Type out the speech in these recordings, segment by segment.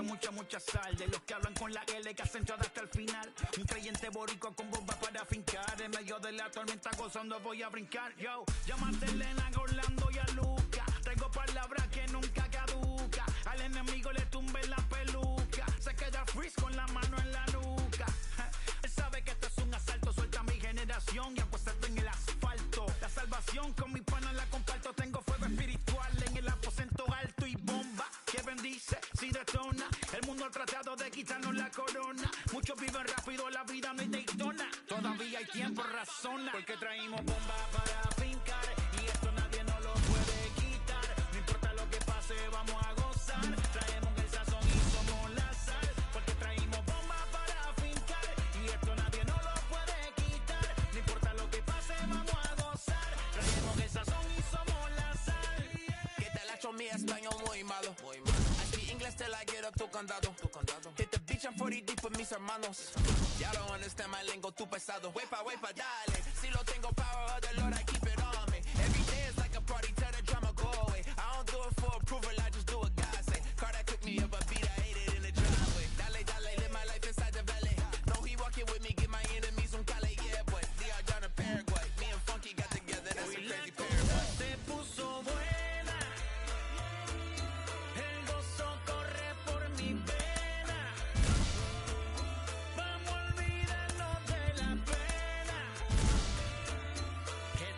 mucha sal. De los que hablan con la L que hacen todo hasta el final. Un creyente boricua con bomba para fincar. En medio de la tormenta gozando voy a brincar. Yo, llámate a Elena, a Orlando y a Luca. Traigo palabras que nunca caduca. Al enemigo le tumbe la peluca. Se queda freeze con la mano en la nuca. Él sabe que esto es un asalto. Suelta mi generación y apuéstate en el asfalto. La salvación con mi pana la comparto. Tengo fuego espiritual en el aposento alto y bomba que bendice si detona. El mundo ha tratado de quitarnos la corona. Muchos viven rápido, la vida no es Daytona. Todavía hay tiempo, razona. Porque traímos bomba para fincar. Y esto nadie nos lo puede quitar. No importa lo que pase, vamos a gozar. Traemos el sazón y somos la sal. Porque traímos bomba para fincar. Y esto nadie nos lo puede quitar. No importa lo que pase, vamos a gozar. Traemos el sazón y somos la sal. Que te la echo mi español muy malo. I speak English till I get up tu condado. Hit the beach, I'm 40 deep with mis hermanos. Ya don't understand my lingo, tu pesado. Wepa, dale. Si lo tengo power of the Lord, I keep it on me. Every day is like a party, tell the drama go away. I don't do it for approval, I just do what God say. Car that cook me up a beat, I ate it in the driveway. Dale, live my life inside the valley. No, he walking with me, give my enemies un cale, yeah, boy. DR down in Paraguay. Me and Funky got together, that's a crazy Paraguay. Se puso buena. El gozo corre por mi pena. Vamos a olvidarnos de la pena. Que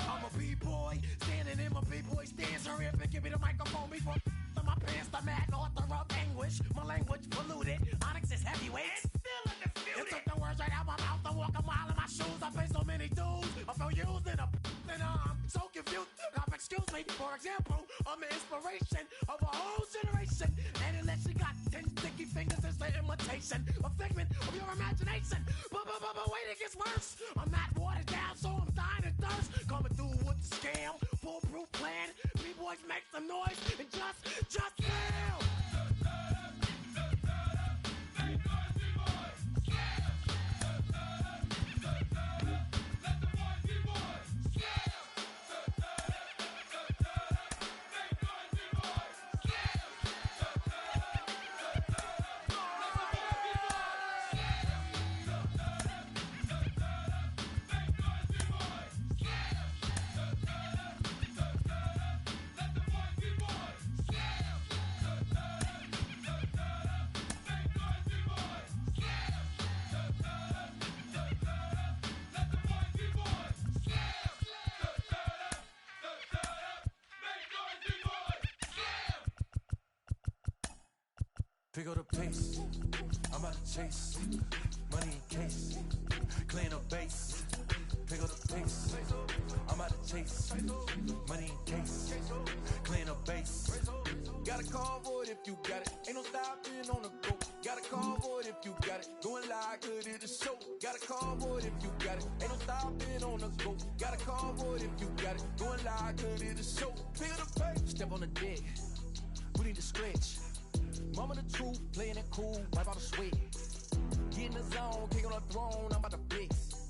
I'm a b-boy, standing in my b-boy stance. Hurry up and give me the microphone before my pants. The mad author of anguish. My language polluted. Onyx is heavyweight. And still undefeated. It took the words right out my mouth to walk a mile in my shoes. I pay so many dues. I feel used and I'm so confused. Now, excuse me, for example, I'm the inspiration of a whole generation. And unless you got 10 sticky fingers, it's an imitation, a figment of your imagination. But wait, it gets worse. I'm not watered down, so I'm dying of thirst. Coming through with the scam, foolproof plan. B-boys make some noise and just fail. Pick up the pace, I'm about to chase money in case, clean up base. Pick up the pace, I'm about to chase money in case, clean up base. Got a convoy if you got it, ain't no stopping on the go. Got a convoy if you got it, going live, good at the show. Got a convoy if you got it, ain't no stopping on the go. Got a convoy if you got it, going live, good at the show. Pick up the pace, step on the deck, we need to stretch. Mama the truth, playing it cool, wipe out the sweat. Get in the zone, king on the throne, I'm about to blitz.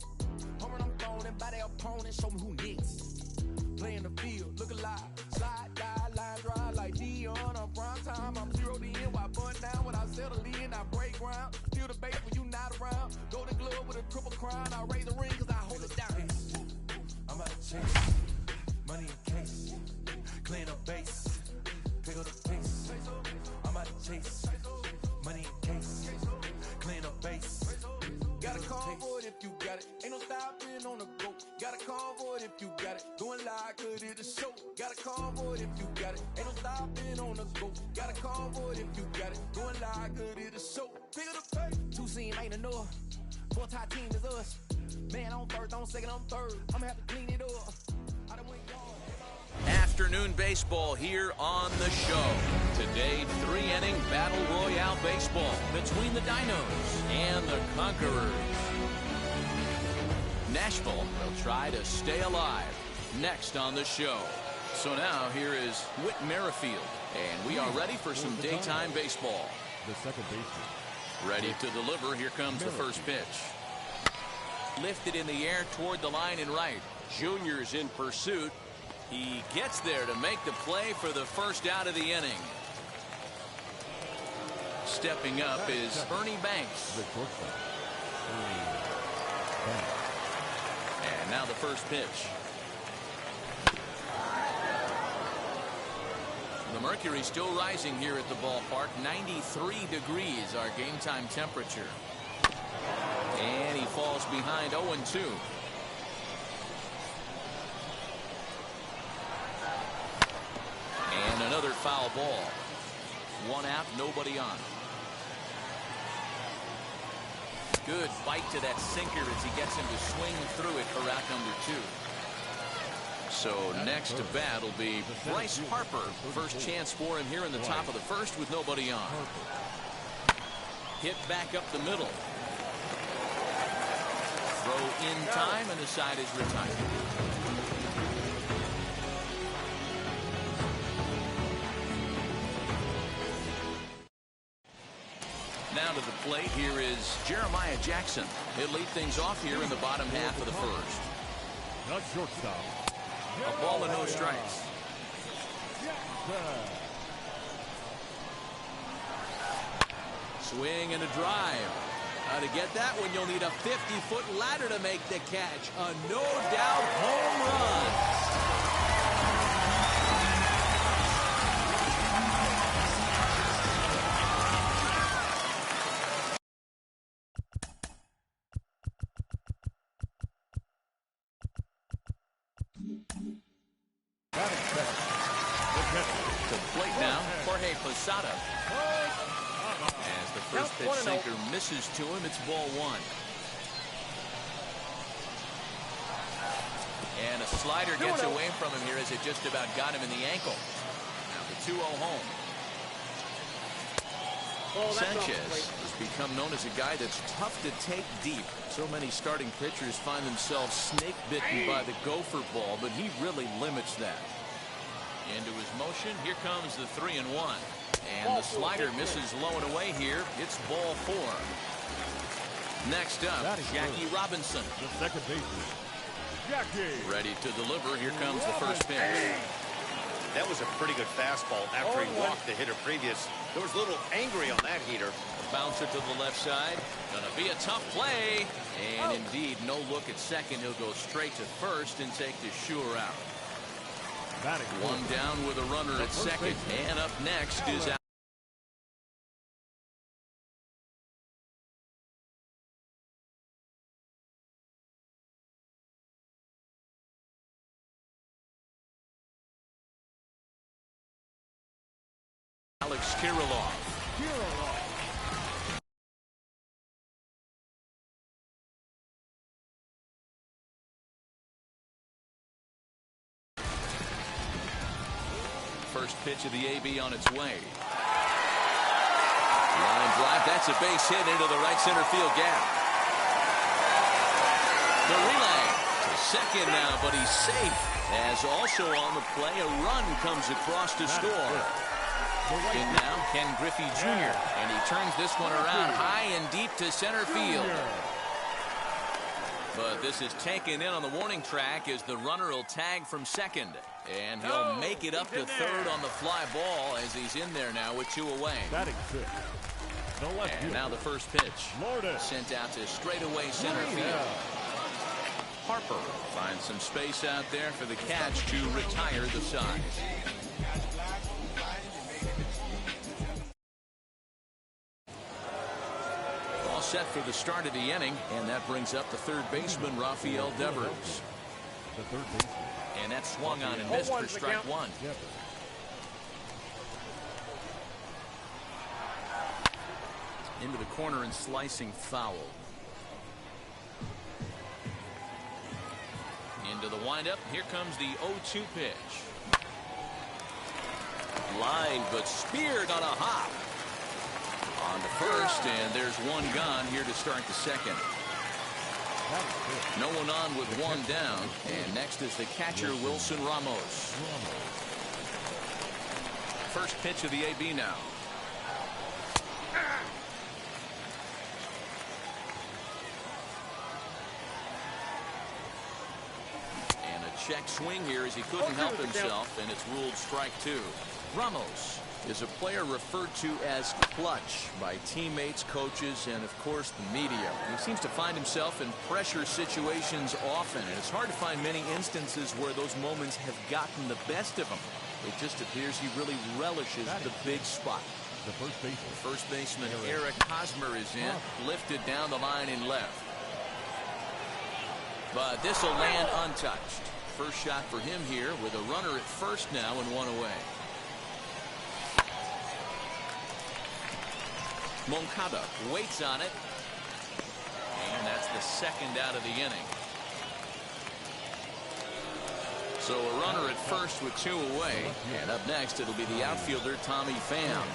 Homing, I'm throwing by their opponent, show me who next. Playing the field, look alive. Slide, die, line drive like Dion on prime time. I'm zeroed in, while bun down when I settle in. I break ground, feel the bass when you not around. Golden glove with a triple crown, I raise the ring cause I hold it down. I'm about to chase money in case, clean up base, pick up the pace. I'm about to chase money in case, clean up base. Got a convoy if you got it, ain't no stopping on the go. Got a convoy if you got it, going live, good at the show. Got a convoy if you got it, ain't no stopping on the go. Got a convoy if you got it, going live, good at the show. Pick up the pace. Two scene ain't enough, four top team is us. Man on first, on second, on third, I'ma have to clean it up. I done went yard. Afternoon baseball here on the show. Today, 3-inning battle royale baseball between the Dinos and the Conquerors. Nashville will try to stay alive next on the show. So now here is Whit Merrifield, and we are ready for some daytime baseball. The second baseman. Ready to deliver. Here comes the first pitch. Lifted in the air toward the line and right. Junior's in pursuit. He gets there to make the play for the first out of the inning. Stepping up is Ernie Banks. The shortstop. Banks. And now the first pitch. The mercury still rising here at the ballpark. 93 degrees our game time temperature. And he falls behind 0-2. And another foul ball. One out, nobody on. Good bite to that sinker as he gets him to swing through it for out number 2. So next to bat will be Bryce Harper. First chance for him here in the top of the first with nobody on. Hit back up the middle. Throw in time and the side is retired. Now to the plate, here is Jeremiah Jackson. He'll lead things off here in the bottom half of the first. Not shortstop. A ball and no strikes. Swing and a drive. To get that one, you'll need a 50-foot ladder to make the catch. A no-doubt home run. To plate now, Jorge Posada. As the first pitch sinker misses to him, it's ball one. And a slider gets away from him here as it just about got him in the ankle. Now the 2-0 home. Sanchez has become known as a guy that's tough to take deep. So many starting pitchers find themselves snake bitten by the gopher ball, but he really limits that. Into his motion, here comes the 3-1. And the slider misses low and away here. It's ball 4. Next up, Jackie Robinson. The second baseman, Jackie. Ready to deliver. Here comes the first pitch. That was a pretty good fastball after he walked the hitter previous. There was a little angry on that heater. A bouncer to the left side. Gonna be a tough play. And indeed, no look at second. He'll go straight to first and take the sure out. One down with a runner at second. And up next is Alex Kirilloff. First pitch of the AB on its way. Line drive. That's a base hit into the right center field gap. The relay to second now, but he's safe. As also on the play, a run comes across to score. In now, Ken Griffey Jr. And he turns this one around high and deep to center field. But this is taken in on the warning track as the runner will tag from second. And he'll make it up to third on the fly ball as he's in there now with 2 away. And now the first pitch. Sent out to straightaway center field. Harper finds some space out there for the catch to retire the side. All set for the start of the inning, and that brings up the third baseman, Rafael Devers. The third baseman. And that swung on and missed for strike one. Into the corner and slicing foul. Into the windup. Here comes the 0-2 pitch. Line, but speared on a hop. On to first, and there's one gone here to start the second. No one on with one down, and next is the catcher, Wilson Ramos. First pitch of the AB now. And a check swing here as he couldn't help himself, and it's ruled strike 2. Ramos is a player referred to as clutch by teammates, coaches, and of course the media. He seems to find himself in pressure situations often, and it's hard to find many instances where those moments have gotten the best of him. It just appears he really relishes the big spot. The first baseman Eric Hosmer is in, lifted down the line in left. But this will land untouched. First shot for him here with a runner at first now and one away. Moncada waits on it. And that's the second out of the inning. So a runner at first with 2 away. And up next it'll be the outfielder Tommy Pham.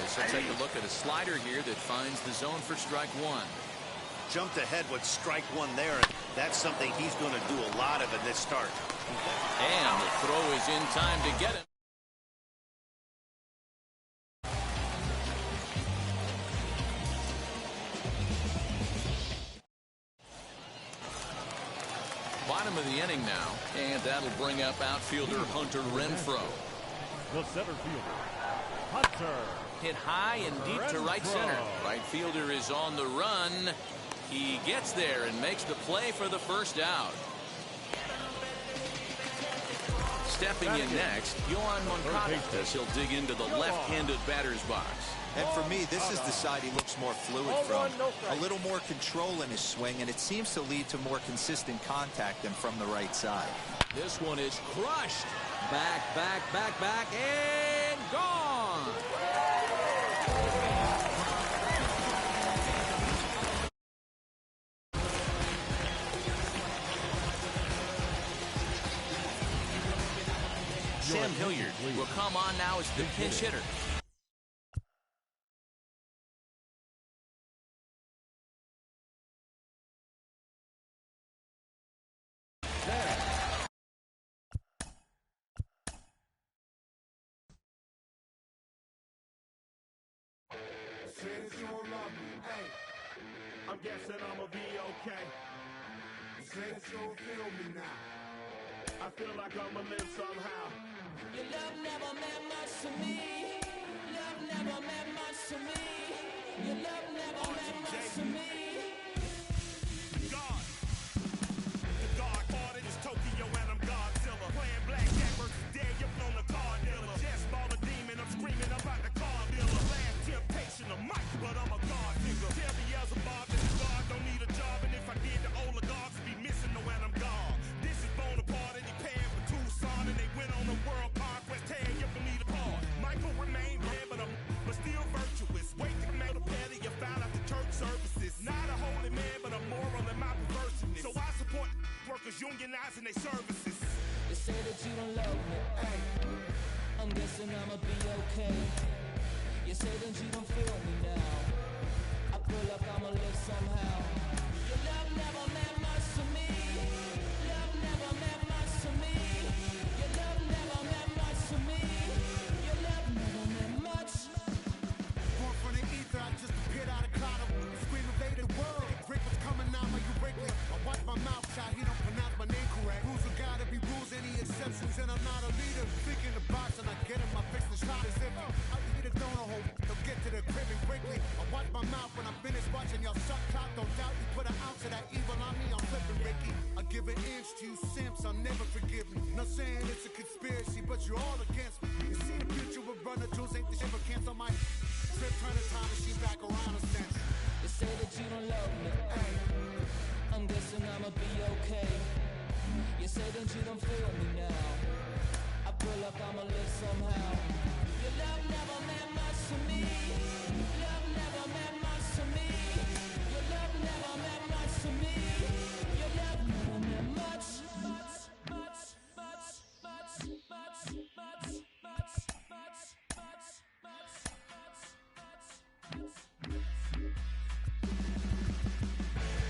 This will take a look at a slider here that finds the zone for strike 1. Jumped ahead with strike 1 there. And that's something he's going to do a lot of in this start. And the throw is in time to get him. Bottom of the inning now, and that'll bring up outfielder Hunter Renfroe. The center fielder, Hunter. hit high and deep to right center. Right fielder is on the run. He gets there and makes the play for the first out. Stepping in next, Yohan Moncada as he'll dig into the left-handed batter's box. And for me, this is the side he looks more fluid from. A little more control in his swing, and it seems to lead to more consistent contact than from the right side. This one is crushed. Back, back, back, back, and gone. Sam Hilliard will come on now as the pinch hitter. I'm guessing I'ma be okay. You say that you don't feel me now. I feel like I'ma live somehow. Your love never meant much to me. Love never meant much to me. Your love never meant much to me. God. The God ordered is Tokyo and I'm Godzilla. Playing blackjack versus dead, you're on the card dealer. Just ball a demon, I'm screaming about the car dealer. Last temptation of Mike, but I'm a God nigga. Tell me as a Bob that God don't need a job, and if I did, the oligarchs be missing the when I'm gone. This is Bonaparte and he paying for Tucson, and they went on a world conquest, tearing your believe apart. Michael remained dead, but still virtuous. Wait to come out of petty, you found out the church services. Not a holy man, but a moral in my perverseness. So I support workers unionizing their services. They say that you don't love me. Hey, I'm guessing I'ma be okay. You say that you don't feel me now. I feel like I'ma live somehow. Your love never meant much to me. Love never meant much to me. Your love never meant much to me. Your love never meant much. Born from the ether, I just appeared out of cloud. Scream invaded world. Rick was coming out like you Wrigley. I watch my mouth shot, he don't pronounce my name correct. Rules are gotta be rules, any exceptions, and I'm not a leader. Speaking the box and I get in my fix the shot as if I eat a donut hole. They'll get to the crib and quickly. I watch my mouth when I'm finished watching y'all suck clock. Don't doubt you put an ounce of that evil on me, I'm flipping Ricky. I give an inch to you simps, I'll never forgive me. Not saying it's a conspiracy, but you're all against me. You see the future with runner jewels, ain't the shit but cancel my trip, turn the time machine back around a sense. They say that you don't love me. Hey, I'm guessing I'ma be okay. You say that you don't feel me now. I feel like I'ma live somehow. Your love never meant much to me. Love never meant much to me. Your love never meant much to me. Your love never meant much.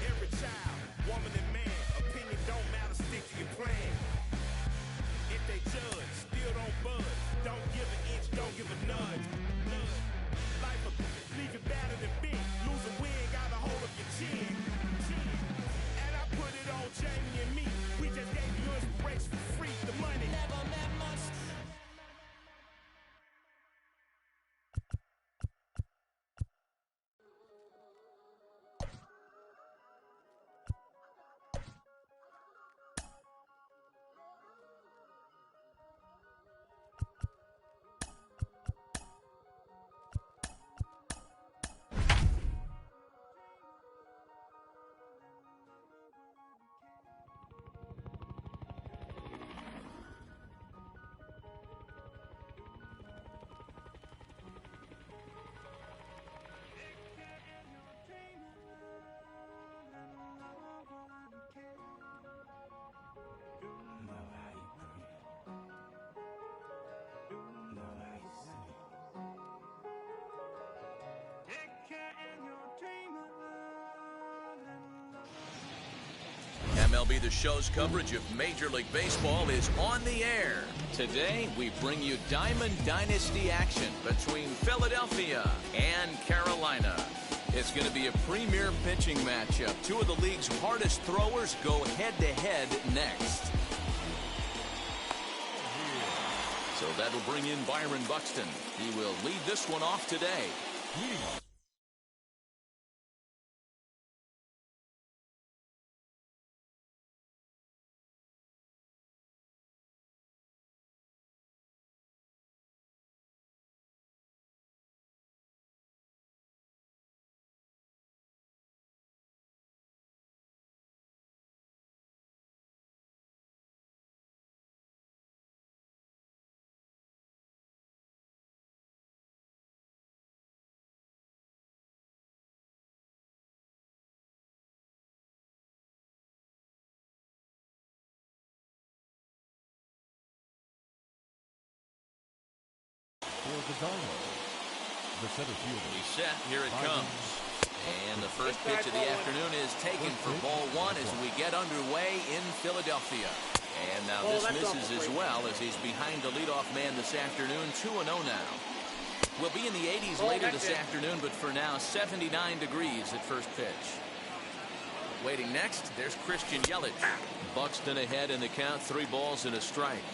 Every child, woman and man, opinion don't matter, stick to your plan. If they judge, still don't budge. Don't give an inch, don't give a nudge. Life will leave you battered and big. Lose a win, got a hold of your chin. And I put it on Jamie and me. We just gave you inspiration for free. The money Never meant much. MLB The Show's coverage of Major League Baseball is on the air. Today, we bring you Diamond Dynasty action between Philadelphia and Carolina. It's going to be a premier pitching matchup. Two of the league's hardest throwers go head-to-head next. So that'll bring in Byron Buxton. He will lead this one off today. For the Dynamo, the center fielder. He's set. Here it comes. And the first pitch of the afternoon is taken for ball one as we get underway in Philadelphia. And now this misses as well as he's behind the leadoff man this afternoon. 2-0 now. We'll be in the 80s later this afternoon, but for now 79 degrees at first pitch. Waiting next, there's Christian Yelich. Buxton ahead in the count, 3 balls and a strike.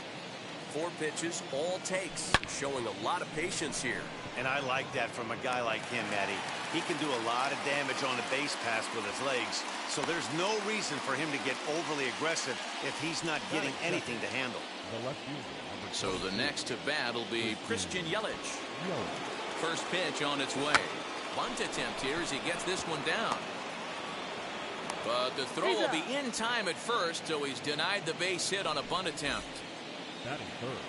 4 pitches, all takes. Showing a lot of patience here. And I like that from a guy like him, Matty. He can do a lot of damage on a base pass with his legs, so there's no reason for him to get overly aggressive if he's not getting anything to handle. The left fielder. So the next to bat will be Christian Yelich. First pitch on its way. Bunt attempt here as he gets this one down. But the throw will be in time at first, so he's denied the base hit on a bunt attempt.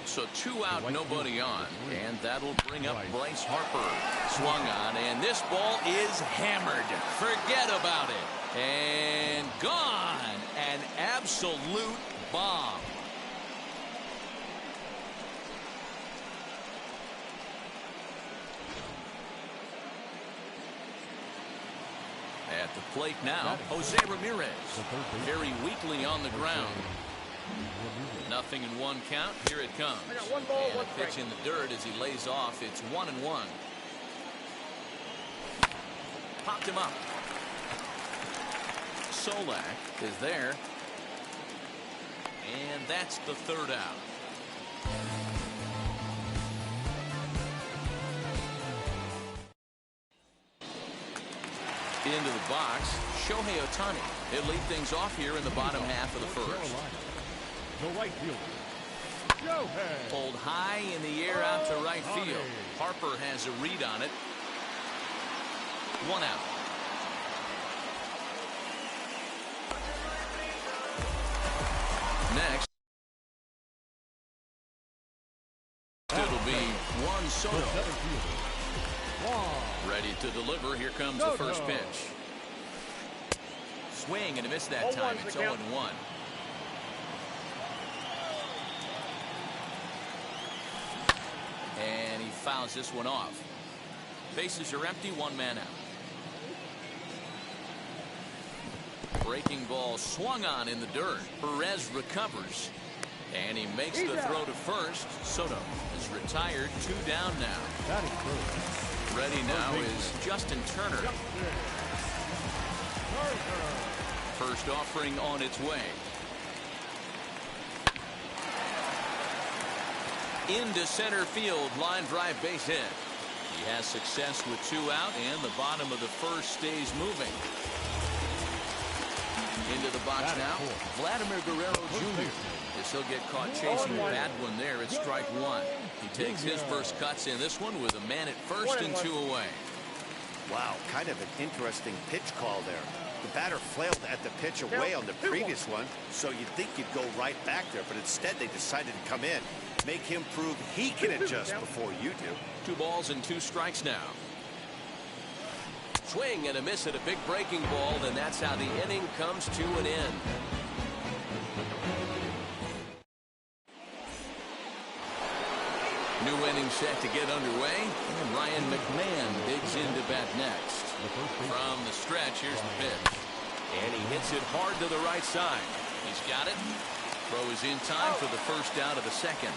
So 2 out, nobody on, and that'll bring up Bryce Harper. Swung on, and this ball is hammered. Forget about it. And gone. An absolute bomb. At the plate now, Jose Ramirez. Very weakly on the ground. 0-1 count. Here it comes. And a pitch in the dirt as he lays off. It's 1-1. Popped him up. Solak is there. And that's the 3rd out. Into the box, Shohei Ohtani. He'll lead things off here in the bottom half of the first. The right fielder. Pulled high in the air out to right field. Harper has a read on it. 1 out. Next, it'll be Juan Soto. Ready to deliver. Here comes the first pitch. Swing and a miss that time. It's 0-1. And he fouls this one off. Bases are empty, 1 man out. Breaking ball swung on in the dirt. Perez recovers. And he makes the throw to first. Soto is retired. 2 down now. Ready now is Justin Turner. First offering on its way. Into center field, line drive base hit. He has success with 2 out, and the bottom of the first stays moving. Into the box now, Vladimir Guerrero Jr. As he'll get caught chasing a bad one there at strike 1. He takes his first cuts in this one with a man at first and 2 away. Wow, kind of an interesting pitch call there. The batter flailed at the pitch away on the previous one, so you'd think you'd go right back there, but instead they decided to come in. Make him prove he can adjust before you do. 2 balls and 2 strikes now. Swing and a miss at a big breaking ball, and that's how the inning comes to an end. New inning set to get underway, and Ryan McMahon digs into bat next. From the stretch, here's the pitch. And he hits it hard to the right side. He's got it. Throw is in time for the first out of the second.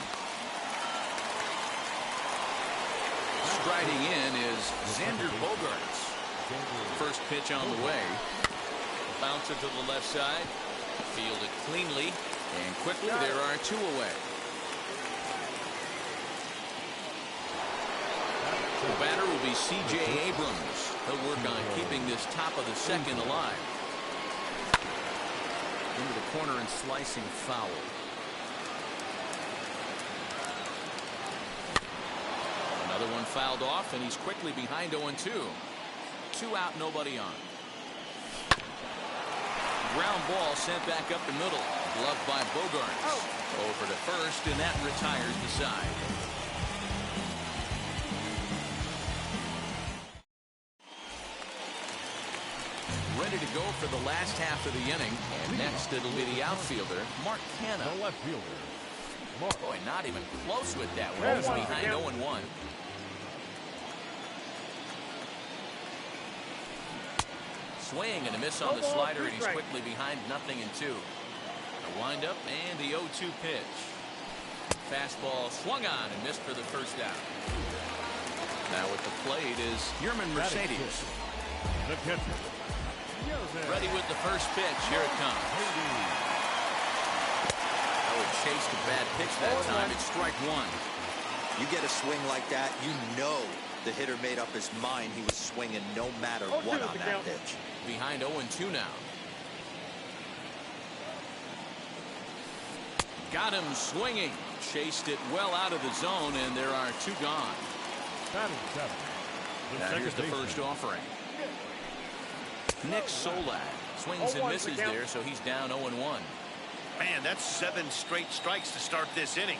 Striding in is Xander Bogaerts. First pitch on the way. Bounce it to the left side. Fielded cleanly. And quickly there are 2 away. will be C.J. Abrams. He'll work on keeping this top of the second alive. Into the corner and slicing foul. Another one fouled off, and he's quickly behind 0-2. 2 out, nobody on. Ground ball sent back up the middle. Gloved by Bogarts. Over to first, and that retires the side. Ready to go for the last half of the inning. And next it'll be the outfielder, Mark Canha. The left fielder, Mark. Boy, not even close with that one. He's behind 0-1. Swing and a miss on the slider, and he's quickly behind 0-2. A windup and the 0-2 pitch. Fastball swung on and missed for the first out. Now with the plate is Yerman Mercedes. The catcher. Ready with the first pitch. Here it comes. Howard chased a bad pitch that time. It's strike one. You get a swing like that, you know the hitter made up his mind he was swinging no matter what on that pitch. Behind 0-2 now. Got him swinging. Chased it well out of the zone, and there are 2 gone. Batting 7. Now here's the first offering. Nick Solak swings and misses there, so he's down 0-1. Man, that's 7 straight strikes to start this inning.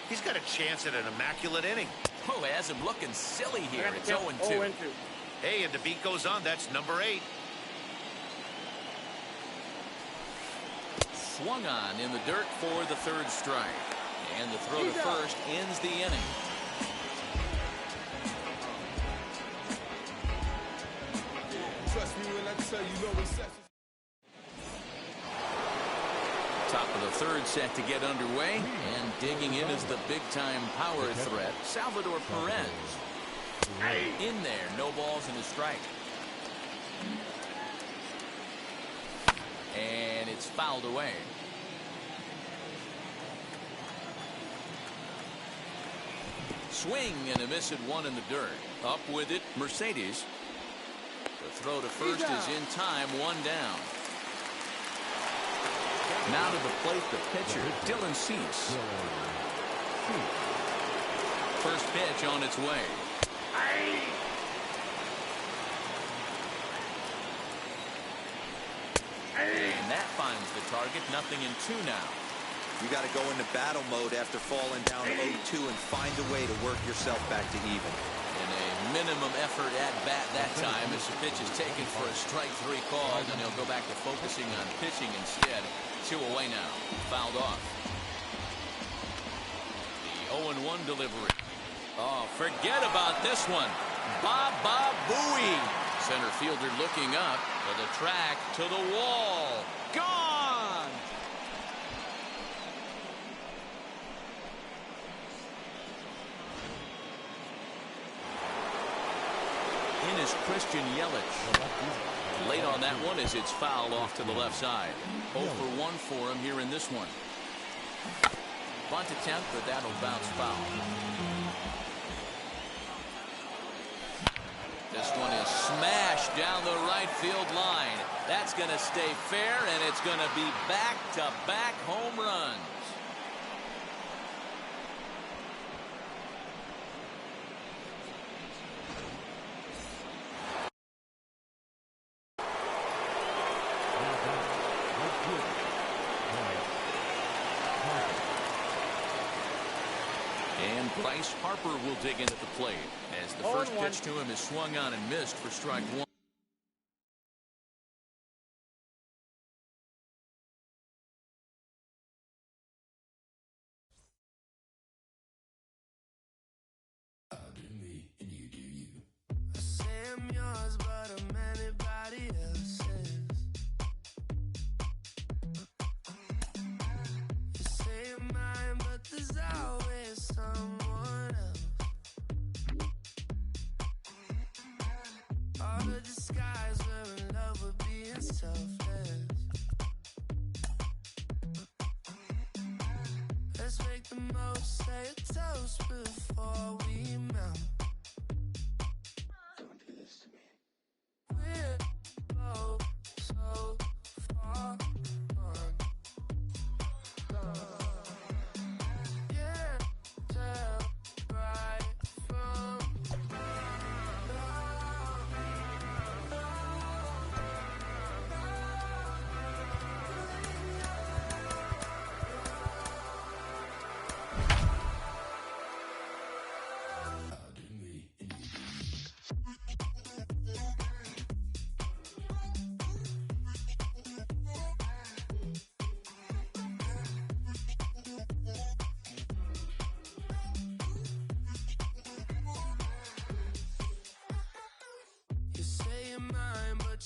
He's got a chance at an immaculate inning. Oh, has him looking silly here. It's 0-2. Hey, and the beat goes on. That's number 8. Swung on in the dirt for the 3rd strike. And the throw to first ends the inning. Trust me when I tell you, no recession. Top of the 3rd set to get underway. And digging in is the big-time power threat, Salvador Perez. In there, no balls and a strike. And it's fouled away. Swing and a miss at 1 in the dirt. Up with it, Mercedes. The throw to first is in time, 1 down. Now to the plate, the pitcher, Dylan Cease. First pitch on its way. And that finds the target. 0-2 now. You got to go into battle mode after falling down 0-2 and find a way to work yourself back to even. In a minimum effort at bat that time as the pitch is taken for a strike 3 call, and he'll go back to focusing on pitching instead. 2 away now. Fouled off. The 0-1 delivery. Oh, forget about this one. Baba Booey. Center fielder looking up to the track, to the wall. Gone! In is Christian Yelich. Late on that one as it's fouled off to the left side. 0 for 1 for him here in this one. Bunt attempt, but that'll bounce foul. This one is smashed down the right field line. That's going to stay fair, and it's going to be back-to-back home runs. And Bryce Harper will dig in at the plate as the first pitch to him is swung on and missed for strike 1.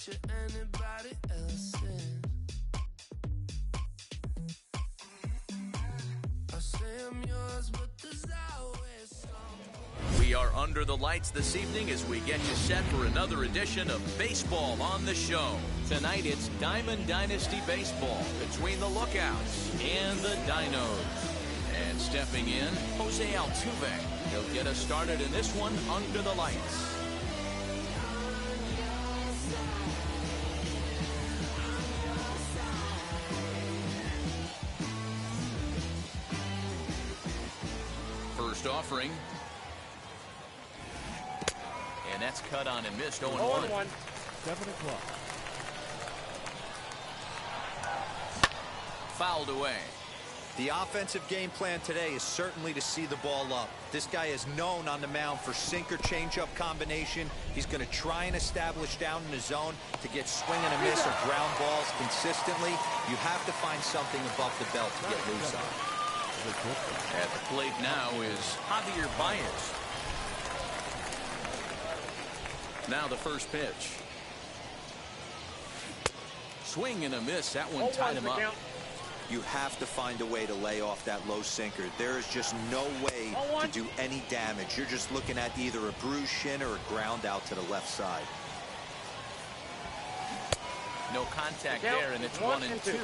picture anybody else in. I say I'm yours, but there's always some. We are under the lights this evening as we get you set for another edition of Baseball on the Show. Tonight it's Diamond Dynasty Baseball between the Lookouts and the Dinos. And stepping in, Jose Altuve. He'll get us started in this one under the lights. First offering. And that's cut on and missed. 0-1. 7 o'clock. Fouled away. The offensive game plan today is certainly to see the ball up. This guy is known on the mound for sinker changeup combination. He's going to try and establish down in the zone to get swing and a miss or ground balls consistently. You have to find something above the belt to get loose on. At the plate now is Javier Baez. Now the first pitch. Swing and a miss. That one tied him up. You have to find a way to lay off that low sinker. There is just no way to do any damage. You're just looking at either a bruised shin or a ground out to the left side. No contact there, and it's 1-2.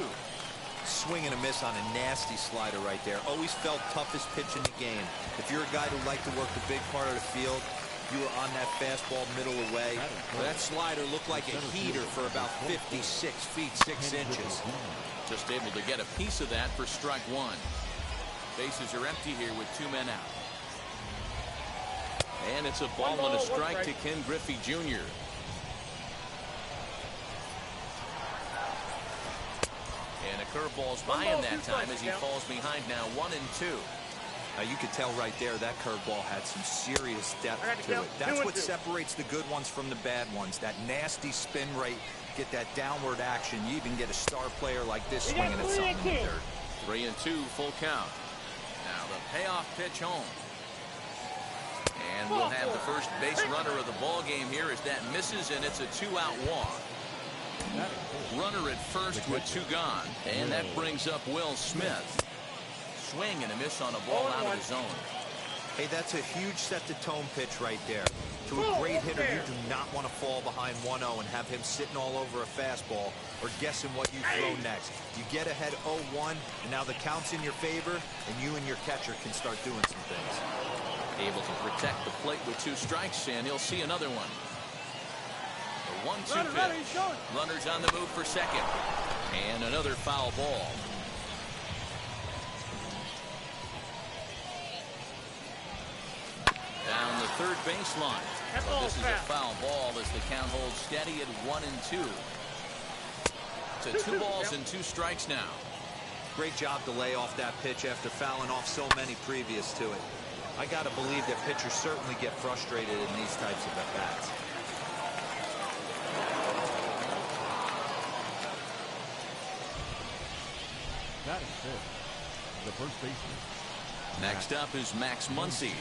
Swing and a miss on a nasty slider right there. Always felt toughest pitch in the game. If you're a guy who liked to work the big part of the field, you were on that fastball middle away. That slider looked like a heater for about 56 feet 6 inches. Just able to get a piece of that for strike one. Bases are empty here with 2 men out. And it's a ball and a strike to Ken Griffey Jr. And a curveball's by him that time as he falls behind now 1-2. Now you could tell right there that curveball had some serious depth to it. That's what separates the good ones from the bad ones. That nasty spin rate, get that downward action. You even get a star player like this swinging at something in the dirt. 3-2, full count. Now the payoff pitch home. And we'll have the first base runner of the ball game here as that misses, and it's a 2-out walk. Runner at first with 2 gone, and that brings up Will Smith. Swing and a miss on a ball out of the zone. Hey, that's a huge set-the-tone pitch right there. To a great hitter, you do not want to fall behind 1-0 and have him sitting all over a fastball or guessing what you throw next. You get ahead 0-1, and now the count's in your favor, and you and your catcher can start doing some things. Able to protect the plate with 2 strikes, and he'll see another one. The 1-2 pitch. Runners on the move for second. And another foul ball. Down the third baseline. Well, this is a foul ball as the count holds steady at 1-2. To 2 balls and 2 strikes now. Great job to lay off that pitch after fouling off so many previous to it. I got to believe that pitchers certainly get frustrated in these types of at-bats. That is fair. The first baseman. Next up is Max Muncy.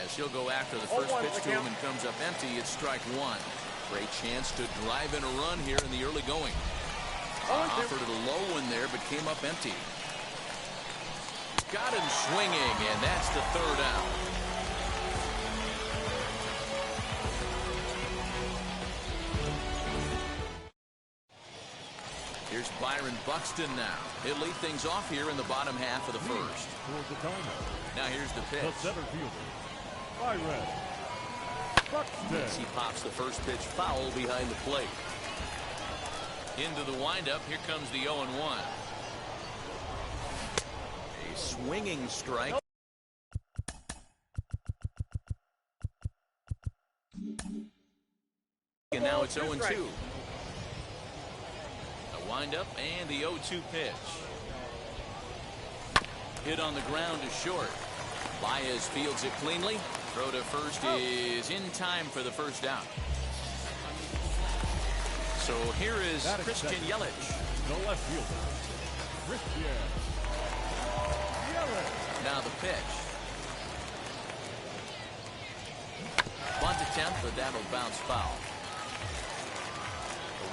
As he'll go after the first pitch to him and comes up empty, it's strike 1. Great chance to drive in a run here in the early going. Offered a low one there, but came up empty. Got him swinging, and that's the 3rd out. Here's Byron Buxton now. He'll lead things off here in the bottom half of the first. Now here's the pitch. The center fielder, Byron Buxton. As he pops the first pitch foul behind the plate. Into the windup. Here comes the 0-1. A swinging strike. And now it's 0-2. A windup and the 0-2 pitch. Hit on the ground is short. Baez fields it cleanly. Throw to first is in time for the first out. So here is Christian Yelich. The left fielder, Christian Yelich. Now the pitch. Bunt attempt, but that'll bounce foul.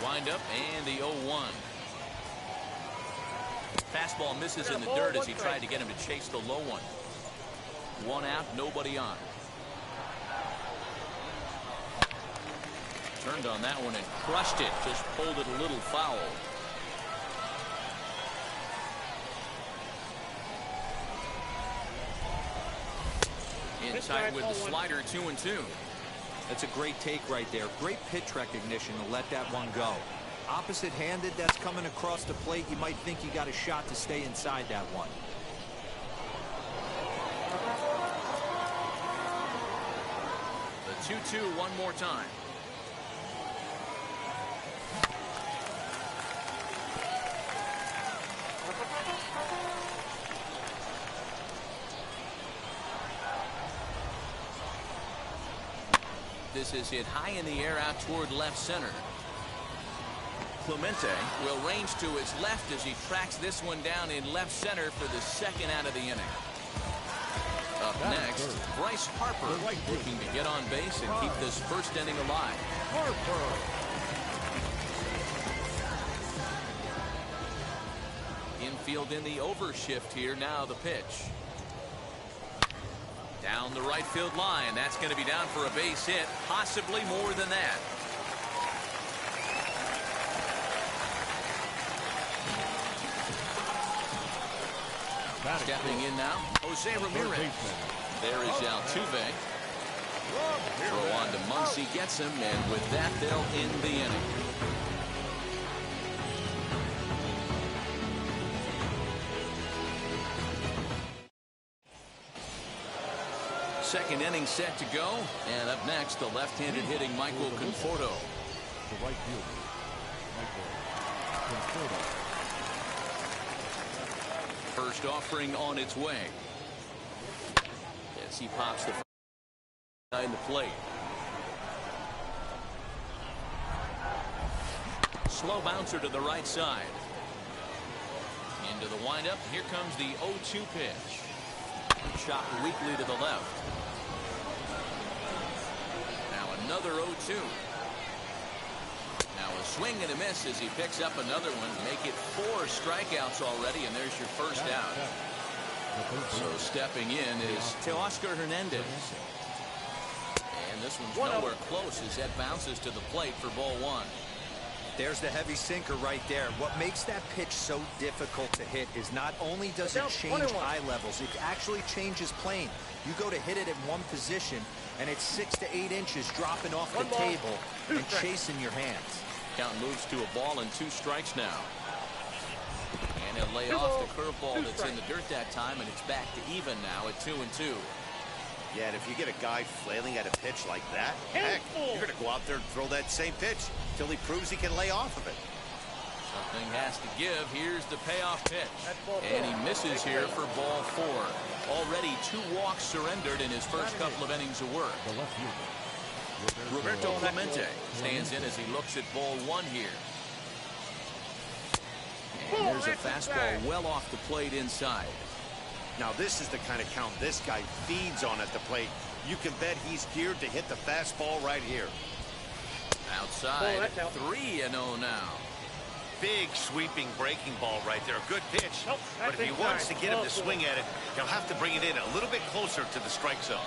Windup and the 0-1. Fastball misses in the dirt as he tried to get him to chase the low one. One out, nobody on. Turned on that one and crushed it. Just pulled it a little foul. Inside with the slider, 2-2. That's a great take right there. Great pitch recognition to let that one go. Opposite-handed, that's coming across the plate. You might think you got a shot to stay inside that one. The 2-2 one more time. This is hit high in the air out toward left center. Clemente will range to his left as he tracks this one down in left center for the second out of the inning. Up next, Bryce Harper looking to get on base and keep this first inning alive. Infield in the overshift here. Now the pitch. Down the right field line. That's going to be down for a base hit. Possibly more than that. Stepping in now, Jose Ramirez. There is Altuve. Throw on to Muncy, gets him, and with that, they'll end the inning. Second inning set to go, and up next, the left-handed hitting Michael Conforto. The right fielder, Michael Conforto. First offering on its way as he pops the behind the plate. Slow bouncer to the right side. Into the windup. Here comes the 0-2 pitch. Shot weakly to the left. Now another 0-2. Now a swing and a miss as he picks up another one. Make it 4 strikeouts already, and there's your first out. So stepping in is Teoscar Hernandez. And this one's nowhere close as that bounces to the plate for ball 1. There's the heavy sinker right there. What makes that pitch so difficult to hit is not only does it change eye levels, it actually changes plane. You go to hit it in one position, and it's 6 to 8 inches dropping off the table and chasing your hands. Count moves to a ball and 2 strikes now. And he'll lay off the curveball that's in the dirt that time, and it's back to even now at 2-2. Yeah, and if you get a guy flailing at a pitch like that, heck, you're going to go out there and throw that same pitch till he proves he can lay off of it. Something has to give. Here's the payoff pitch. And he misses here for ball 4. Already 2 walks surrendered in his first couple of innings of work. The left fielder, Roberto Clemente stands in as he looks at ball 1 here. And there's a fastball well off the plate inside. Now this is the kind of count this guy feeds on at the plate. You can bet he's geared to hit the fastball right here. Outside, 3-0 now. Big sweeping breaking ball right there. Good pitch. But if he wants to get him to swing at it, he'll have to bring it in a little bit closer to the strike zone.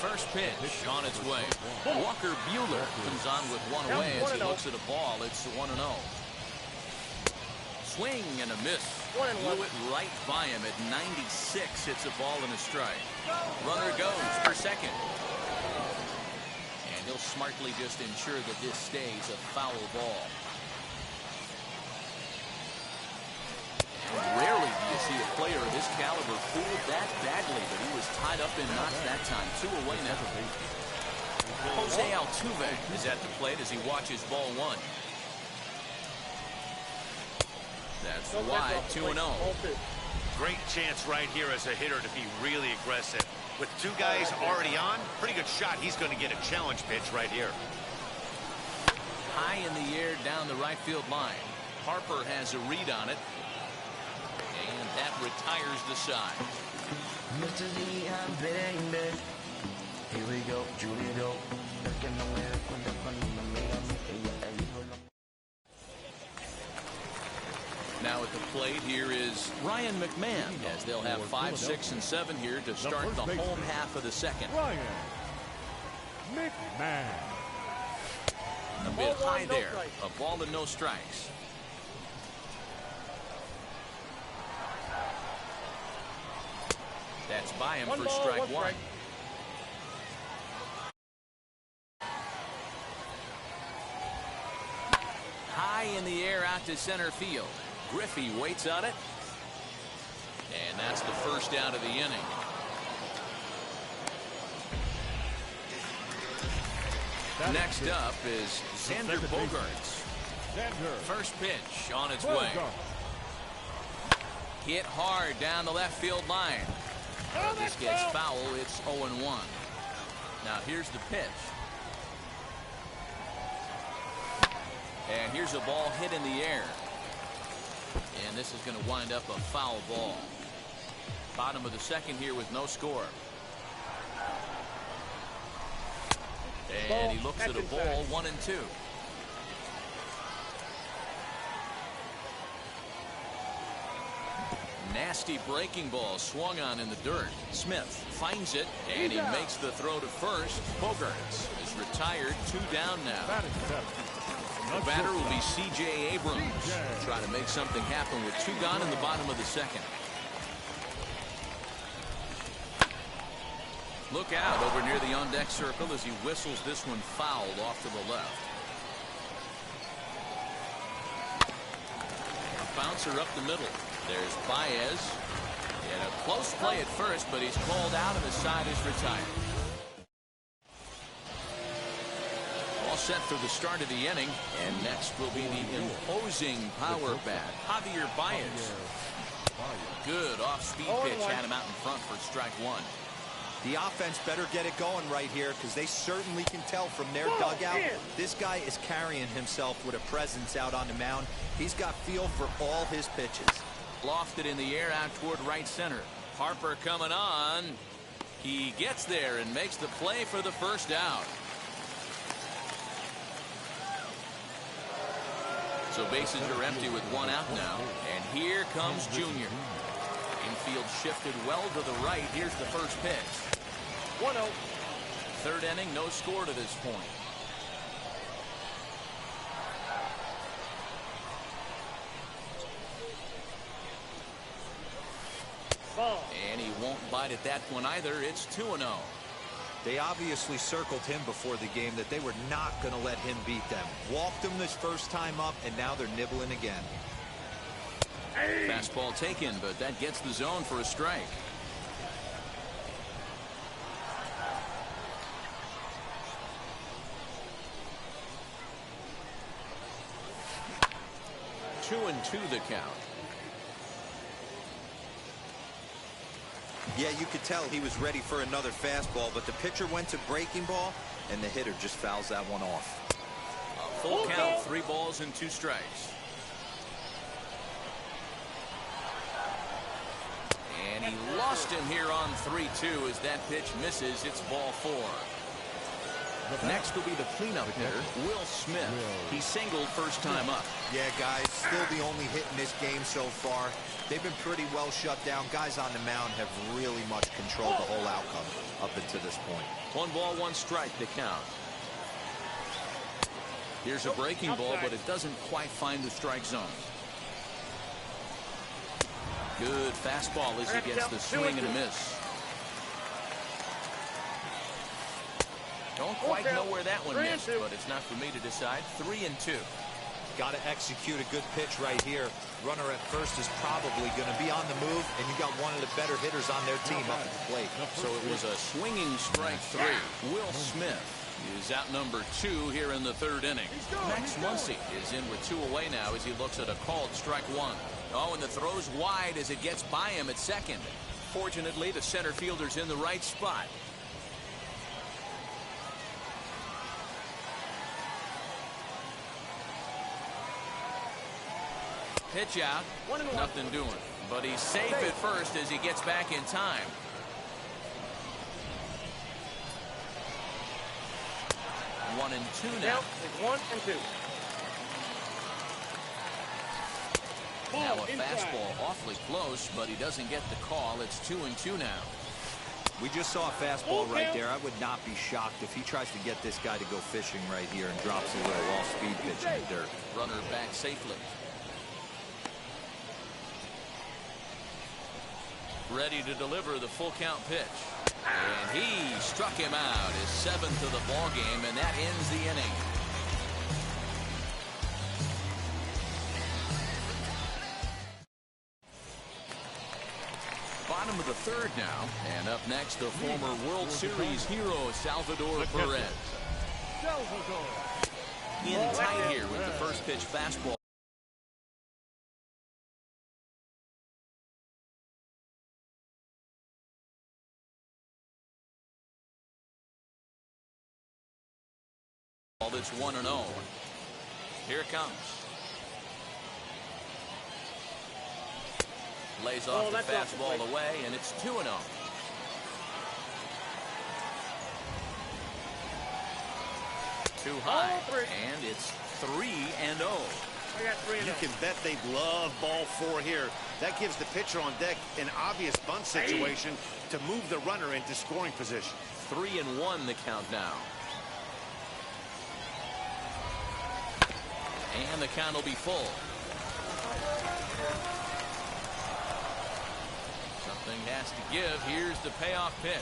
First pitch on its way. Walker Buehler comes on with one away as he looks at a ball. It's 1-0. Swing and a miss. Blew it right by him at 96. Hits a ball and a strike. Runner goes for second. And he'll smartly just ensure that this stays a foul ball. And rarely do you see a player of this caliber fooled that badly, but he was tied up in knots that time. 2 away now. Jose Altuve is at the plate as he watches ball 1. That's wide, 2-0. Great chance right here as a hitter to be really aggressive. With 2 guys already on, pretty good shot. He's going to get a challenge pitch right here. High in the air down the right field line. Harper has a read on it. And that retires the side. Here we go, Julio. Now at the plate here is Ryan McMahon, as they'll have 5, 6, and 7 here to start the home half of the second. Ryan McMahon. A bit high there. A ball and no strikes. That's by him for strike one. High in the air out to center field. Griffey waits on it. And that's the first out of the inning. Next up is Xander Bogaerts. First pitch on its way. Hit hard down the left field line. This gets foul. It's 0-1. Now here's the pitch. And here's a ball hit in the air. And this is going to wind up a foul ball. Bottom of the second here with no score. And he looks at a ball, 1-2. Nasty breaking ball swung on in the dirt. Smith finds it, and he makes the throw to first. Bogaerts is retired, 2 down now. The batter will be C.J. Abrams. Try to make something happen with 2 gone in the bottom of the second. Look out over near the on-deck circle as he whistles this one fouled off to the left. A bouncer up the middle. There's Baez. And a close play at first, but he's called out and the side is retired. All set for the start of the inning. And next will be the imposing power bat, Javier Baez. Good off-speed pitch had him out in front for strike one. The offense better get it going right here, because they certainly can tell from their dugout. This guy is carrying himself with a presence out on the mound. He's got feel for all his pitches. Lofted in the air out toward right center. Harper coming on. He gets there and makes the play for the first out. So bases are empty with 1 out now. And here comes Junior. Infield shifted well to the right. Here's the first pitch. 1-0. Third inning, no score to this point. And he won't bite at that one either. It's 2-0. They obviously circled him before the game that they were not going to let him beat them. Walked him this first time up, and now they're nibbling again. Fastball taken, but that gets the zone for a strike. Two and two the count. Yeah, you could tell he was ready for another fastball, but the pitcher went to breaking ball, and the hitter just fouls that one off. A full count, 3 balls and 2 strikes. And he lost him here on 3-2 as that pitch misses. It's ball 4. Next will be the cleanup hitter, Will Smith. He singled first time up. Yeah, guys, still the only hit in this game so far. They've been pretty well shut down. Guys on the mound have really much controlled the whole outcome up until this point. 1 ball, 1 strike to count. Here's a breaking ball, but it doesn't quite find the strike zone. Good fastball as he gets the swing and a miss. Don't quite know where that one missed, but it's not for me to decide. 3-2. Got to execute a good pitch right here. Runner at first is probably going to be on the move, and you got one of the better hitters on their team up at the plate. So it was a swinging strike 3. Will Smith is out number 2 here in the 3rd inning. Max Muncy is in with 2 away now as he looks at a called strike 1. Oh, and the throw's wide as it gets by him at second. Fortunately, the center fielder's in the right spot. Pitch out, nothing doing. But he's safe at first as he gets back in time. One and two now. 1-2. Now a fastball awfully close, but he doesn't get the call. It's 2-2 now. We just saw a fastball right there. I would not be shocked if he tries to get this guy to go fishing right here and drops a little off-speed pitch in the dirt. Runner back safely. Ready to deliver the full count pitch. And he struck him out. His 7th of the ball game, and that ends the inning. Bottom of the 3rd now, and up next the former World Series hero Salvador Perez. In tight here with the first pitch fastball. It's 1-0. Here it comes. Lays off the fastball away, and it's 2-0. Too high, and it's 3-0. You can bet they love ball 4 here. That gives the pitcher on deck an obvious bunt situation to move the runner into scoring position. 3-1 the count now. And the count will be full. Something has to give. Here's the payoff pitch.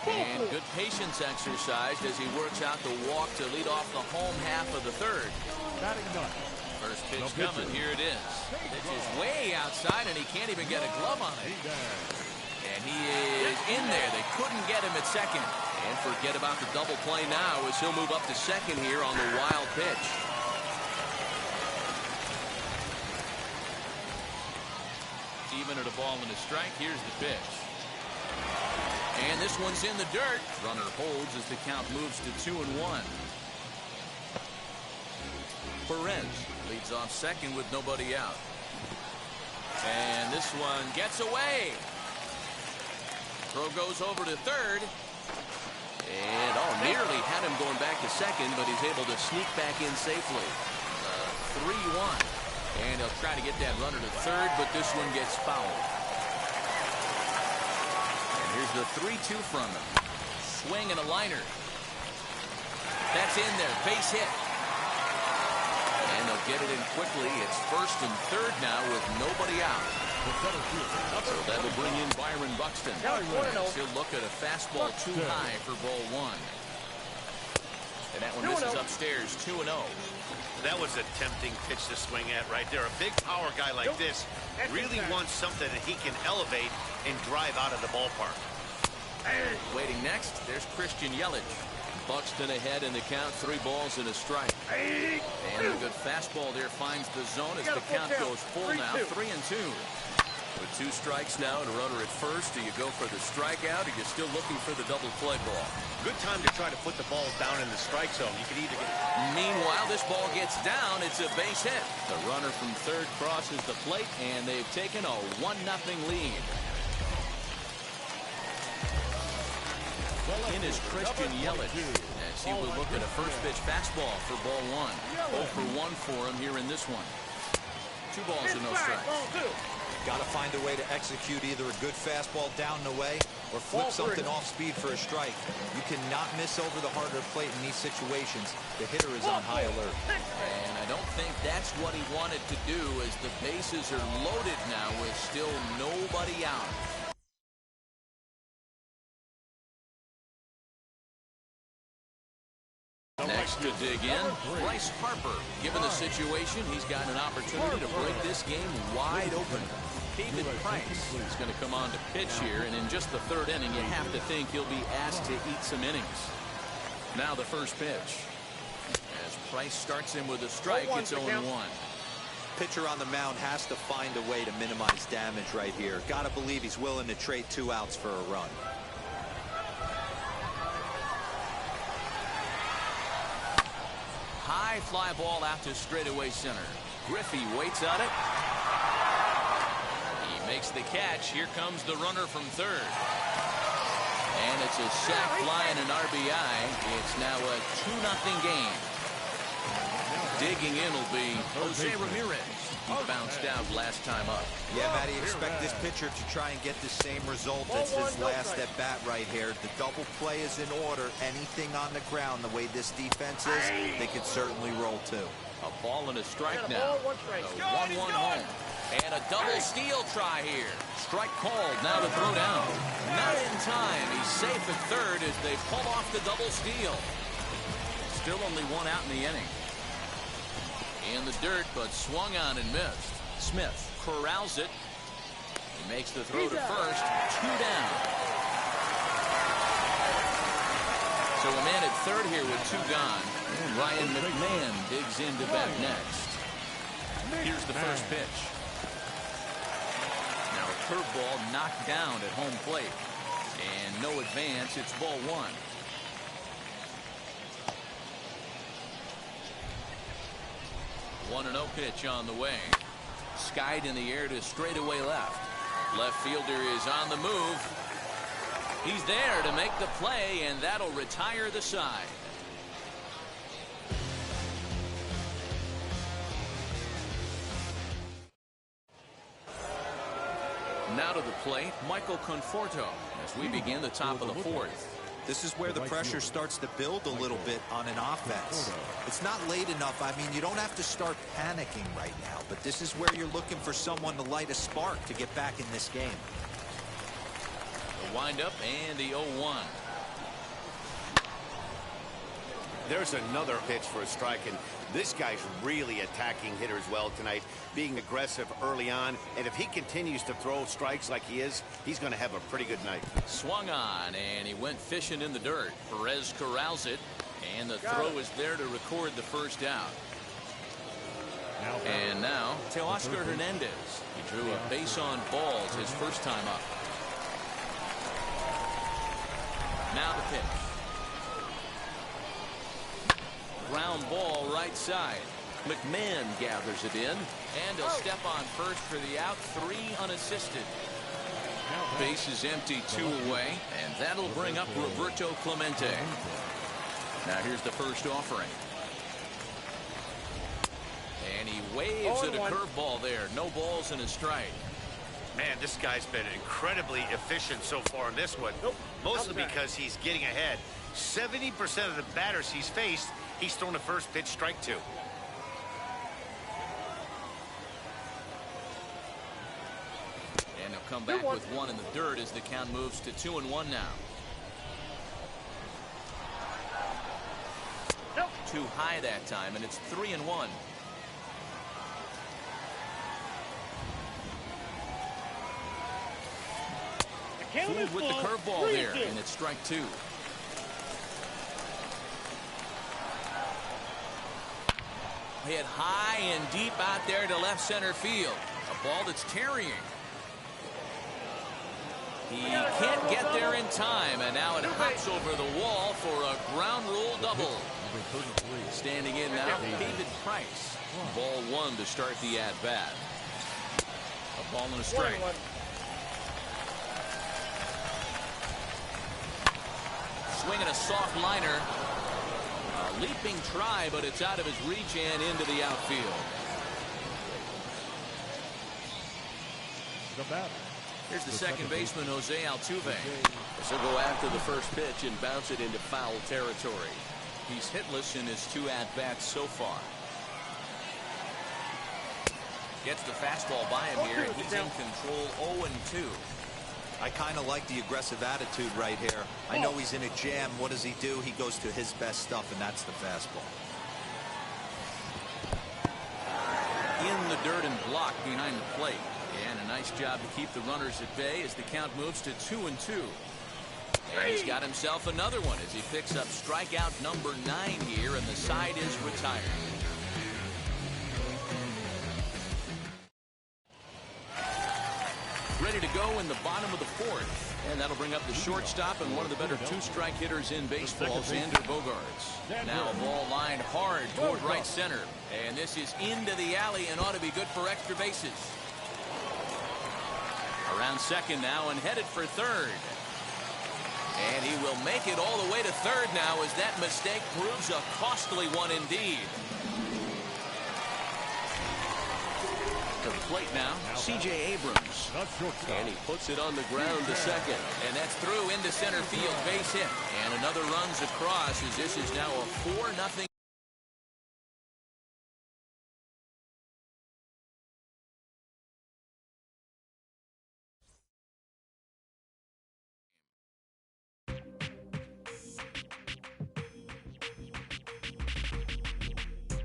And good patience exercised as he works out the walk to lead off the home half of the 3rd. First pitch coming. Here it is. Pitch is way outside, and he can't even get a glove on it. And he is in there. They couldn't get him at second. And forget about the double play now as he'll move up to second here on the wild pitch. Even at a ball and a strike, here's the pitch. And this one's in the dirt. Runner holds as the count moves to 2-1. Perez leads off second with nobody out. And this one gets away. Throw goes over to 3rd. And nearly had him going back to second, but he's able to sneak back in safely. 3-1. And he'll try to get that runner to 3rd, but this one gets fouled. And here's the 3-2 from him. Swing and a liner. That's in there. Base hit. And they'll get it in quickly. It's 1st and 3rd now with nobody out. So that'll bring in Byron Buxton. He'll look at a fastball too high for ball 1. And that one misses upstairs, 2-0. That was a tempting pitch to swing at right there. A big power guy like this really wants something that he can elevate and drive out of the ballpark. Waiting next, there's Christian Yelich. Buxton ahead in the count, 3 balls and a strike. And a good fastball there finds the zone as the count goes full now, 3-2. With 2 strikes now and a runner at first, do you go for the strikeout or you're still looking for the double play ball? Good time to try to put the ball down in the strike zone. You could either get it. Meanwhile, this ball gets down. It's a base hit. The runner from 3rd crosses the plate, and they've taken a 1-0 lead. In is Christian Yelich as he will look at a first pitch fastball for ball 1. 0 for 1 for him here in this one. 2 balls and no strikes. Got to find a way to execute either a good fastball down and away or flip something off speed for a strike. You cannot miss over the harder plate in these situations. The hitter is on high alert. And I don't think that's what he wanted to do as the bases are loaded now with still nobody out. Next to dig in, Bryce Harper. Given the situation, he's got an opportunity to break this game wide open. David Price is going to come on to pitch here, and in just the 3rd inning, you have to think he'll be asked to eat some innings. Now the first pitch. As Price starts him with a strike, it's 0-1. Pitcher on the mound has to find a way to minimize damage right here. Got to believe he's willing to trade 2 outs for a run. High fly ball out to straightaway center. Griffey waits on it. He Makes the catch. Here comes the runner from third. And it's a sac fly and an RBI. It's now a 2-0 game. Digging in will be Jose Ramirez. He bounced out last time up. Yeah, Matty, expect this pitcher to try and get the same result as his last at bat right here. The double play is in order. Anything on the ground, the way this defense is, they could certainly roll too. A ball and a strike now. A 1-1 home. And a double steal try here. Strike called. Now to throw down. Not in time. He's safe at third as they pull off the double steal. Still only one out in the inning. In the dirt, but swung on and missed. Smith corrals it. He makes the throw to first. 2 down. So a man at third here with 2 gone. And Ryan McMahon digs into bat next. Here's the first pitch. Now a curveball knocked down at home plate. And no advance. It's ball 1. One 1-0 pitch on the way. Skied in the air to straightaway left. Left fielder is on the move. He's there to make the play, and that'll retire the side. Now to the plate, Michael Conforto as we begin the top of the 4th. This is where the pressure starts to build a little bit on an offense. It's not late enough. I mean, you don't have to start panicking right now, but this is where you're looking for someone to light a spark to get back in this game. The windup and the 0-1. There's another pitch for a strike, and this guy's really attacking hitters well tonight, being aggressive early on, and if he continues to throw strikes like he is, he's going to have a pretty good night. Swung on, and he went fishing in the dirt. Perez corrals it, and the throw is there to record the first out. And now Teoscar Hernandez. He drew a base on balls his first time up. Now the pitch. Ground ball right side. McMahon gathers it in, and a step on first for the out. 3 unassisted. Base is empty, 2 away, and that'll bring up Roberto Clemente. Now here's the first offering. And he waves at a curveball there. No balls and a strike. Man, this guy's been incredibly efficient so far in this one. Mostly because he's getting ahead. 70% of the batters he's faced, he's thrown a first pitch strike to. And he'll come back with 1 in the dirt as the count moves to 2-1 now. Too high that time, and it's 3-1. Fooled with the curveball there, and it's strike 2. Hit high and deep out there to left center field. A ball that's tarrying. He can't get there in time, and now it hops over the wall for a ground rule double. Standing in now, David Price. Ball 1 to start the at-bat. A ball and a strike. Swinging a soft liner. A leaping try, but it's out of his reach and into the outfield. Here's the second baseman, Jose Altuve. He'll go after the first pitch and bounce it into foul territory. He's hitless in his 2 at-bats so far. Gets the fastball by him here, and he's in control. 0-2. I kind of like the aggressive attitude right here. I know he's in a jam. What does he do? He goes to his best stuff, and that's the fastball. In the dirt and blocked behind the plate. And a nice job to keep the runners at bay as the count moves to 2-2. And he's got himself another one as he picks up strikeout number 9 here, and the side is retired. Ready to go in the bottom of the 4th. And that'll bring up the shortstop and one of the better 2-strike hitters in baseball, Xander Bogaerts. Now a ball lined hard toward right center. And this is into the alley and ought to be good for extra bases. Around second now and headed for third. And he will make it all the way to third now as that mistake proves a costly one indeed. To the plate now, C.J. Abrams. And he puts it on the ground to second. And that's through into center field, base hit. And another runs across as this is now a 4-0.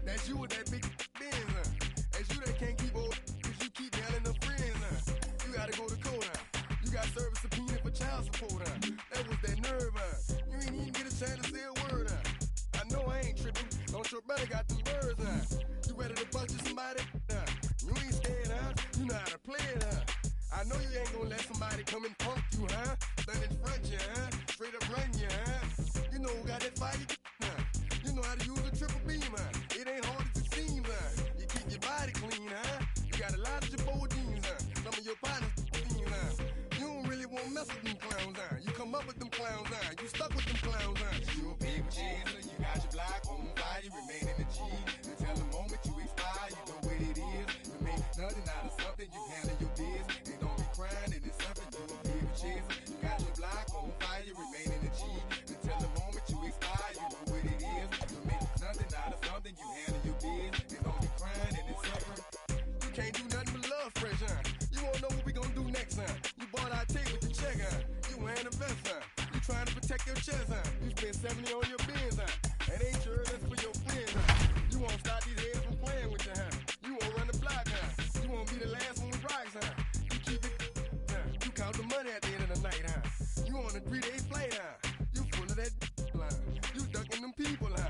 That's you with that big Benz, huh? That's you that can't keep old because you keep yelling the friends, huh? You gotta go to court, huh? You got service subpoena for child support, huh? That was that nerve, huh? You ain't even get a chance to say a word, huh? I know I ain't tripping. Don't your brother got them birds, huh? You ready to bust you somebody, huh? You ain't scared, huh? You know how to play it, huh? I know you ain't gonna let somebody come and punk you, huh? Stand in front you, huh? Straight up run you, huh? You know who got that fire, huh? You know how to use a triple beam, huh? It ain't hard as it seems, huh? You keep your body clean, huh? You got a lot of your jeans, huh? Some of your partners, huh? You don't really want to mess with them clowns, huh? You come up with them clowns, huh? You stuck with them clowns, huh? You a big chaser, you got your block on fire, you remain in the G. Until the moment you expire, you know what it is. You make nothing out of something, you handle your biz. And don't be crying, it is something, you a big chaser. You got your block on fire, you remain in the G. Until the moment you expire, you know what it is. You make nothing out of something, you handle your biz. And don't be crying, it is something. You can't do nothing but love fresh, huh? You won't know what we gonna do next, huh? You bought our tape with your check, huh? You wearing a vest, huh? You trying to protect your chest, huh? You spend 70 on your bins, huh? That ain't sure that's for your friends, huh? You won't stop these heads from playing with you, huh? You won't run the block, huh? You won't be the last one with rocks, huh? You keep it, huh? You count the money at the end of the night, huh? You on a 3-day flight, huh? You full of that line. You ducking them people, huh?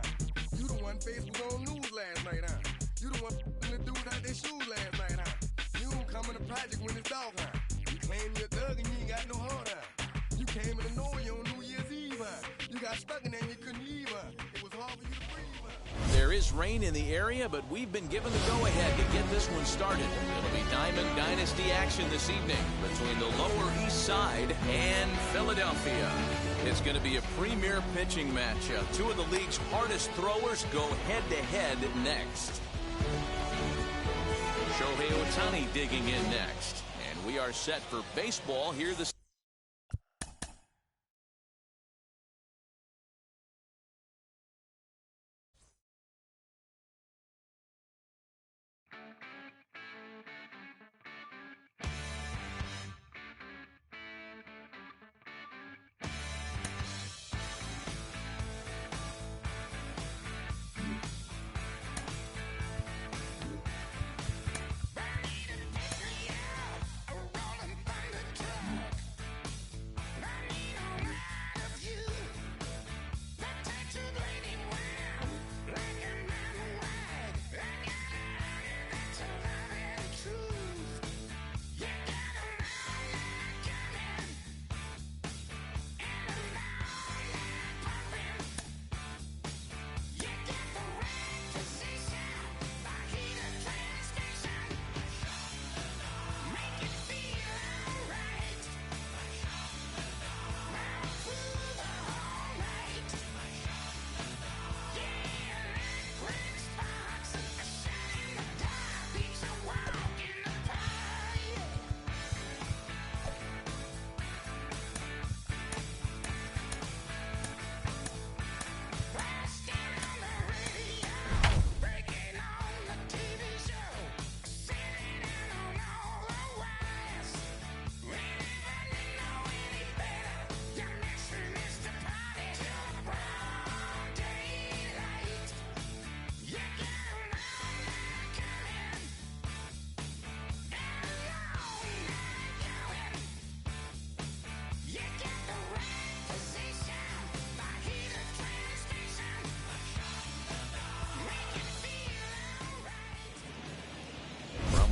You the one face was on news last night, huh? You the one the dudes out their shoes last night, huh? You don't come in the project when it's dark, huh? You claim you're a thug and you ain't got no heart, huh? You came in the Norway on New Year's Eve, huh? You got stuck in there and you couldn't leave, huh? It was hard for you to breathe, huh? There is rain in the area, but we've been given the go-ahead to get this one started. It'll be Diamond Dynasty action this evening between the Lower East Side and Philadelphia. It's going to be a premier pitching matchup. Two of the league's hardest throwers go head-to-head next. Shohei Ohtani digging in next. And we are set for baseball here this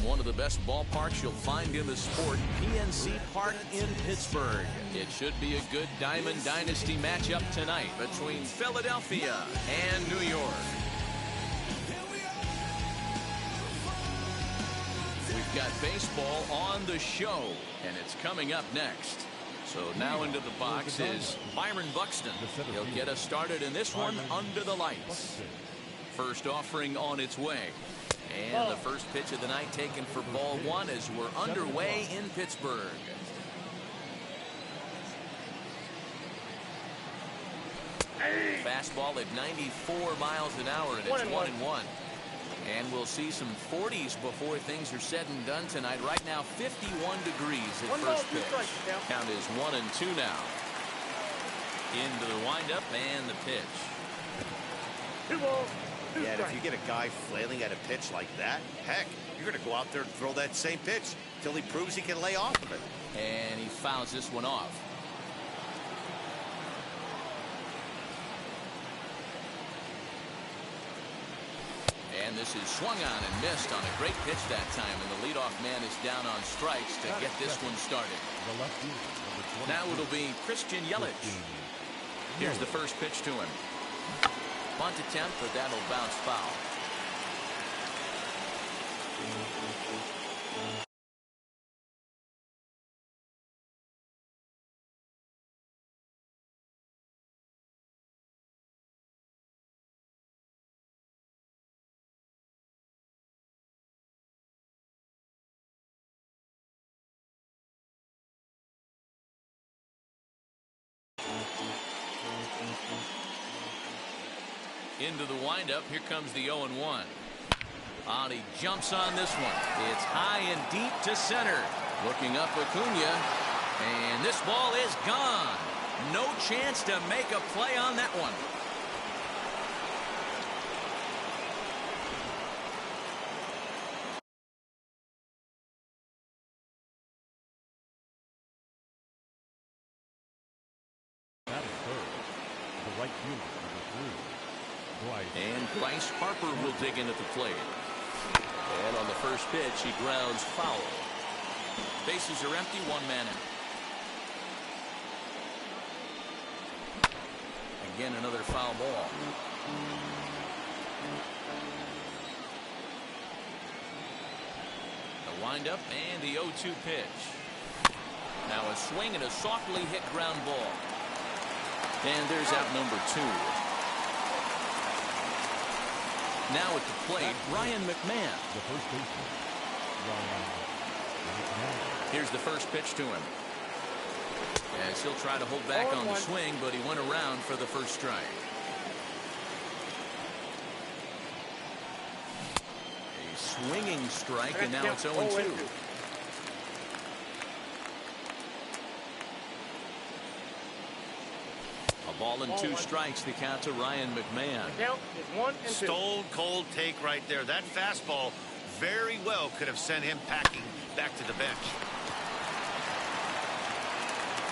one of the best ballparks you'll find in the sport, PNC Park in Pittsburgh. It should be a good Diamond Dynasty matchup tonight between Philadelphia and New York. We We've got baseball on the show, and it's coming up next. So now into the box is Byron Buxton. He'll get us started in this one under the lights. First offering on its way. And the first pitch of the night taken for ball one as we're underway in Pittsburgh. Fastball at 94 miles an hour, and it's 1-1. And we'll see some 40s before things are said and done tonight. Right now, 51 degrees at first pitch. Count is 1-2 now. Into the windup and the pitch. Yeah, and if you get a guy flailing at a pitch like that, heck, you're going to go out there and throw that same pitch till he proves he can lay off of it. And he fouls this one off. And this is swung on and missed on a great pitch that time, and the leadoff man is down on strikes to get this one started. Now it'll be Christian Yelich. Here's the first pitch to him. Bunt attempt, but that'll bounce foul. Into the windup. Here comes the 0-1. And he jumps on this one. It's high and deep to center. Looking up Acuna. And this ball is gone. No chance to make a play on that one. And Bryce Harper will dig in at the plate. And on the first pitch, he grounds foul. Bases are empty, one man out. Again, another foul ball. The windup and the 0-2 pitch. Now a swing and a softly hit ground ball. And there's out number 2. Now at the plate, Ryan McMahon. The first baseman, Ryan McMahon. Here's the first pitch to him. As he'll try to hold back on the swing, but he went around for the first strike. A swinging strike, and now it's 0-2. Ball and 2 strikes, the count to Ryan McMahon. Count is 1-2. Stone cold take right there. That fastball very well could have sent him packing back to the bench.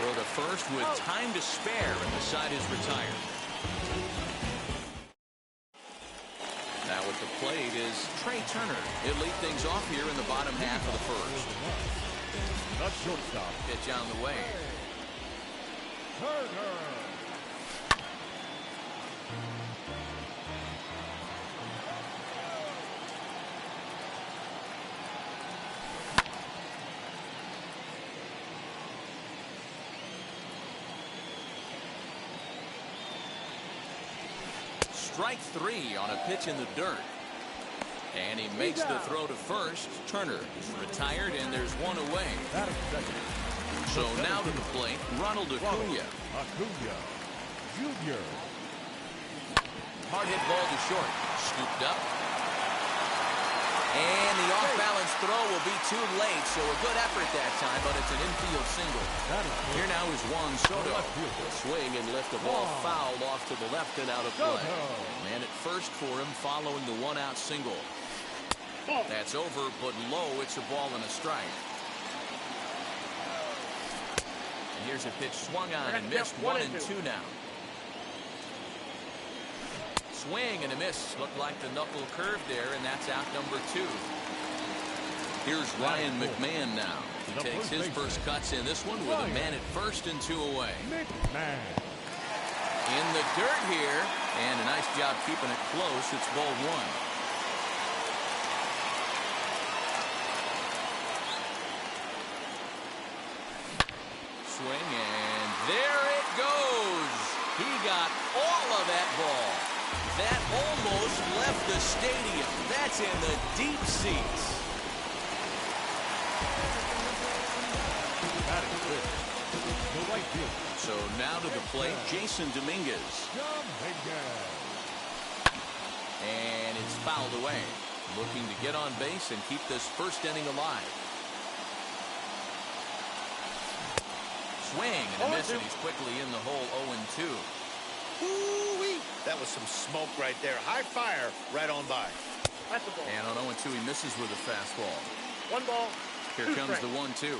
Throw to first with time to spare, and the side is retired. Now at the plate is Trey Turner. He'll lead things off here in the bottom half of the first. The shortstop. Pitch on the way. Turner. Strike 3 on a pitch in the dirt. And he makes the throw to first. Turner is retired, and there's one away. So now to the plate, Ronald Acuna. Acuna Jr. Hard hit ball to short. Scooped up. And the off-balance throw will be too late, so a good effort that time, but it's an infield single. Here now is Juan Soto. A swing and lift, the ball fouled off to the left and out of play. Man at first for him following the one-out single. That's over, but low. It's a ball and a strike. And here's a pitch swung on and missed. 1-2 now. Swing and a miss. Looked like the knuckle curve there, and that's out number 2. Here's Ryan McMahon now. He takes his first cuts in this one with a man at first and 2 away. In the dirt here, and a nice job keeping it close. It's ball 1. swing, and there it goes. He got all of that ball. That almost left the stadium. That's in the deep seats. That is good. The right field. So now to the plate, Jason Dominguez. And it's fouled away. Looking to get on base and keep this first inning alive. Swing and a miss, and he's quickly in the hole 0-2. Ooh-wee. That was some smoke right there. High fire right on by. That's a ball. And on 0-2, he misses with a fastball. 1 ball. Here comes the 1-2.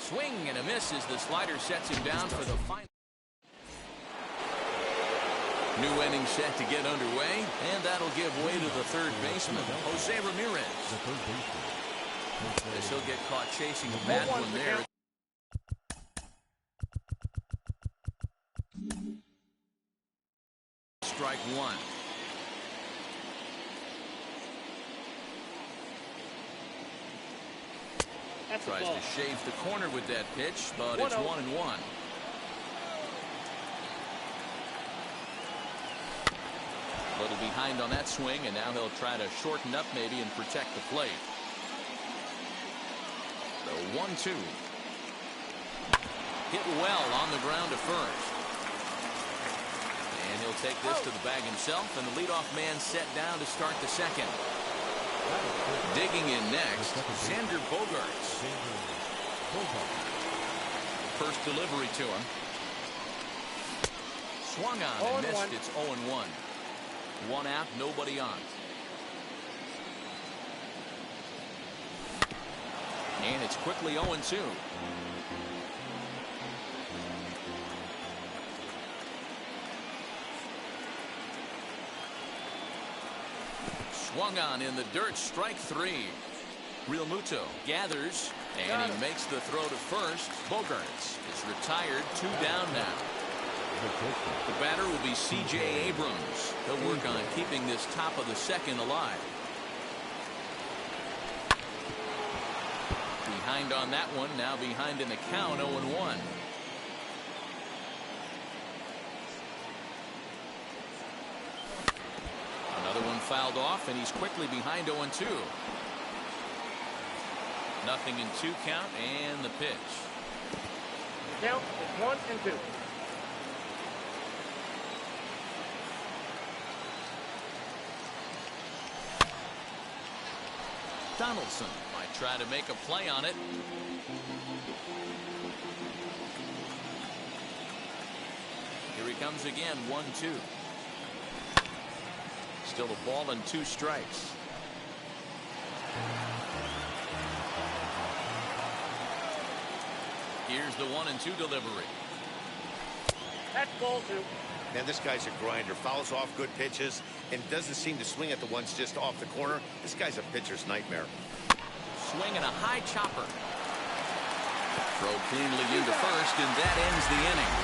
Swing and a miss as the slider sets him down for the final. New inning set to get underway, and that'll give way to the third baseman, Jose Ramirez. As he'll get caught chasing a bad one there. Strike one. Tries to shave the corner with that pitch, but it's 1-1. A little behind on that swing, and now he'll try to shorten up maybe and protect the plate. The 1-2. Hit well on the ground to first. And he'll take this to the bag himself, and the leadoff man set down to start the second. Digging in next, Xander Bogaerts. First delivery to him. Swung on and missed. It's 0-1. 1 out, nobody on. And it's quickly 0-2. Swung on in the dirt, strike 3. Real Muto gathers, and he makes the throw to first. Bogaerts is retired, 2 down now. The batter will be C.J. Abrams. He'll work on keeping this top of the second alive. Behind on that one, now behind in the count, 0-1. Another one fouled off, and he's quickly behind 0-2. Nothing in 2 count, and the pitch. Count is 1-2. Donaldson might try to make a play on it. Here he comes again, 1-2. Still a ball and 2 strikes. Here's the 1-2 delivery. That's ball 2. Man, this guy's a grinder. Fouls off good pitches and doesn't seem to swing at the ones just off the corner. This guy's a pitcher's nightmare. Swinging a high chopper. Throw cleanly into first, and that ends the inning.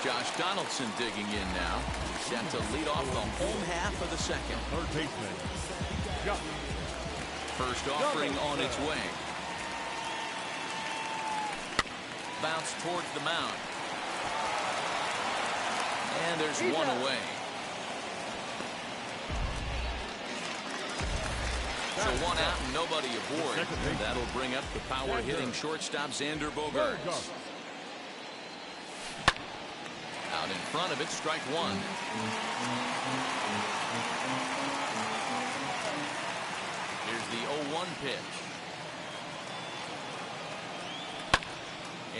Josh Donaldson digging in now. He's set to lead off the home half of the second. Third baseman. First offering on its way. Bounce towards the mound. And there's one away. So 1 out and nobody aboard. And that'll bring up the power hitting shortstop Xander Bogaerts. Out in front of it, strike 1. Here's the 0-1 pitch.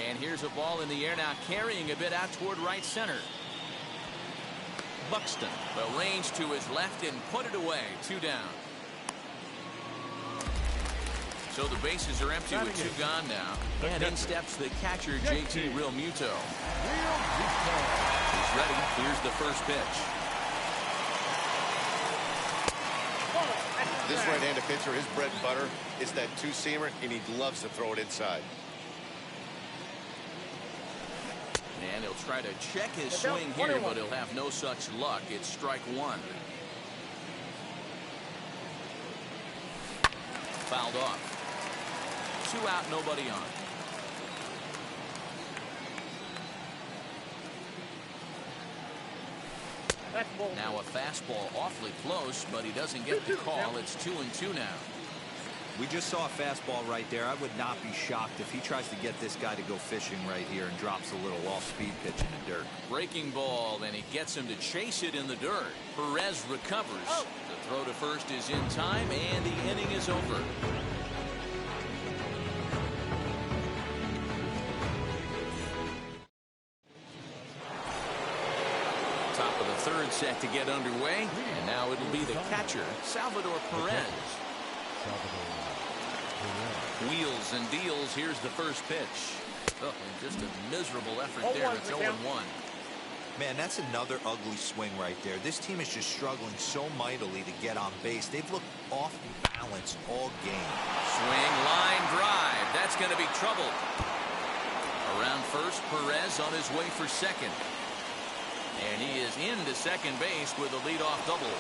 And here's a ball in the air now, carrying a bit out toward right center. Buxton arranged to his left and put it away. 2 down. So the bases are empty with 2 gone now. And in steps the catcher, JT Realmuto. He's ready. Here's the first pitch. This right-handed pitcher, his bread and butter is that 2-seamer, and he loves to throw it inside. And he'll try to check his swing here, but he'll have no such luck. It's strike one. Fouled off. 2 out, nobody on. Now a fastball awfully close, but he doesn't get the call. It's 2-2 now. We just saw a fastball right there. I would not be shocked if he tries to get this guy to go fishing right here and drops a little off-speed pitch in the dirt. Breaking ball, and he gets him to chase it in the dirt. Perez recovers. The throw to first is in time, and the inning is over. Top of the third set to get underway, and now it'll be the catcher, Salvador Perez. Wheels and deals. Here's the first pitch. Oh, and just a miserable effort there. It's 0-1. Man, that's another ugly swing right there. This team is just struggling so mightily to get on base. They've looked off balance all game. Swing, line drive. That's going to be trouble. Around first, Perez on his way for second. And he is into second base with a leadoff double.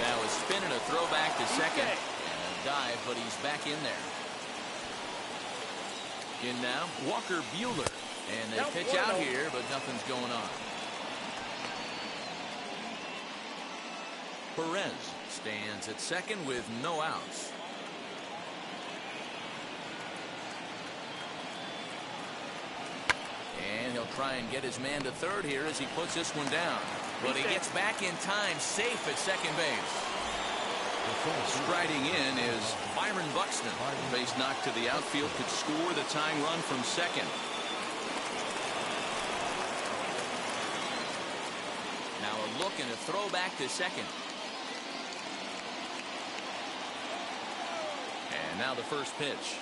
Now a spin and a throw back to second. And a dive, but he's back in there. In now, Walker Buehler. And they pitch out here, but nothing's going on. Perez stands at second with no outs. And he'll try and get his man to third here as he puts this one down. But he gets back in time, safe at second base. Striding in is Byron Buxton. Base knock to the outfield, could score the tying run from second. Now a look and a throw back to second. And now the first pitch.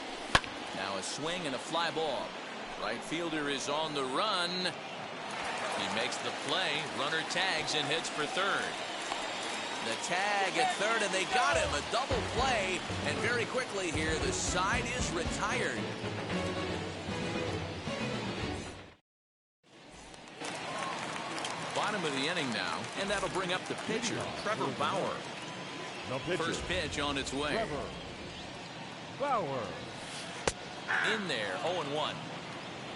Now a swing and a fly ball. Right fielder is on the run. He makes the play. Runner tags and heads for third. The tag at third, and they got him. A double play, and very quickly here, the side is retired. Bottom of the inning now, and that'll bring up the pitcher, Trevor Bauer. First pitch on its way. Trevor Bauer. In there, 0-1.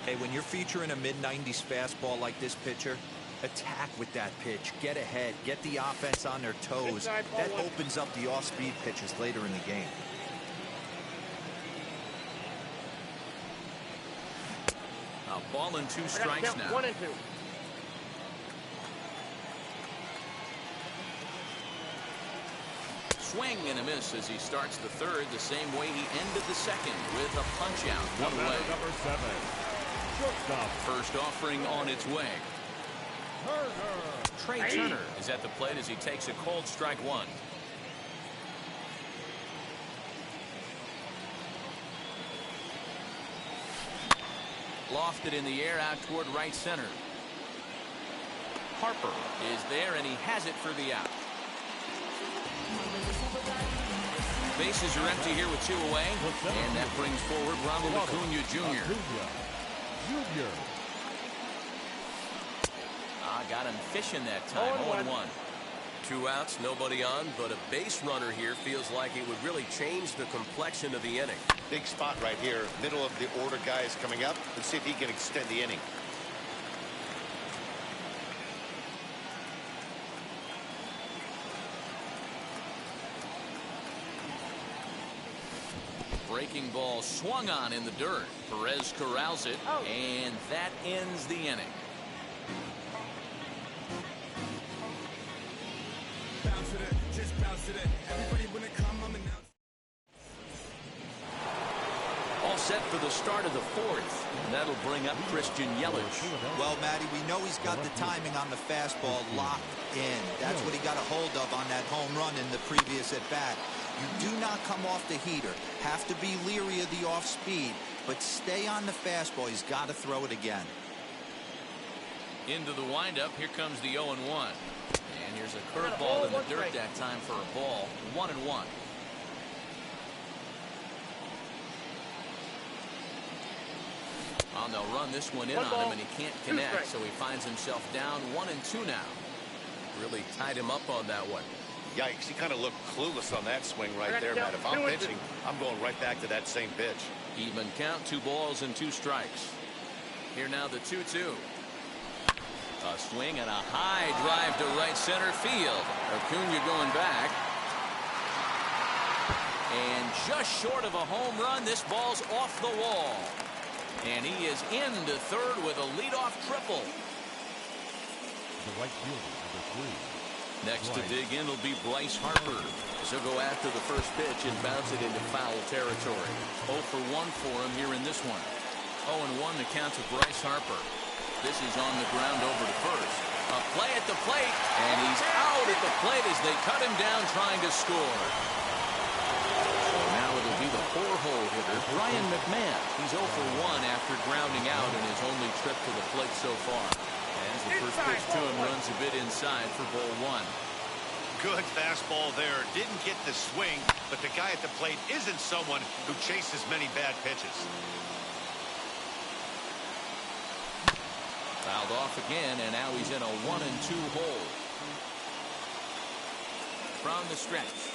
Hey, when you're featuring a mid-90s fastball like this pitcher, attack with that pitch. Get ahead. Get the offense on their toes. That opens up the off-speed pitches later in the game. A ball and 2 strikes now. 1-2. Swing and a miss as he starts the third the same way he ended the second with a punch out. One away. Number 7. Shortstop. First offering on its way. ClEaNeR is at the plate as he takes a cold strike one. Lofted in the air out toward right center. Harper is there and he has it for the out. Bases are empty here with 2 away, and that brings forward Ronald Acuna Jr. Got him fishing that time. 0-1. 2 outs, nobody on, but a base runner here feels like it would really change the complexion of the inning. Big spot right here. Middle of the order guy is coming up. Let's see if he can extend the inning. Breaking ball swung on in the dirt. Perez corrals it, and that ends the inning. All set for the start of the fourth. And that'll bring up Christian Yelich. Well, Matty, we know he's got the timing on the fastball locked in. That's what he got a hold of on that home run in the previous at-bat. You do not come off the heater. Have to be leery of the off-speed, but stay on the fastball. He's got to throw it again. Into the windup. Here comes the 0-1. And here's a curveball in the dirt that time for a ball. 1-1. Well, they'll run this one in on him, and he can't connect, so he finds himself down 1-2 now. Really tied him up on that one. Yikes, he kind of looked clueless on that swing right there, Matt. If I'm pitching, I'm going right back to that same pitch. Even count, 2 balls and 2 strikes. Here now the 2-2. A swing and a high drive to right center field. Acuna going back. And just short of a home run, this ball's off the wall. And he is into third with a leadoff triple. The right fielder, number 3. Next to dig in will be Bryce Harper. He'll go after the first pitch and bounce it into foul territory. 0 for 1 for him here in this one. 0-1 the count to Bryce Harper. This is on the ground over to first. A play at the plate, and he's out at the plate as they cut him down trying to score. So now it'll be the 4-hole hitter, Brian McMahon. He's 0 for 1 after grounding out in his only trip to the plate so far. As the first pitch to him runs a bit inside for ball 1. Good fastball there. Didn't get the swing, but the guy at the plate isn't someone who chases many bad pitches. Fouled off again, and now he's in a 1-2 hole. From the stretch.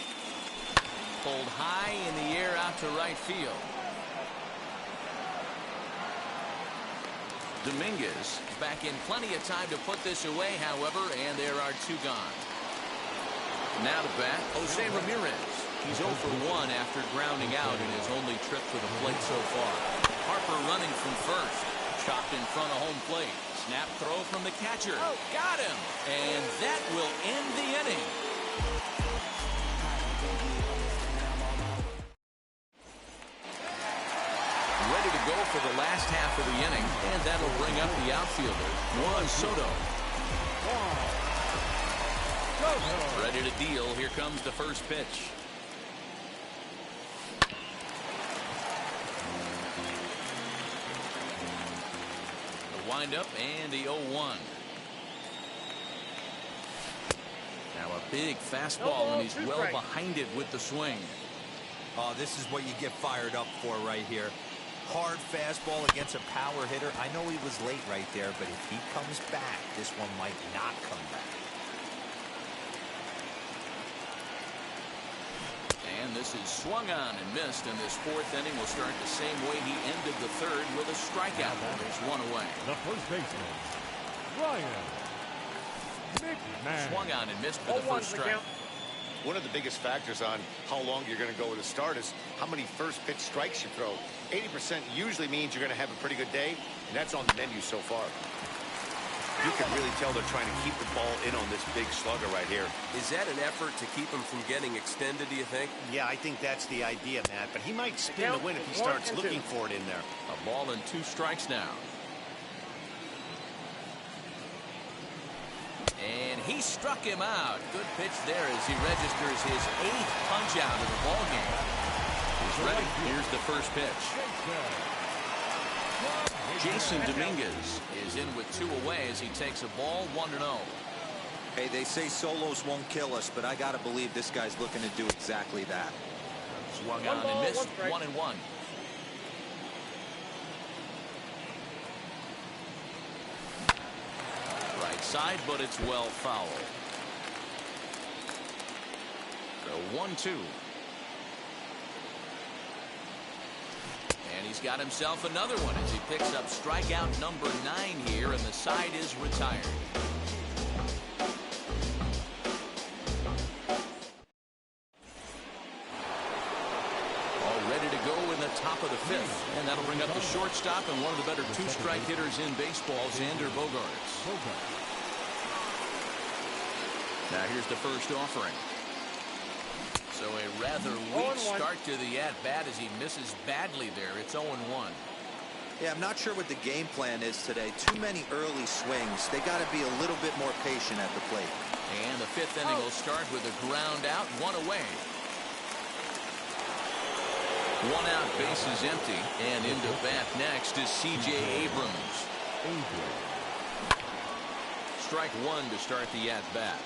Pulled high in the air out to right field. Dominguez back in plenty of time to put this away, however, and there are 2 gone. Now to bat, Jose Ramirez. He's 0 for 1 after grounding out in his only trip to the plate so far. Harper running from first. Chopped in front of home plate. Snap throw from the catcher. Got him. And that will end the inning. Ready to go for the last half of the inning, and that'll bring up the outfielder, Juan Soto. Ready to deal. Here comes the first pitch. The windup and the 0-1. Now a big fastball, and he's well behind it with the swing. Oh, this is what you get fired up for right here. Hard fastball against a power hitter. I know he was late right there, but if he comes back, this one might not come back. And this is swung on and missed, and this 4th inning will start the same way he ended the 3rd with a strikeout. There's 1 away. The first baseman, Brian McMahon. Swung on and missed for the first strike. One of the biggest factors on how long you're going to go with a start is how many first pitch strikes you throw. 80% usually means you're going to have a pretty good day, and that's on the menu so far. You can really tell they're trying to keep the ball in on this big slugger right here. Is that an effort to keep him from getting extended, do you think? Yeah, I think that's the idea, Matt, but he might spin the win if he starts looking for it in there. A ball and 2 strikes now. And he struck him out. Good pitch there as he registers his 8th punch out of the ball game. He's ready. Here's the first pitch. Jason Dominguez is in with 2 away as he takes a ball 1-0. Hey, they say solos won't kill us, but I got to believe this guy's looking to do exactly that. Swung on and missed. 1-1. Right side, but it's well foul. So 1-2. And he's got himself another one as he picks up strikeout number 9 here, and the side is retired. All ready to go in the top of the 5th, and that'll bring up the shortstop and one of the better 2-strike hitters in baseball, Xander Bogaerts. Now here's the first offering. So a rather weak start to the at-bat as he misses badly there. It's 0-1. Yeah, I'm not sure what the game plan is today. Too many early swings. They got to be a little bit more patient at the plate. And the 5th inning will start with a ground out, 1 away. 1 out, bases empty, and into bat next is C.J. Abrams. Strike 1 to start the at-bat.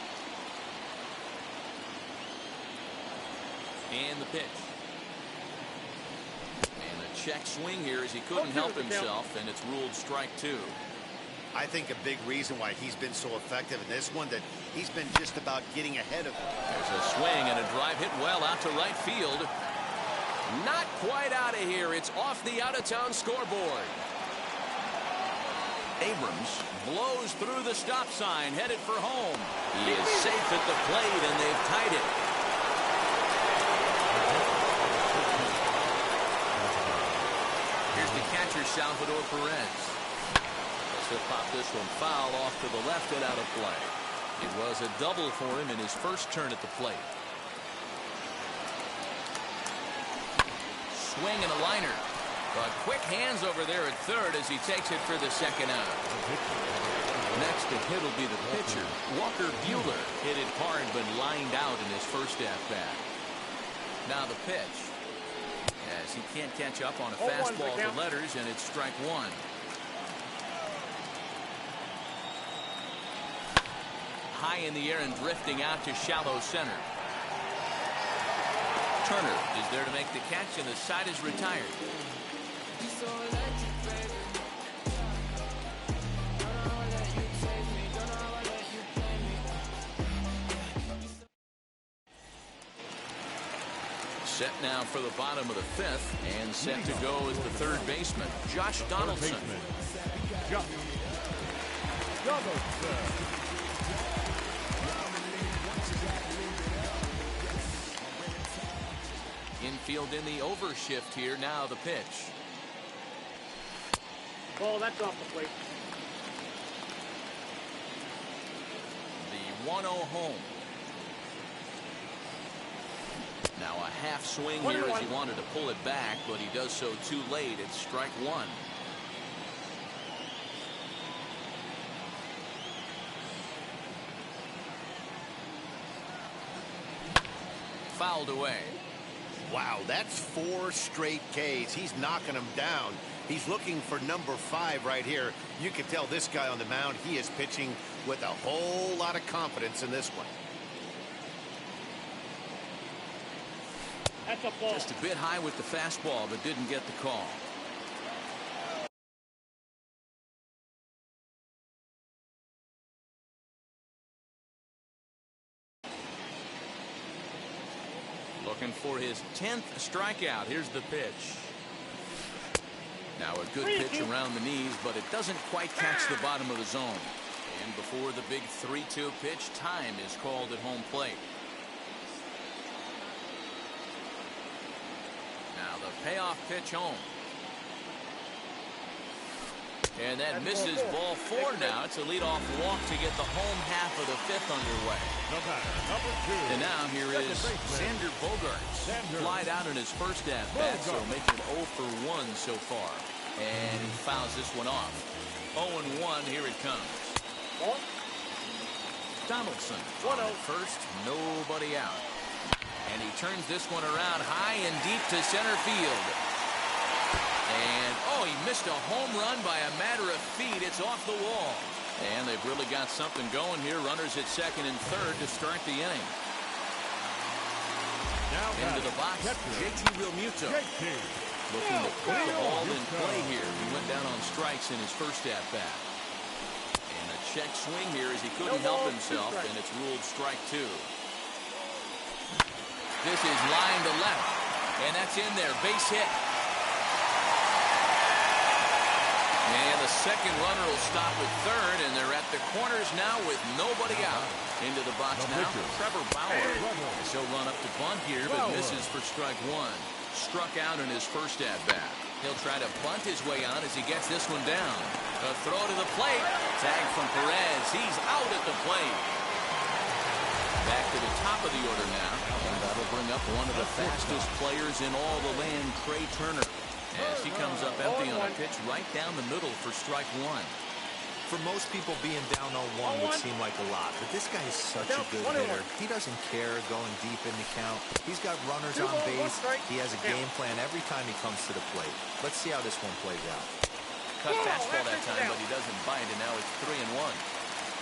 And the pitch. And the check swing here as he couldn't help himself, and it's ruled strike 2. I think a big reason why he's been so effective in this one, that he's been just about getting ahead of. There's a swing and a drive hit well out to right field. Not quite out of here. It's off the out-of-town scoreboard. Abrams blows through the stop sign, headed for home. He is safe at the plate, and they've tied it. Here's the catcher, Salvador Perez. He'll pop this one foul off to the left and out of play. It was a double for him in his first turn at the plate. Swing and a liner. But quick hands over there at third as he takes it for the second out. Next to hit will be the pitcher, Walker Buehler. Hit it hard but lined out in his first at-bat. Now the pitch. As he can't catch up on a fastball to letters, and it's strike 1. High in the air and drifting out to shallow center. Turner is there to make the catch, and the side is retired. Set now for the bottom of the 5th, and set to go is the third baseman, Josh Donaldson. Infield in the overshift here. Now the pitch. Ball, that's off the plate. The 1-0 home. Now a half swing here as he wanted to pull it back, but he does so too late. It's strike 1. Fouled away. Wow, that's 4 straight Ks. He's knocking them down. He's looking for number 5 right here. You can tell this guy on the mound, he is pitching with a whole lot of confidence in this one. That's a ball. Just a bit high with the fastball, but didn't get the call. Looking for his 10th strikeout. Here's the pitch. Now a good pitch around the knees, but it doesn't quite catch the bottom of the zone. And before the big 3-2 pitch, time is called at home plate. Now the payoff pitch home. And that misses ball 4 now. It's a leadoff walk to get the home half of the 5th underway. And now here is Xander Bogaerts. Flied out in his first at-bat, so making 0 for 1 so far. And he fouls this one off. 0-1, here it comes. Donaldson on at first, nobody out. And he turns this one around high and deep to center field. And, oh, he missed a home run by a matter of feet. It's off the wall. And they've really got something going here. Runners at second and third to start the inning. Into the box, JT Realmuto. Looking to put the ball in play here. He went down on strikes in his first at-bat. And a check swing here as he couldn't help himself, and it's ruled strike 2. This is line to left, and that's in there. Base hit. And the second runner will stop at third, and they're at the corners now with nobody out. Into the box now, Trevor Bauer. He'll run up to bunt here, but misses for strike 1. Struck out in his first at-bat. He'll try to bunt his way on as he gets this one down. A throw to the plate. Tag from Perez. He's out at the plate. Back to the top of the order now. And that'll bring up one of the fastest players in all the land, Trey Turner. As he comes up empty on a pitch right down the middle for strike 1. For most people, being down 0-1 would seem like a lot, but this guy is such a good hitter. He doesn't care going deep in the count. He's got runners on base. He has a game plan every time he comes to the plate. Let's see how this one plays out. Cut fastball that time, but he doesn't bite, and now it's 3-1.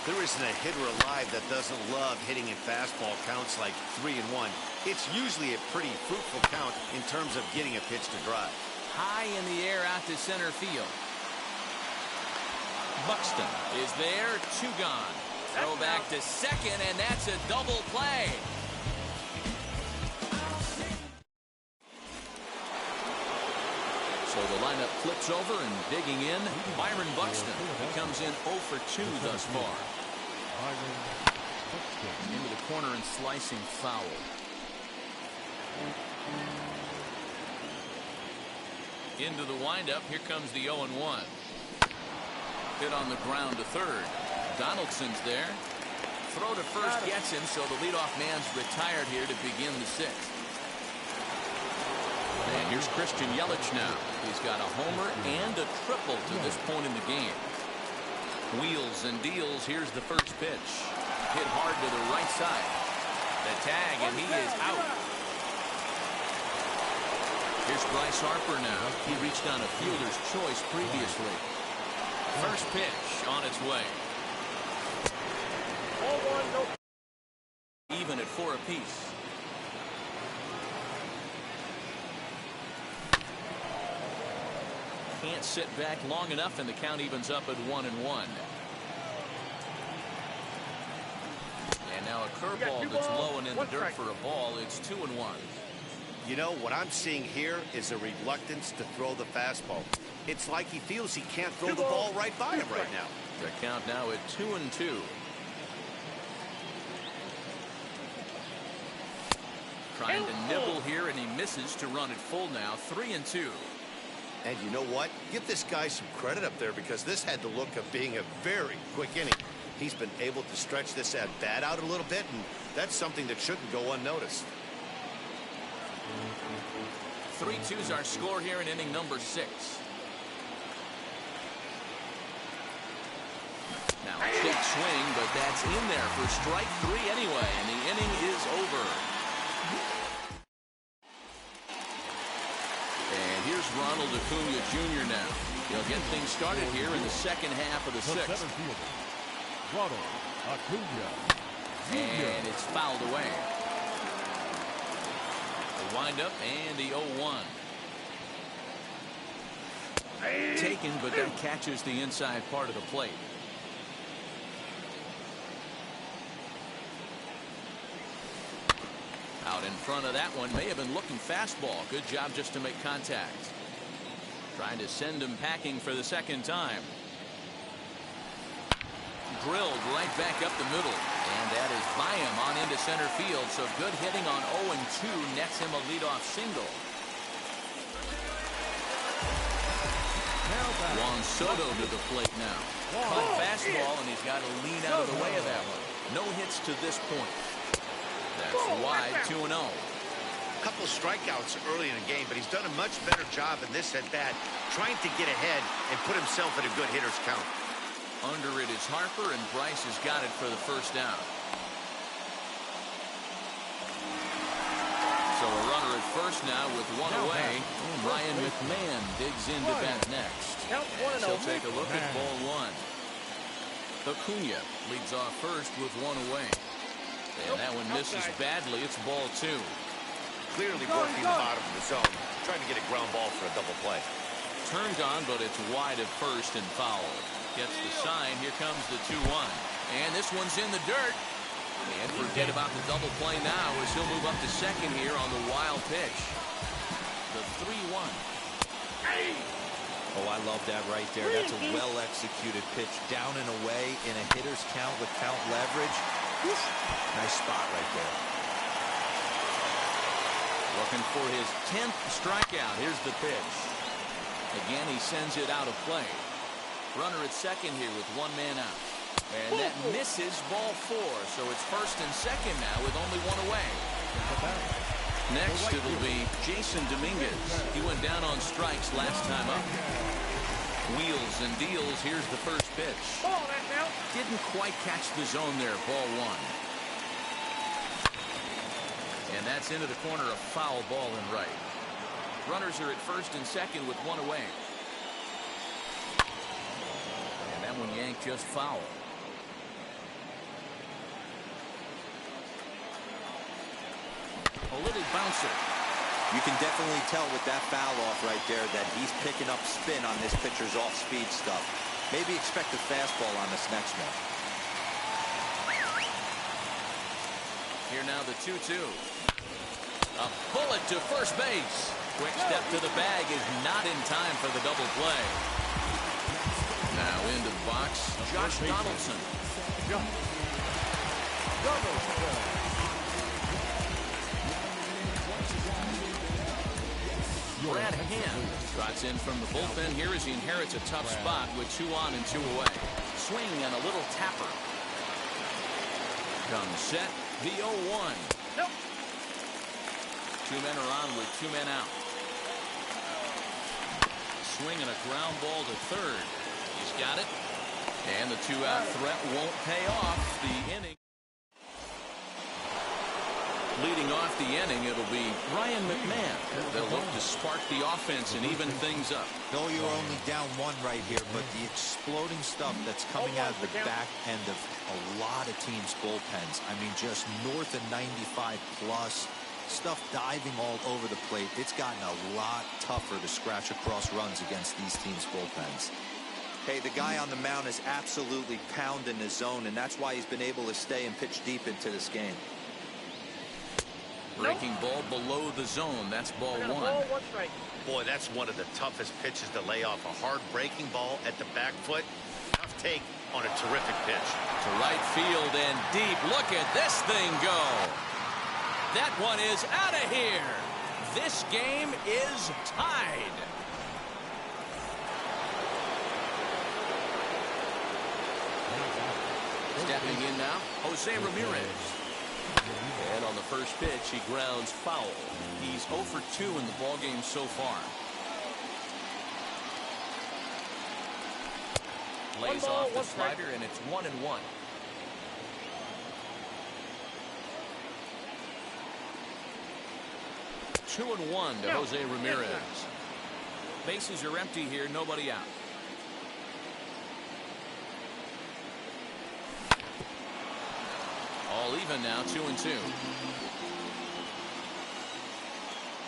There isn't a hitter alive that doesn't love hitting in fastball counts like 3-1. It's usually a pretty fruitful count in terms of getting a pitch to drive. high in the air out to center field. Buxton is there, 2 gone. Throw back to second, and that's a double play. So the lineup flips over and digging in. Byron Buxton. He comes in 0 for 2 thus far. Into the corner and slicing foul. Into the windup. Here comes the 0-1. Hit on the ground to third. Donaldson's there. Throw to first gets him, so the leadoff man's retired here to begin the 6th. And here's Christian Yelich now. He's got a homer and a triple to this point in the game. Wheels and deals. Here's the first pitch. Hit hard to the right side. The tag, and he is out. Here's Bryce Harper now. He reached on a fielder's choice previously. First pitch on its way. Even at 4 apiece. Can't sit back long enough, and the count evens up at 1-1. And now a curveball that's low and in the dirt for a ball. It's 2-1. You know, what I'm seeing here is a reluctance to throw the fastball. It's like he feels he can't throw the ball right by him right now. The count now at 2-2. Trying to nibble here, and he misses to run it full now. 3-2. And you know what? Give this guy some credit up there, because this had the look of being a very quick inning. He's been able to stretch this at bat out a little bit, and that's something that shouldn't go unnoticed. 3-2's our score here in inning number 6. Now a big swing, but that's in there for strike 3 anyway, and the inning is over. And here's Ronald Acuna Jr. now. He'll get things started here in the second half of the 6th. Ronald Acuna Jr. And it's fouled away. The windup and the 0-1. Taken, but that catches the inside part of the plate. Out in front of that one, may have been looking fastball. Good job just to make contact. Trying to send him packing for the second time. Drilled right back up the middle. And that is by him on into center field. So good hitting on 0-2 nets him a leadoff single. Juan Soto to the plate now. Caught fastball, and he's got to lean out of the way of that one. No hits to this point. That's wide, 2-0. Couple strikeouts early in the game, but he's done a much better job in this at bat, trying to get ahead and put himself in a good hitter's count. Under it is Harper, and Bryce has got it for the first down. So a runner at first now with one away. Brian McMahon digs in to bat next. And he'll take a look at ball 1. Acuna leads off first with one away. And that one misses badly. It's ball 2. Clearly working the bottom of the zone, trying to get a ground ball for a double play. Turned on, but it's wide at first and foul. Gets the sign. Here comes the 2-1. And this one's in the dirt. And forget about the double play now as he'll move up to second here on the wild pitch. The 3-1. Oh, I love that right there. That's a well-executed pitch. Down and away in a hitter's count with count leverage. Nice spot right there. Looking for his 10th strikeout. Here's the pitch. Again, he sends it out of play. Runner at second here with one man out. And that misses ball 4. So it's first and second now with only one away. Next, it'll be Jason Dominguez. He went down on strikes last time up. Wheels and deals. Here's the first pitch. Didn't quite catch the zone there. Ball 1. And that's into the corner, a foul ball in right. Runners are at first and second with one away. And that one yanked just foul. A little bouncer. You can definitely tell with that foul off right there that he's picking up spin on this pitcher's off-speed stuff. Maybe expect a fastball on this next one. Here now the 2-2. A bullet to first base. Quick step to the bag is not in time for the double play. Now into the box, Josh Donaldson. Brad Hand trots in from the bullpen here as he inherits a tough spot with 2 on and 2 away. Swing and a little tapper. Comes set, the 0-1. Nope. 2 men are on with 2 men out. Swing and a ground ball to third. He's got it. And the 2-out threat won't pay off. The inning. Leading off the inning, it'll be Ryan McMahon. They'll look to spark the offense and even things up. No, you're only down 1 right here, but the exploding stuff that's coming out of the back end of a lot of teams' bullpens. I mean, just north of 95 plus. Stuff diving all over the plate. It's gotten a lot tougher to scratch across runs against these teams' bullpens. Hey, the guy on the mound is absolutely pounding the zone, and that's why he's been able to stay and pitch deep into this game. Breaking ball below the zone. That's ball 1. Ball, 1 strike. Boy, that's one of the toughest pitches to lay off. A hard breaking ball at the back foot. Tough take on a terrific pitch. To right field and deep. Look at this thing go. That one is out of here. This game is tied. Stepping in now, Jose Ramirez. And on the first pitch, he grounds foul. He's 0 for 2 in the ballgame so far. Lays off the slider, and it's 1-1. Two and 1 to Jose Ramirez. Bases are empty here, nobody out. All even now, 2-2.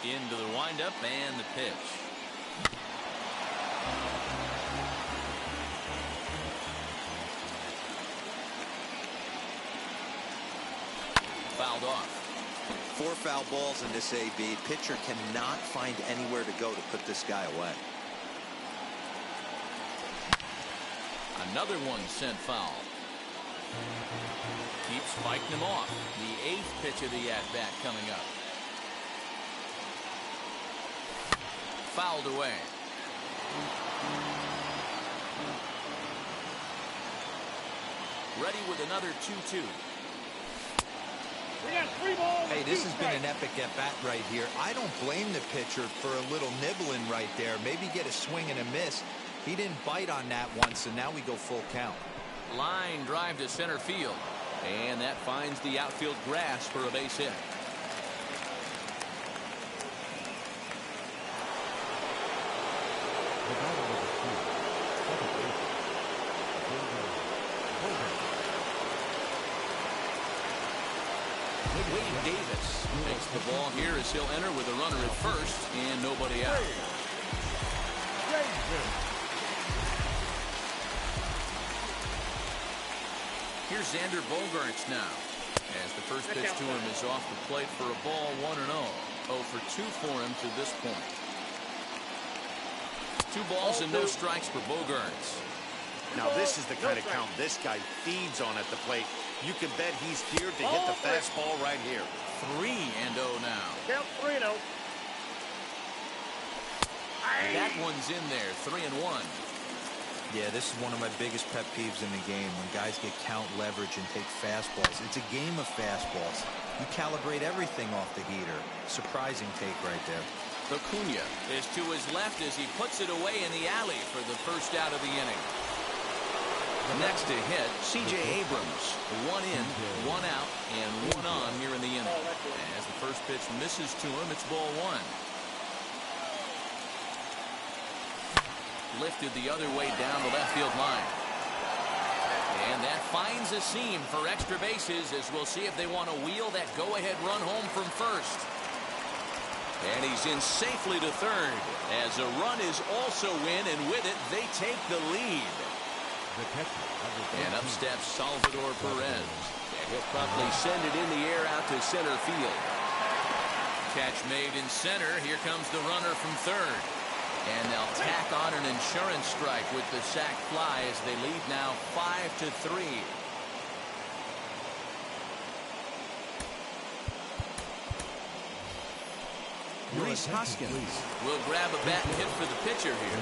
Into the windup and the pitch. Fouled off. 4 foul balls in this AB. Pitcher cannot find anywhere to go to put this guy away. Another one sent foul. Keeps fighting him off. The 8th pitch of the at-bat coming up. Fouled away. Ready with another 2-2. Hey, this has been an epic at-bat right here. I don't blame the pitcher for a little nibbling right there. Maybe get a swing and a miss. He didn't bite on that once, and now we go full count. Line drive to center field. And that finds the outfield grass for a base hit. Wade Davis takes the ball here as he'll enter with a runner at first and nobody out. Here's Xander Bogaerts now, as the first pitch to him is off the plate for a ball, 1-0. 0 for 2 for him to this point. 2 balls and no strikes for Bogaerts. Now this is the kind of count this guy feeds on at the plate. You can bet he's geared to hit the fastball right here. 3-0 now. Count 3-0. That one's in there, 3-1. Yeah, this is one of my biggest pet peeves in the game, when guys get count leverage and take fastballs. It's a game of fastballs. You calibrate everything off the heater. Surprising take right there. Acuna is to his left as he puts it away in the alley for the first out of the inning. Next to hit, C.J. Abrams. 1 in, 1 out, and 1 on here in the inning. As the first pitch misses to him, it's ball 1. Lifted the other way down the left field line. And that finds a seam for extra bases, as we'll see if they want to wheel that go-ahead run home from first. And he's in safely to third as a run is also in, and with it, they take the lead. And up steps Salvador Perez. And he'll promptly send it in the air out to center field. Catch made in center. Here comes the runner from third. And they'll tack on an insurance strike with the sac fly as they lead now 5-3. Rhys Hoskins will grab a bat and hit for the pitcher here.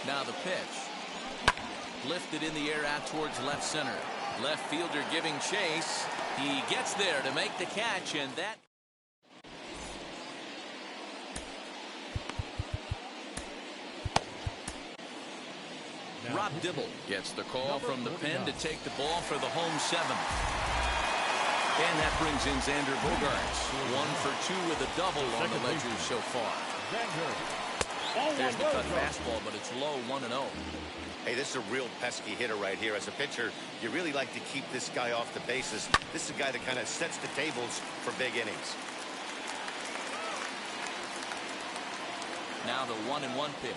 Now the pitch. Lifted in the air out towards left center. Left fielder giving chase. He gets there to make the catch, and that... Rob Dibble gets the call from the pen to take the ball for the home seventh. And that brings in Xander Bogaerts. 1 for 2 with a double on the ledger so far. There's the cut fastball, but it's low, 1-0. Hey, this is a real pesky hitter right here. As a pitcher, you really like to keep this guy off the bases. This is a guy that kind of sets the tables for big innings. Now the 1-1 pitch.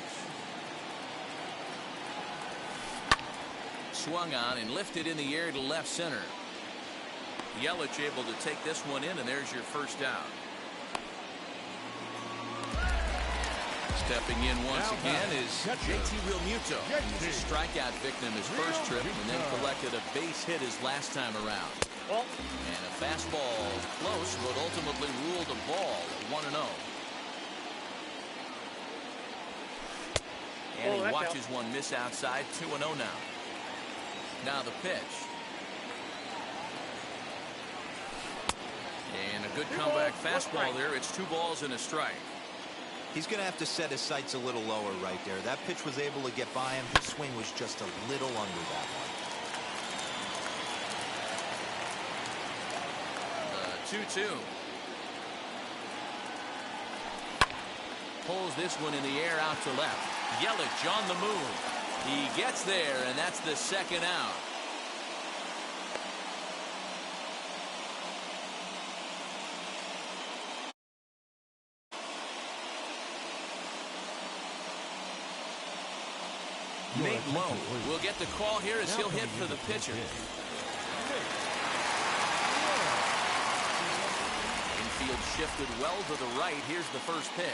Swung on and lifted in the air to left center. Yelich able to take this one in, and there's your first out. Stepping in once again is JT Realmuto. He was a strikeout victim his first trip and then collected a base hit his last time around. And a fastball close, but ultimately ruled a ball at 1-0. And he watches one miss outside, 2-0 now. Now the pitch. And a good comeback fastball there. It's 2 balls and a strike. He's going to have to set his sights a little lower right there. That pitch was able to get by him. His swing was just a little under that one. 2-2. Pulls this one in the air out to left. Yelich on the move. He gets there, and that's the second out. Nate Lowe will get the call here as he'll hit for the pitcher. Infield shifted well to the right. Here's the first pitch.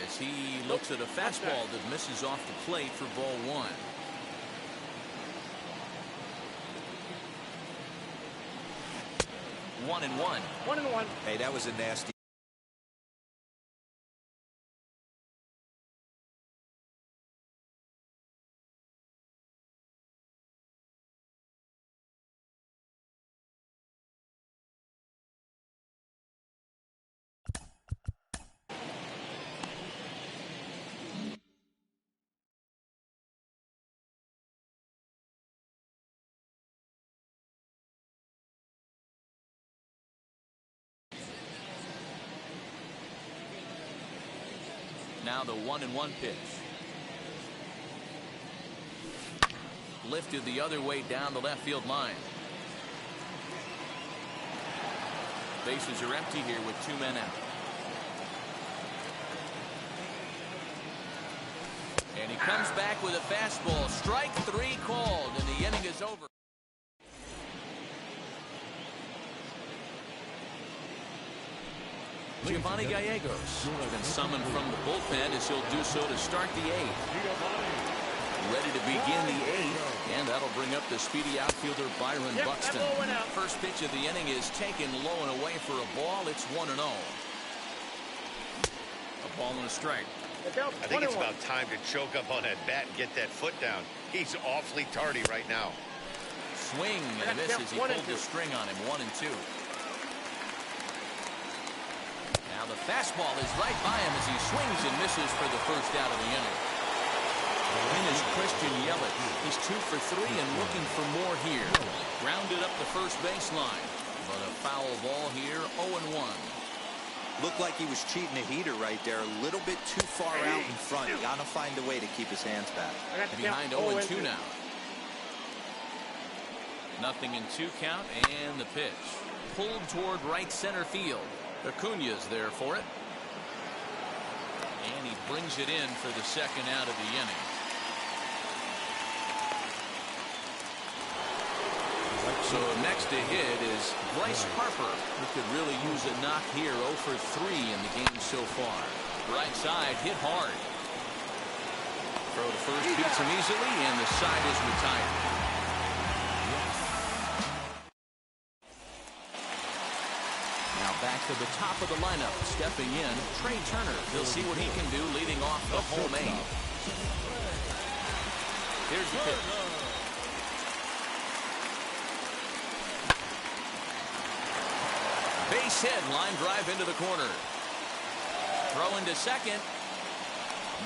As he looks at a fastball that misses off the plate for ball 1. One and one. Hey, that was a nasty. Now the 1-1 pitch. Lifted the other way down the left field line. Bases are empty here with 2 men out. And he comes back with a fastball. Strike 3 called, and the inning is over. Giovanni Gallegos has been summoned from the bullpen as he'll do so to start the 8th. Ready to begin the 8th, and that'll bring up the speedy outfielder Byron Buxton. First pitch of the inning is taken low and away for a ball. It's 1-0. A ball and a strike. I think it's about time to choke up on that bat and get that foot down. He's awfully tardy right now. Swing and a miss as he pulled the string on him. 1-2. Now the fastball is right by him as he swings and misses for the first out of the inning. In is Christian Yelich. He's 2 for 3 and looking for more here. Grounded up the first baseline, but a foul ball here. 0-1. Looked like he was cheating a heater right there. A little bit too far out in front. Gotta find a way to keep his hands back. Behind 0-2 now. 0-2 count, and the pitch. Pulled toward right center field. Acuña's there for it. And he brings it in for the second out of the inning. So next to hit is Bryce Harper, who could really use a knock here. 0 for 3 in the game so far. Right side hit hard. Throw to first beats him easily, and the side is retired. Now back to the top of the lineup. Stepping in, Trey Turner. He'll see what he can do leading off the home eight. Here's the pitch. Base hit, line drive into the corner. Throw into second.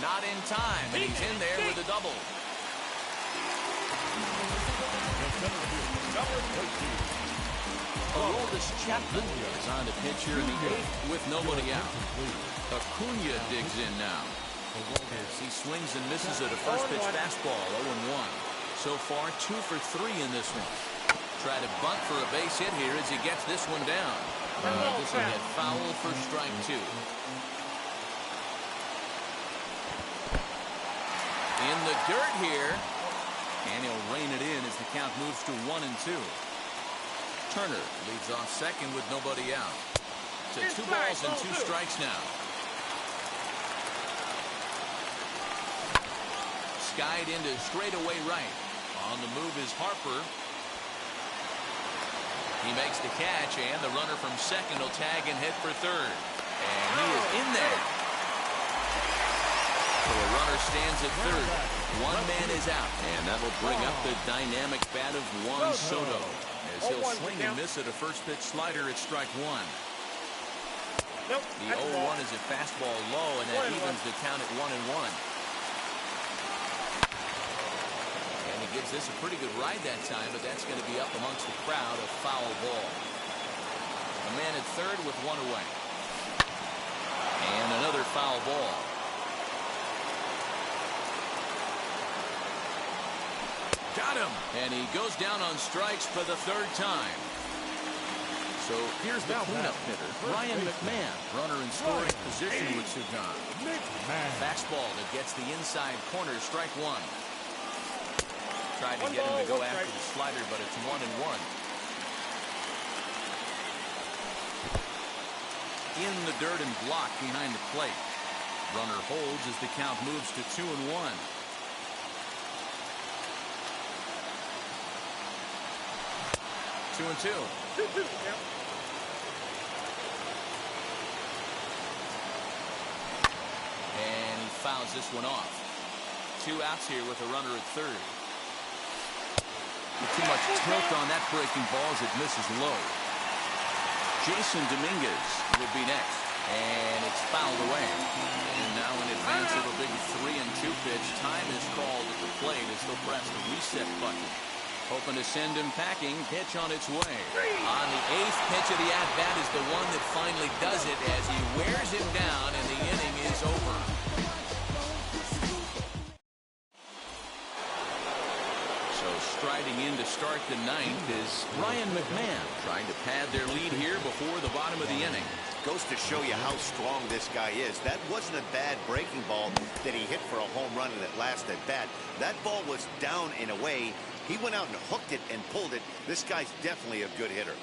Not in time, and he's in there with a double. Aroldis Chapman is on the pitch here in the eighth with nobody out. Acuña digs in now. He swings and misses at a first pitch fastball, 0-1. So far, 2 for 3 in this one. Try to bunt for a base hit here as he gets this one down. This will get foul for strike 2. In the dirt here, and he'll rein it in as the count moves to 1-2. Turner leads off second with nobody out. To 2 balls and 2 strikes now. Skied into straightaway right. On the move is Harper. He makes the catch, and the runner from second will tag and hit for third. And he is in there. So a runner stands at third. One man is out, and that'll bring up the dynamic bat of Juan Soto. As he'll swing and miss at a first pitch slider at strike 1. The 0-1 is a fastball low, and that evens the count at 1-1. Gives this a pretty good ride that time, but that's going to be up amongst the crowd. A foul ball. A man at third with 1 away. And another foul ball. Got him. And he goes down on strikes for the 3rd time. So here's the cleanup hitter, Ryan McMahon. Runner in scoring position with Sudan. Fastball that gets the inside corner, strike 1. Tried to get him to go after the slider, but it's 1-1. In the dirt and blocked behind the plate. Runner holds as the count moves to 2-1. 2-2. 2-2. Yeah. And he fouls this one off. 2 outs here with a runner at third. Too much tilt on that breaking ball as it misses low. Jason Dominguez would be next. And it's fouled away. And now in advance of a big 3-2 pitch, time is called at the plate as they'll press the reset button. Hoping to send him packing. Pitch on its way. On the 8th pitch of the at-bat is the one that finally does it as he wears him down and the inning is over. Striding in to start the 9th is Ryan McMahon, trying to pad their lead here before the bottom of the inning. Goes to show you how strong this guy is. That wasn't a bad breaking ball that he hit for a home run in that last at bat. That ball was down and away. He went out and hooked it and pulled it. This guy's definitely a good hitter.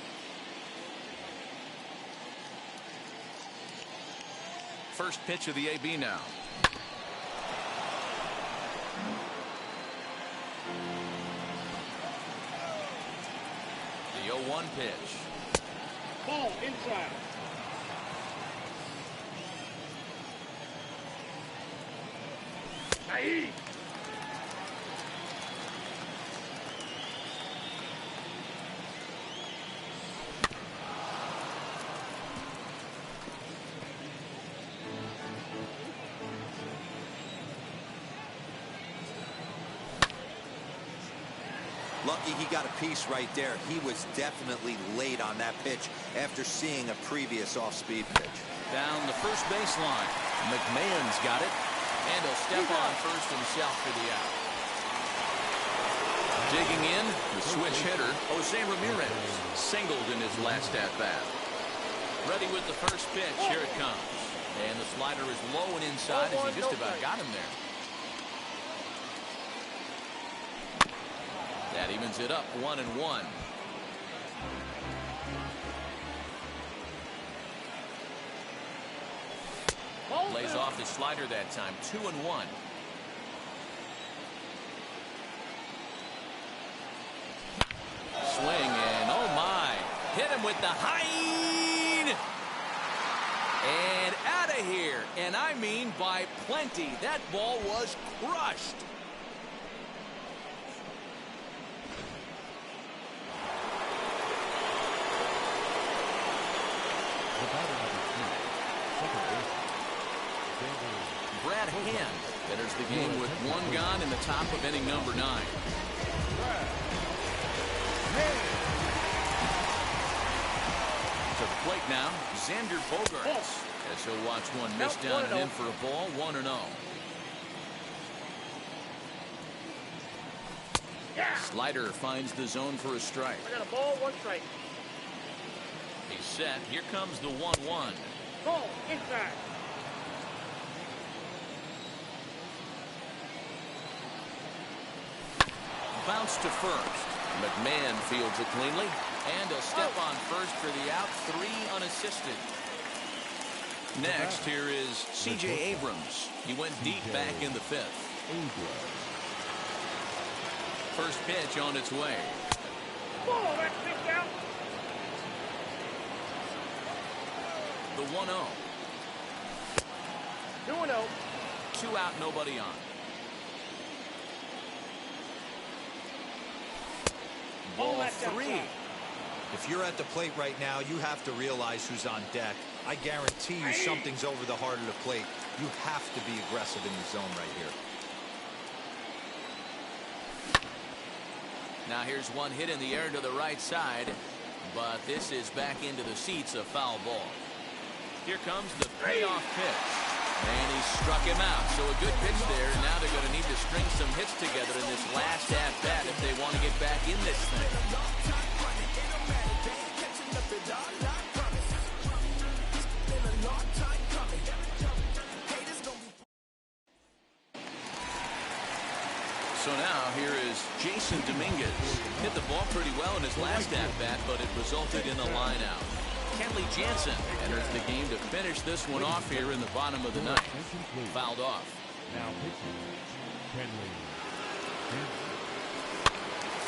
First pitch of the AB now. The 0-1 pitch. Ball inside. Aye. Lucky he got a piece right there. He was definitely late on that pitch after seeing a previous off-speed pitch. Down the first baseline. McMahon's got it. And he'll step on first himself for the out. Digging in, the switch hitter, Jose Ramirez, singled in his last at-bat. Ready with the first pitch. Here it comes. And the slider is low and inside as he just about got him there. That evens it up 1-1. Lays off the slider that time. 2-1. Swing and oh my. Hit him with the high. And out of here. And I mean by plenty. That ball was crushed. Brad Hand enters the game with one gone in the top of inning number 9. To the plate now, Xander Bogaerts, as he'll watch one miss down and in for a ball, 1-0. Slider finds the zone for a strike. I got a ball, 1 strike. He's set. Here comes the 1-1. Ball inside. Bounce to first. McMahon fields it cleanly. And he'll step on first for the out. 3 unassisted. Next, here is C.J. Abrams. He went deep back in the 5th. First pitch on its way. Ball, that's picked out. The 1-0. 2-0. 2 out, nobody on. Ball 3. If you're at the plate right now, you have to realize who's on deck. I guarantee you something's over the heart of the plate. You have to be aggressive in the zone right here. Now here's one hit in the air to the right side, but this is back into the seats, a foul ball. Here comes the payoff pitch, and he struck him out. So a good pitch there. Now they're going to need to string some hits together in this last at-bat if they want to get back in this thing. So now here is Jason Dominguez. Hit the ball pretty well in his last at-bat, but it resulted in a line out. Kenley Jansen enters the game to finish this one off here in the bottom of the 9th. Fouled off. Now pitching, Kenley.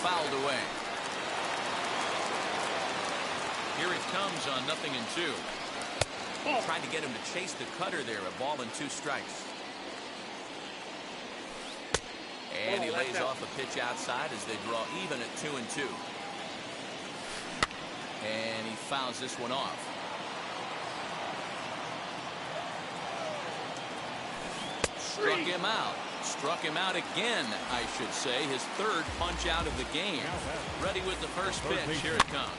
Fouled away. Here it comes on 0-2. Tried to get him to chase the cutter there. A ball and 2 strikes. And he lays off a pitch outside as they draw even at 2-2. And he fouls this one off. Struck him out. Struck him out again, I should say. His 3rd punch out of the game. Ready with the first pitch. Here it comes.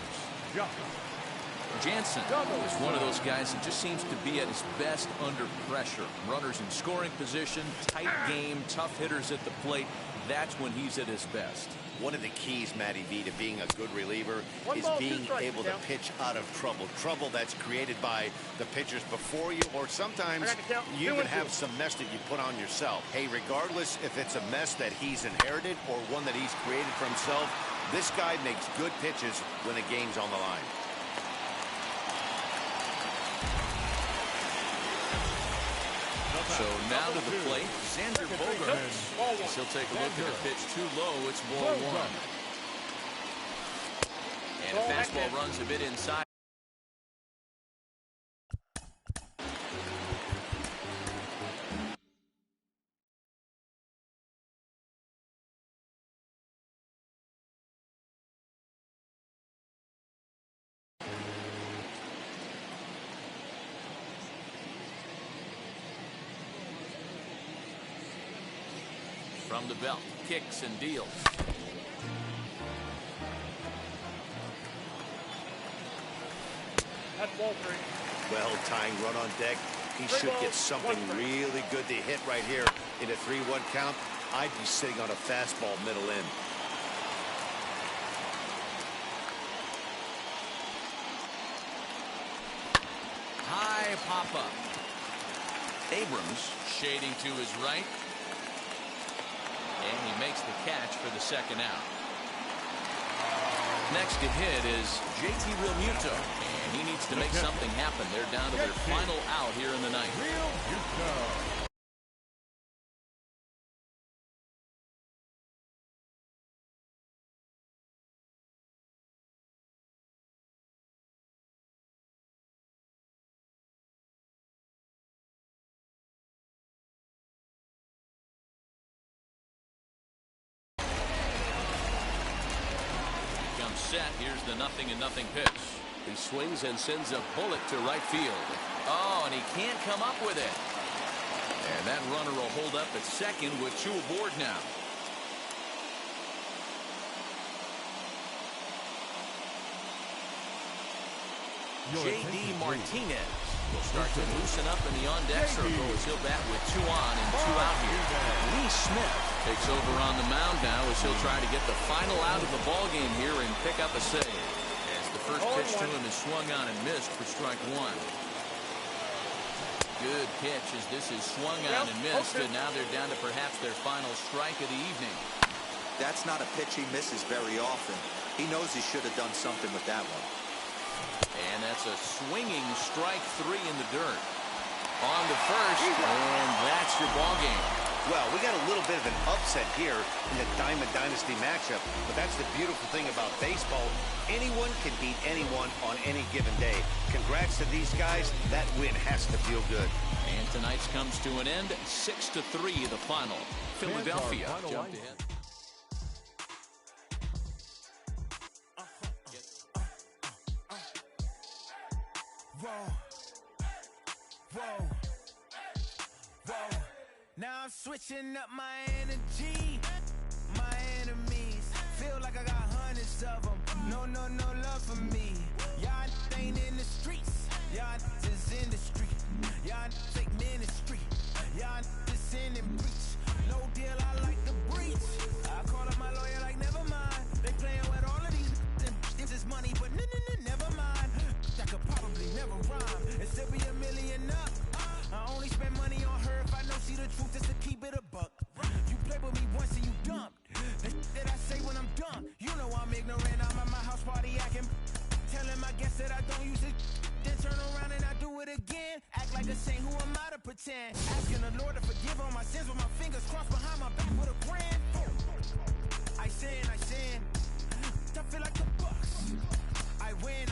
Jansen is one of those guys that just seems to be at his best under pressure. Runners in scoring position, tight game, tough hitters at the plate. That's when he's at his best. One of the keys, Matty V, to being a good reliever is being able to pitch out of trouble. Trouble that's created by the pitchers before you, or sometimes you even have some mess that you put on yourself. Hey, regardless if it's a mess that he's inherited or one that he's created for himself, this guy makes good pitches when the game's on the line. So now to the plate, Xander Bogaerts. He'll take a look at the pitch too low. It's ball 1. And a fastball runs a bit inside. From the belt, kicks and deals. That's ball 3. Well, tying run on deck. He should get something really good to hit right here in a 3-1 count. I'd be sitting on a fastball middle in. High pop-up. Abrams shading to his right. And he makes the catch for the second out. Next to hit is JT Realmuto, and he needs to make something happen. They're down to their final out here in the ninth. Set. Here's the 0-0 pitch. He swings and sends a bullet to right field. Oh, and he can't come up with it. And that runner will hold up at second with 2 aboard now. J.D. Martinez will start to loosen up in the on-deck circle as he'll bat with 2 on and 2 out here. Lee Smith takes over on the mound now as he'll try to get the final out of the ball game here and pick up a save. As the first pitch to him is swung on and missed for strike 1. Good pitch as this is swung on and missed, and now they're down to perhaps their final strike of the evening. That's not a pitch he misses very often. He knows he should have done something with that one. And that's a swinging strike 3 in the dirt. On to first, and that's your ball game. Well, we got a little bit of an upset here in the Diamond Dynasty matchup, but that's the beautiful thing about baseball. Anyone can beat anyone on any given day. Congrats to these guys. That win has to feel good. And tonight's comes to an end. 6-3 the final. Philadelphia jumped ahead. Whoa. Now I'm switching up my energy. My enemies feel like I got hundreds of them. No love for me. Y'all ain't in the streets. Y'all is in the street. Y'all take ministry. Y'all just sin and preach. No deal, I like the breach. I call up my lawyer like, never mind. They playing with all of these. This is money, but never mind. I could probably never rhyme and still be $1 million up. I only spend money on her if I know she the truth is to keep it a buck. You play with me once and you dumped. The that I say when I'm done. You know I'm ignorant. I'm at my house party acting. Telling my guests that I don't use it. Then turn around and I do it again. Act like a saint, who am I to pretend? Asking the Lord to forgive all my sins with my fingers crossed behind my back with a grand. I sin. I feel like the Bucks. I win.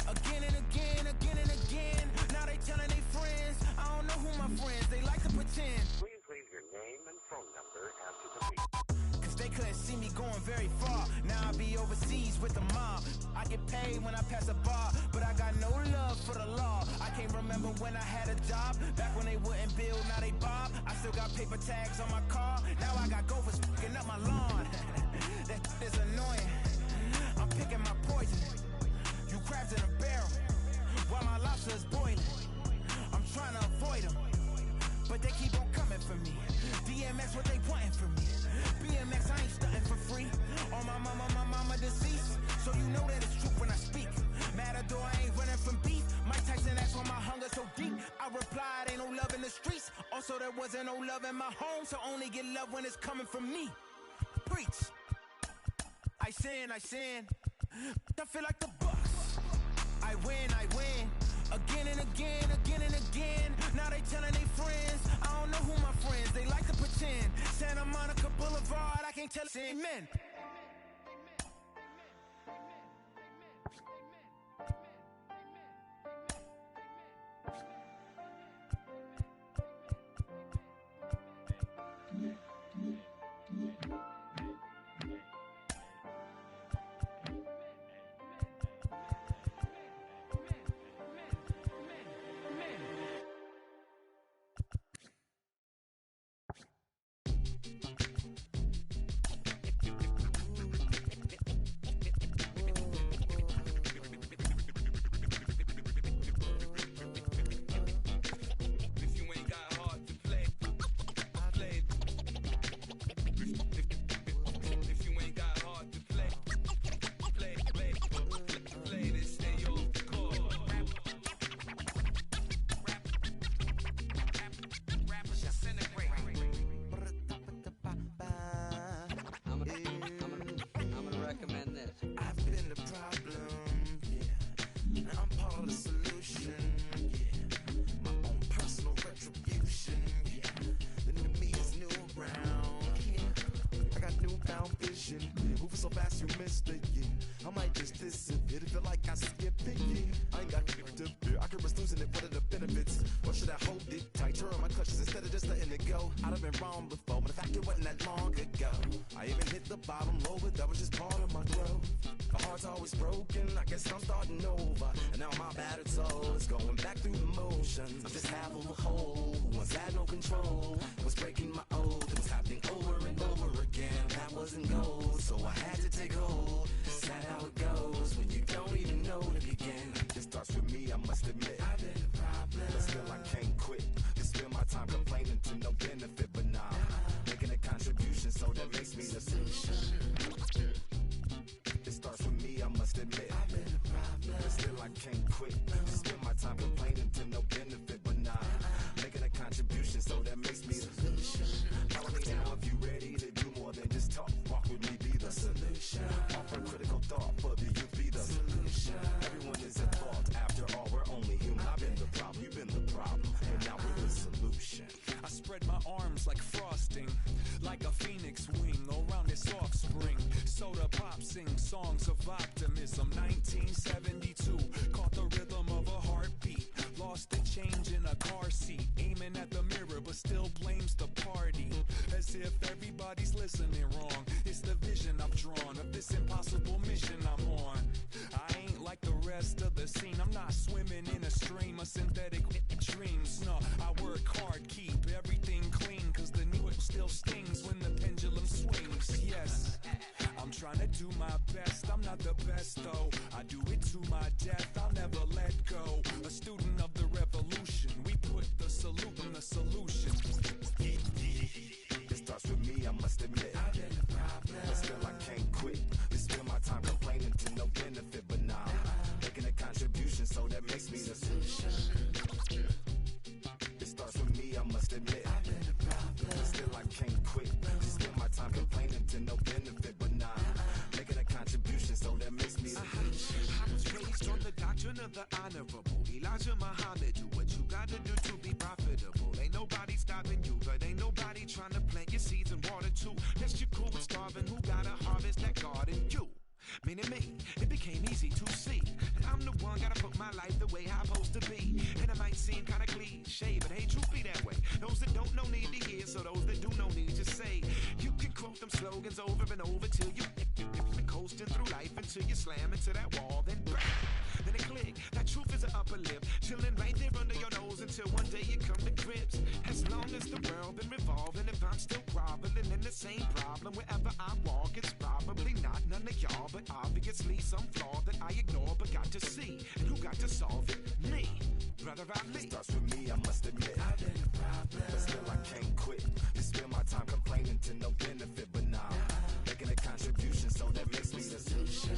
Again and again. Now they telling their friends. I don't know who my friends. They like to pretend. Please leave your name and phone number after the beep. Cause they couldn't see me going very far. Now I be overseas with the mob. I get paid when I pass a bar, but I got no love for the law. I can't remember when I had a job. Back when they wouldn't build, now they bob. I still got paper tags on my car. Now I got gophers fucking up my lawn. That is annoying. I'm picking my poison. You crabs in a barrel while my lobster is boiling. I'm trying to avoid them, but they keep on coming for me. DMX, what they wanting from me. BMX, I ain't stunting for free. On my mama deceased, so you know that it's true when I speak. Matador, I ain't running from beef. Mike Tyson, that's why my hunger so deep. I replied, ain't no love in the streets. Also, there wasn't no love in my home, so only get love when it's coming from me. Preach. I sin. I feel like the Bucks. I win. Again and again. Now they telling their friends. I don't know who my friends. They like to pretend. Santa Monica Boulevard. I can't tell. Amen. I guess I'm starting over. And now my battered soul is going back through the motions. I'm just half of a whole, once had no control. It was breaking my oath, it was happening over and over again. That wasn't gold, so I had to take hold. Sad how it goes when you don't even know to begin. It starts with me, I must admit. I've been a problem, but still I can't quit. To spend my time complaining to no benefit, but nah, making a contribution, so that makes me the solution. It starts with me, I must admit. I've been a problem, but still I can't quit. To spend my time complaining to no benefit, but nah, making a contribution, so that makes me the solution. Follow me now if you ready to do more than just talk. Walk with me, be the solution. Offer critical thought for the youth, be the solution. Everyone is at fault. After all, we're only human. I've been the problem, you've been the problem, and now we're the solution. I spread my arms like frosting, like a phoenix wing around its offspring. Soda pop sing songs of optimism. 1972, caught the rhythm of a heartbeat. Lost the change in a car seat, aiming at the mirror but still blames the party. As if everybody's listening wrong. It's the vision I've drawn of this impossible mission I'm on. I ain't like the rest of the scene. I'm not swimming in a stream of synthetic dreams. No, I work hard, keep everything clean, cause the new still stings when the pendulum swings. Yes, I'm trying to do my best. I'm not the best though, I do it to my death. I'll never let go. A student of the revolution, we put the salute in the solution. It starts with me, I must admit. I've been a problem, but still I can't quit. To spend my time complaining to no benefit, but nah, making a contribution, so that makes me the solution. It starts with me, I must admit. I've been a problem, but still I can't quit. To spend my time complaining to no benefit, but nah, making a contribution, so that makes me the solution. I was raised on the doctrine of the honorable Elijah Muhammad. Do what you gotta do to be profitable. Ain't nobody stopping you, but ain't nobody trying to plant your seeds and water too. That's your cool with starving. Who gotta harvest that garden? You. Meaning me, it became easy to see that I'm the one gotta put my life the way I'm supposed to be. And it might seem kinda cliche, but hey, truth be that way. Those that don't know need to hear, so those that do know need to say. You can quote them slogans over and over till you coasting through life until you slam into that wall, then bang, then it click. That truth is an upper lip, chilling right there under your nose until one day you come to grips. As long as the world been revolving, if I'm still groveling in the same problem wherever I walk, it's probably not none of y'all, but obviously some flaw that I ignore but got to see. And who got to solve it? Me, brother Ali. It starts with me, I must admit. I've been a problem, but still I can't quit. To spend my time complaining to no benefit, but nah, making a contribution, so that makes me the solution.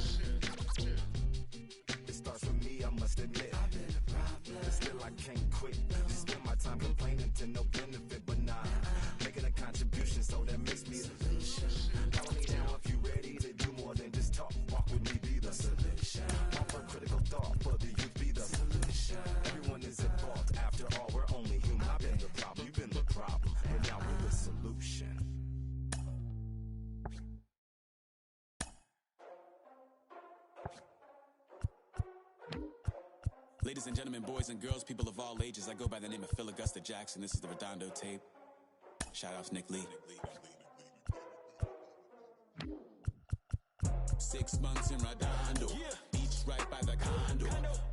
It starts with me, I must admit. I've been a problem, but still I can't quit. To spend my time complaining to no benefit, but nah, making a contribution, so that makes me the solution. Follow me now if you ready to do more than just talk. Walk with me, be the solution. Offer critical thought for the youth, be the solution. Everyone is at fault. After all, we're only human. I've been the problem, you've been the problem, and now we're the solution. Ladies and gentlemen, boys and girls, people of all ages, I go by the name of Phil Augusta Jackson. This is the Redondo tape. Shout out to Nick Lee. 6 months in Redondo, beach right by the condo.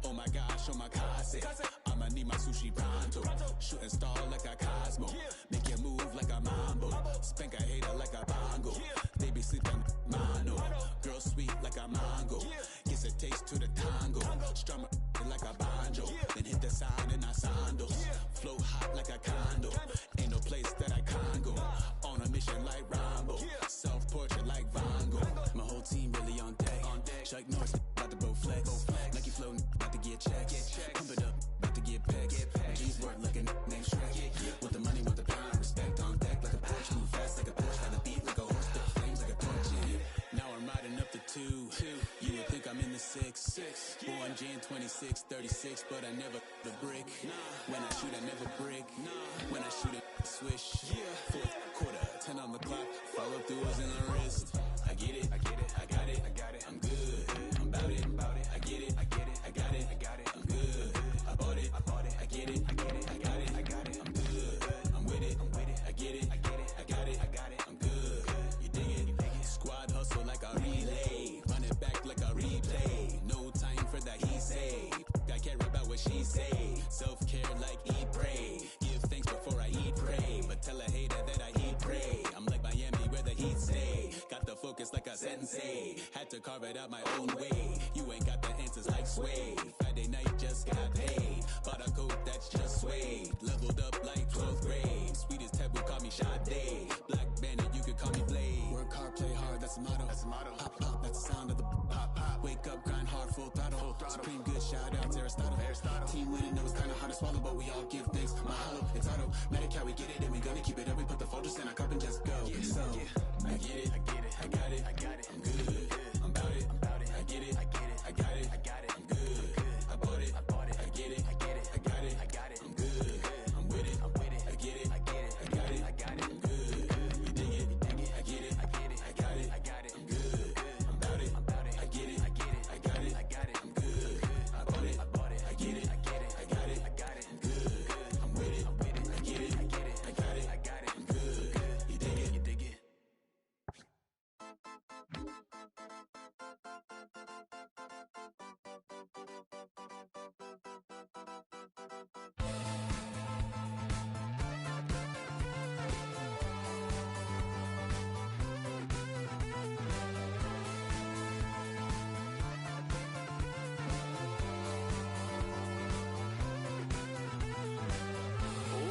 Oh my gosh, oh my casa, I'ma need my sushi pronto. Shooting star like a Cosmo, make you move like a mambo. Spank a hater like a bongo. They be sleeping mano, girl sweet like a mango. Gets a taste to the tango, strum like a banjo. Then hit the sound in our sandals. Flow hot like a condo, ain't no place that I can't go. On a mission like Rambo, self-portrait like Van Gogh. My whole team really on deck. Chuck Norris about to bow flex. Nike flow about to get checks. Pump it up, about to get pecs. My G's work like a name Shrek. With the money, with the pound, respect on deck like a Porsche. Move fast like a Porsche, had a beat like a horse, spit flames like a torch. Now I'm riding up the 2. You would think I'm in the 6. Born Jan 26, 36, but I never the brick. When I shoot, I never brick. When I shoot it, swish. 4th quarter, 10 on the clock. Follow through is in the wrist. I get it, I got it, I'm good, I'm about it, I get it, I got it, I'm good, I bought it, I get it, I'm good, I'm with it, I get it, I'm good, you dig it, squad hustle like a relay, run it back like a replay, no carve it out my own way. You ain't got the answers like Sway. Friday night just got paid. Bought a coat that's just suede. Leveled up like 12th grade. Sweetest taboo, call me Sade. Black Bandit, you could call me Blade. Work hard, play hard, that's the motto. That's the motto. Pop, pop, that's the sound of the pop, pop. Wake up, grind hard, full throttle. Supreme good, shout out to Aristotle. Team winning, know it's kinda hard to swallow, but we all give thanks. Mahalo, it's auto. Medical, we get it, and we gonna keep it up. We put the folders in our cup and just go. So, I get it, I get it, I got it, I got it. I'm good, I'm about it, I get it, I get it, I got it, I got it. I'm good, I bought it, I get it, I get it, I got it, I got it. I'm good, I'm with it, I get it, I get it, I got it, I got it. I'm good, you dig it, I get it, I get it, I got it, I got it. I'm good, I'm about it, I get it, I get it, I got it, I got it. I'm good, I bought it, I get it, I get it, I got it, I got it. I'm good, I'm with it, I get it, I get it, I got it, I got it. I'm good, you dig it, you dig it.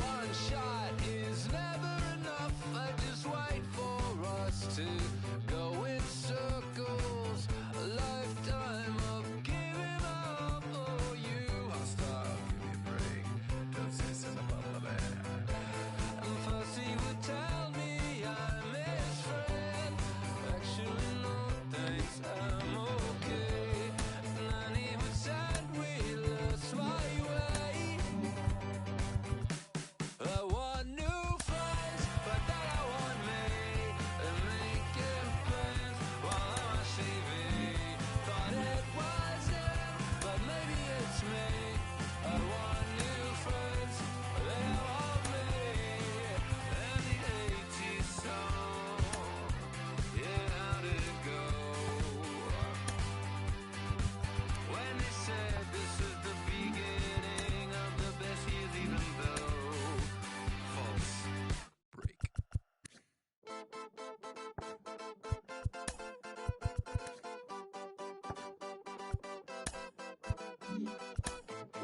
One shot is never enough. I just wait for us to go in circles. A lifetime of giving up. Oh, you hostile, give me a break. Don't say it's in the bubble bed. And first he would tell me I'm his friend. Actually, no thanks, I'm okay. And then he would send me lost my way. I want new friends, but then I want me. And making plans while I'm on TV. Thought it was him, but maybe it's me. I want new friends, but then I want me. And the 80s song, yeah, how did it go? When they said this is the beginning of the best years, even though false break.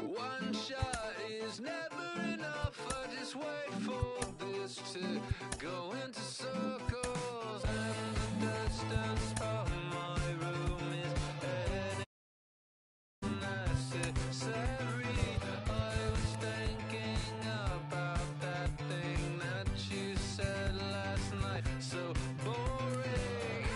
One shot is never enough. I just wait for this to go into circles. And the distance from my room is heading necessary. I was thinking about that thing that you said last night. So boring.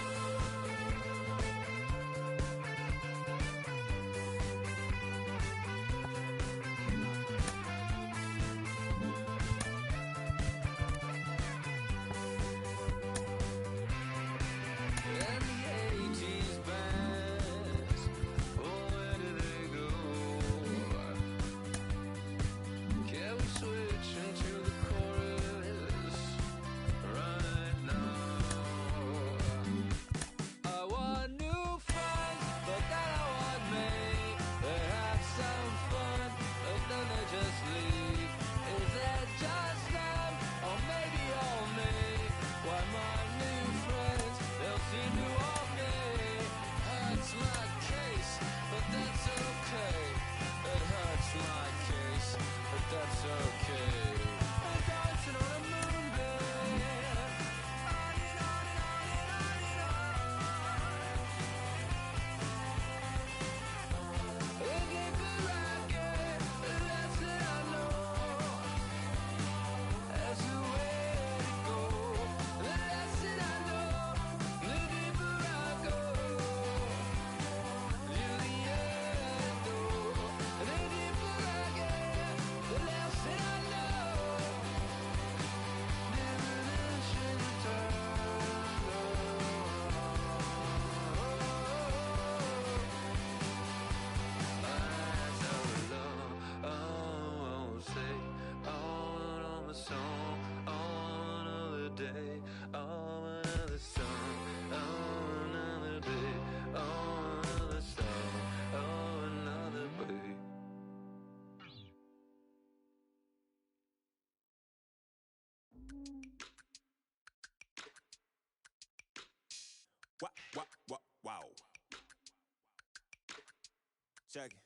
Check it.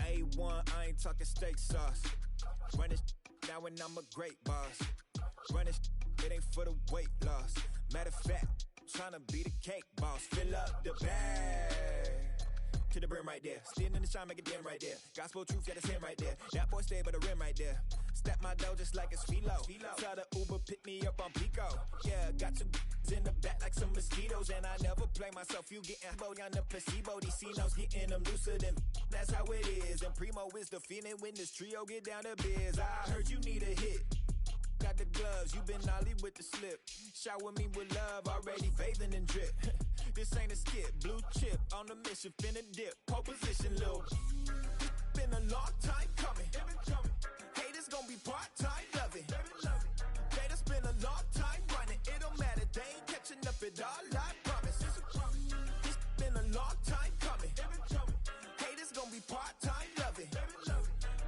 A1, I ain't talking steak sauce. Run this now and I'm a great boss. Run this, it ain't for the weight loss. Matter of fact, tryna be the cake boss. Fill up the bag to the brim right there. Standing in the shine, make it dim right there. Gospel truth, yeah, that's him right there. That boy stay by the rim right there. Step my dough just like it's philo. Tell the Uber, pick me up on Pico. Yeah, got two in the back like some mosquitoes. And I never play myself, you getting body on the placebo. These C-notes getting them looser than that's how it is. And Primo is the feeling when this trio get down to biz. I heard you need a hit. Got the gloves, you been ollie with the slip. Shower me with love, already bathing in drip. This ain't a skip, blue chip on the mission, finna dip. Pole position, little. Been a long time coming. Haters gon' be part-time loving. They done spend a long time running. It don't matter, they ain't catching up at all, I promise. It's been a long time coming. Haters gon' be part-time loving.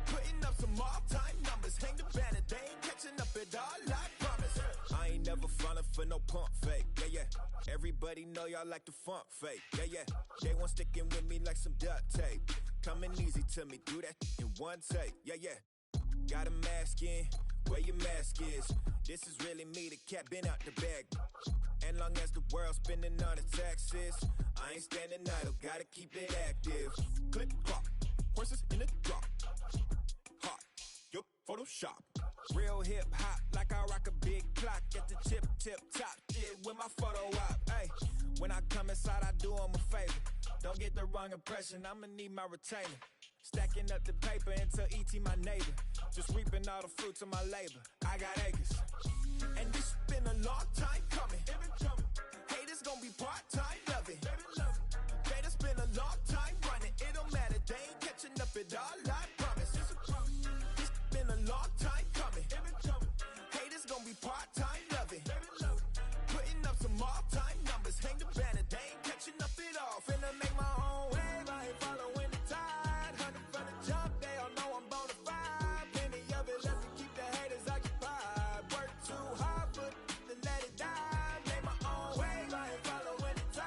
Putting up some all-time numbers. Hang the banner, they ain't catching up at all, I promise. I ain't never falling for no pump fake, yeah, yeah. Everybody know y'all like the funk fake, yeah, yeah. They want sticking with me like some duct tape. Coming easy to me, do that in one take, yeah, yeah. Got a mask in, where your mask is. This is really me, the cat been out the bag. And long as the world's spending on the taxes, I ain't standing idle, gotta keep it active. Click, clock, horses in the drop. Hot, yup, Photoshop. Real hip hop, like I rock a big clock at the tip top. Shit with my photo op. Hey, when I come inside, I do 'em a favor. Don't get the wrong impression, I'ma need my retainer. Stacking up the paper until E.T. my neighbor. Just reaping all the fruits of my labor. I got acres. And this been a long time coming. Haters gon' be part-time loving. They done spend a long time running. It don't matter, they ain't catching up at all, I promise. This been a long time coming. Haters gon' be part-time loving. Putting up some all-time numbers. Hang the banner, they ain't catching up at all. Finna make my own wave, I ain't following the tide. 100 from the jump, they all know I'm bona fide. Plenty of it left to keep the haters occupied. Work too hard, but then let it die. Make my own wave, I ain't following the tide.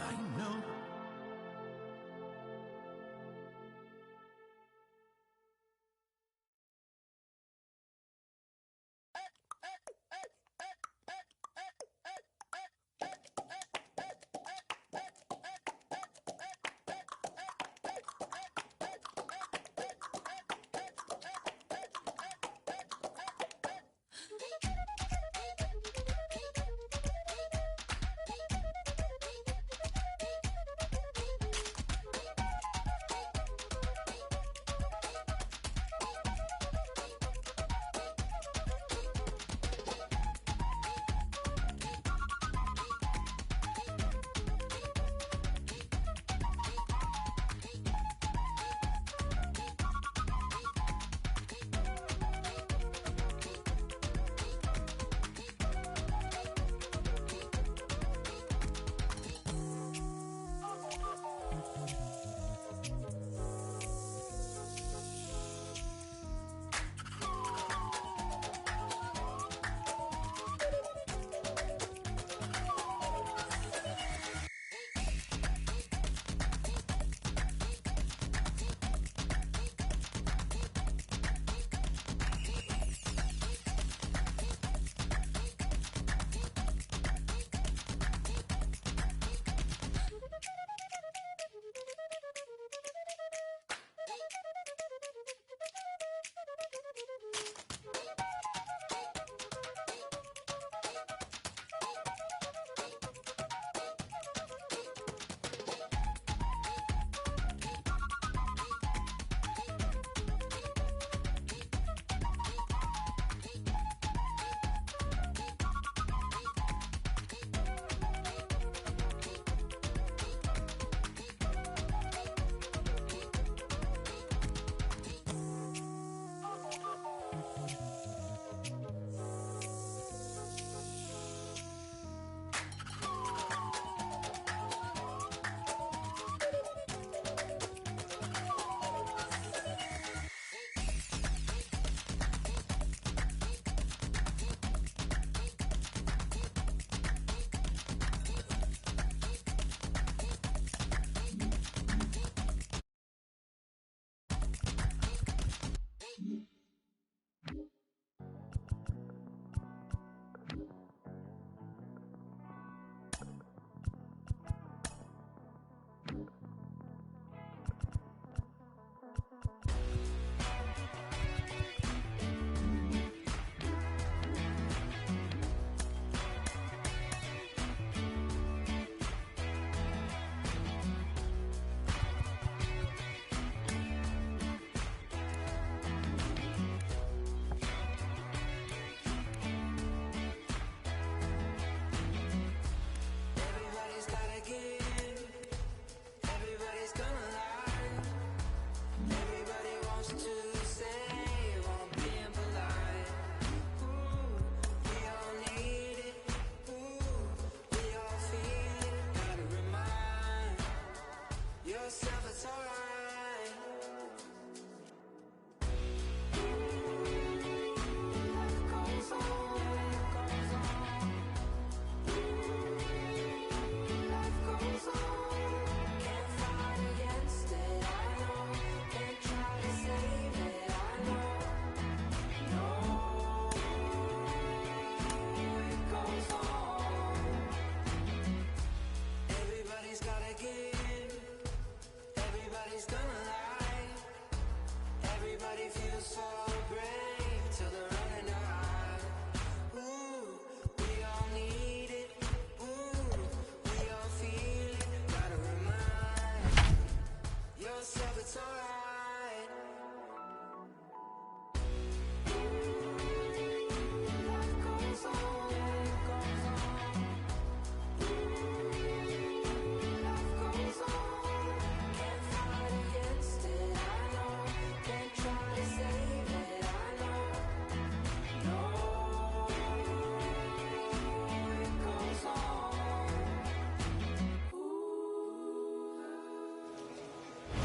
I know.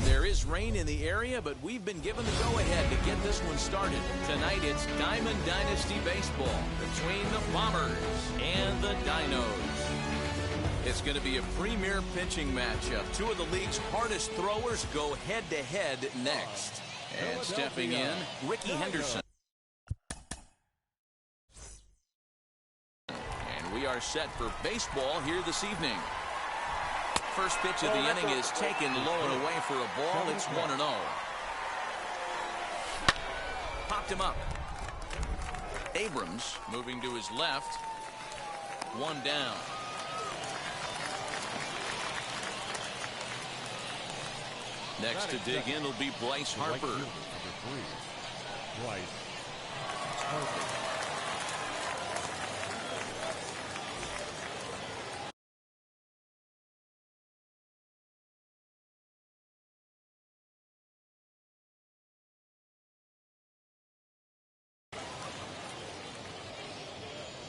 There is rain in the area, but we've been given the go-ahead to get this one started. Tonight, it's Diamond Dynasty Baseball between the Bombers and the Dinos. It's going to be a premier pitching matchup. Two of the league's hardest throwers go head-to-head next. And stepping in, Ricky Henderson. And we are set for baseball here this evening. First pitch of the inning is taken low and away for a ball. It's 1-0. Popped him up. Abrams moving to his left. One down. Next to dig in will be Bryce Harper. Bryce Harper.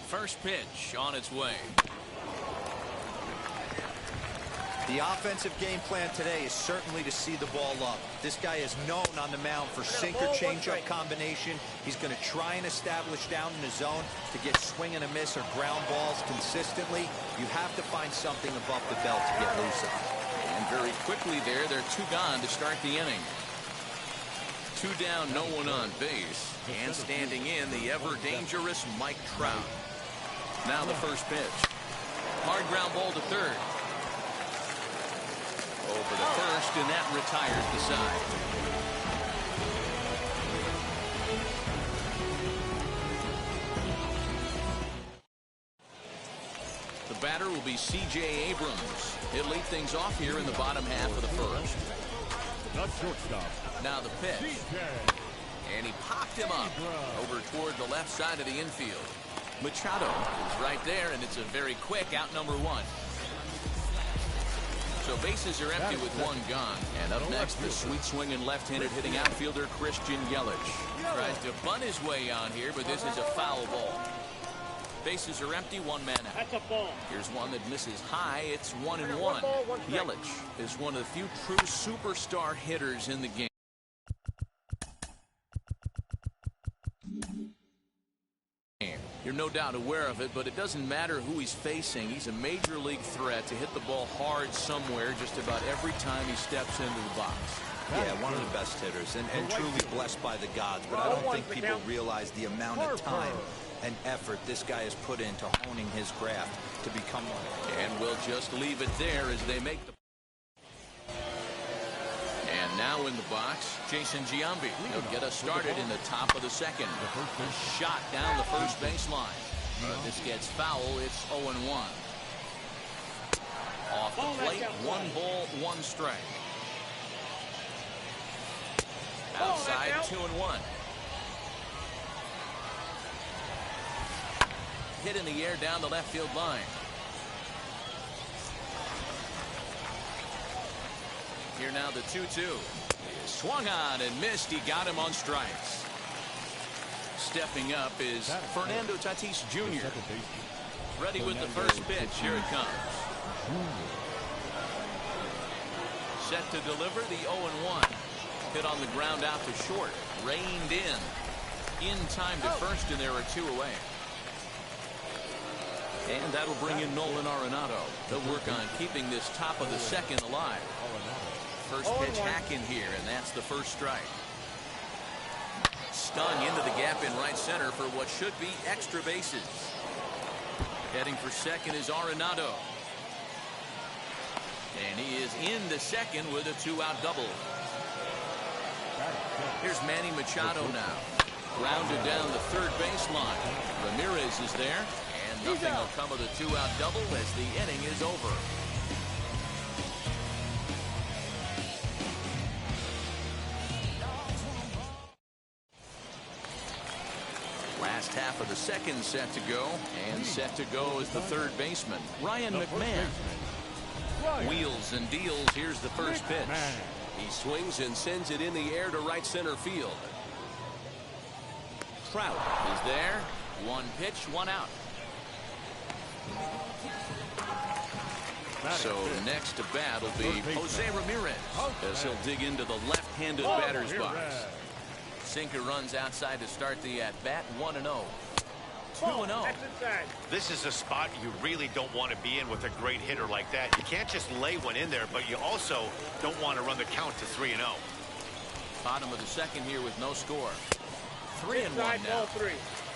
First pitch on its way. The offensive game plan today is certainly to see the ball up. This guy is known on the mound for sinker changeup combination. He's going to try and establish down in the zone to get swing and a miss or ground balls consistently. You have to find something above the belt to get loose of. And very quickly there, they're two gone to start the inning. Two down, no one on base. And standing in, the ever-dangerous Mike Trout. Now the first pitch. Hard ground ball to third. Over to first, and that retires the side. The batter will be C.J. Abrams. He'll lead things off here in the bottom half of the first. The shortstop. Now the pitch. And he popped him up over toward the left side of the infield. Machado is right there, and it's a very quick out number one. So bases are empty with one gone. And up next, the sweet swinging left-handed hitting outfielder Christian Yelich. Tries to bunt his way on here, but this is a foul ball. Bases are empty, one man out. That's a ball. Here's one that misses high. It's 1-1. Yelich is one of the few true superstar hitters in the game. You're no doubt aware of it, but it doesn't matter who he's facing. He's a major league threat to hit the ball hard somewhere just about every time he steps into the box. Yeah, one of the best hitters and truly blessed by the gods, but I don't think people realize the amount of time and effort this guy has put into honing his craft to become one. And we'll just leave it there as they make the... And now in the box, Jason Giambi. He'll get us started in the top of the second. Shot down the first baseline. This gets foul. It's 0-1. Off the plate, 1 ball, 1 strike. Outside, 2-1. Hit in the air down the left field line. Here now the 2-2. Swung on and missed. He got him on strikes. Stepping up is Fernando Tatis Jr. Ready with the first pitch. Here it comes. Set to deliver the 0-1. Hit on the ground out to short. Reined in time to first, and there are 2 away. And that'll bring in Nolan Arenado. They'll work on keeping this top of the second alive. First pitch hack in here, and that's the first strike. Stung into the gap in right center for what should be extra bases. Heading for second is Arenado. And he is into second with a 2-out double. Here's Manny Machado now. Grounded down the third baseline. Ramirez is there, and nothing will come of the 2-out double as the inning is over. Last half of the second set to go, and set to go is the third baseman, Ryan McMahon. Wheels and deals. Here's the first pitch. He swings and sends it in the air to right center field. Trout is there. 1 pitch, 1 out. So next to bat will be Jose Ramirez as he'll dig into the left-handed batter's box. Sinker runs outside to start the at-bat, 1-0. 2-0. This is a spot you really don't want to be in with a great hitter like that. You can't just lay one in there, but you also don't want to run the count to 3-0. Bottom of the second here with no score. 3-1 now.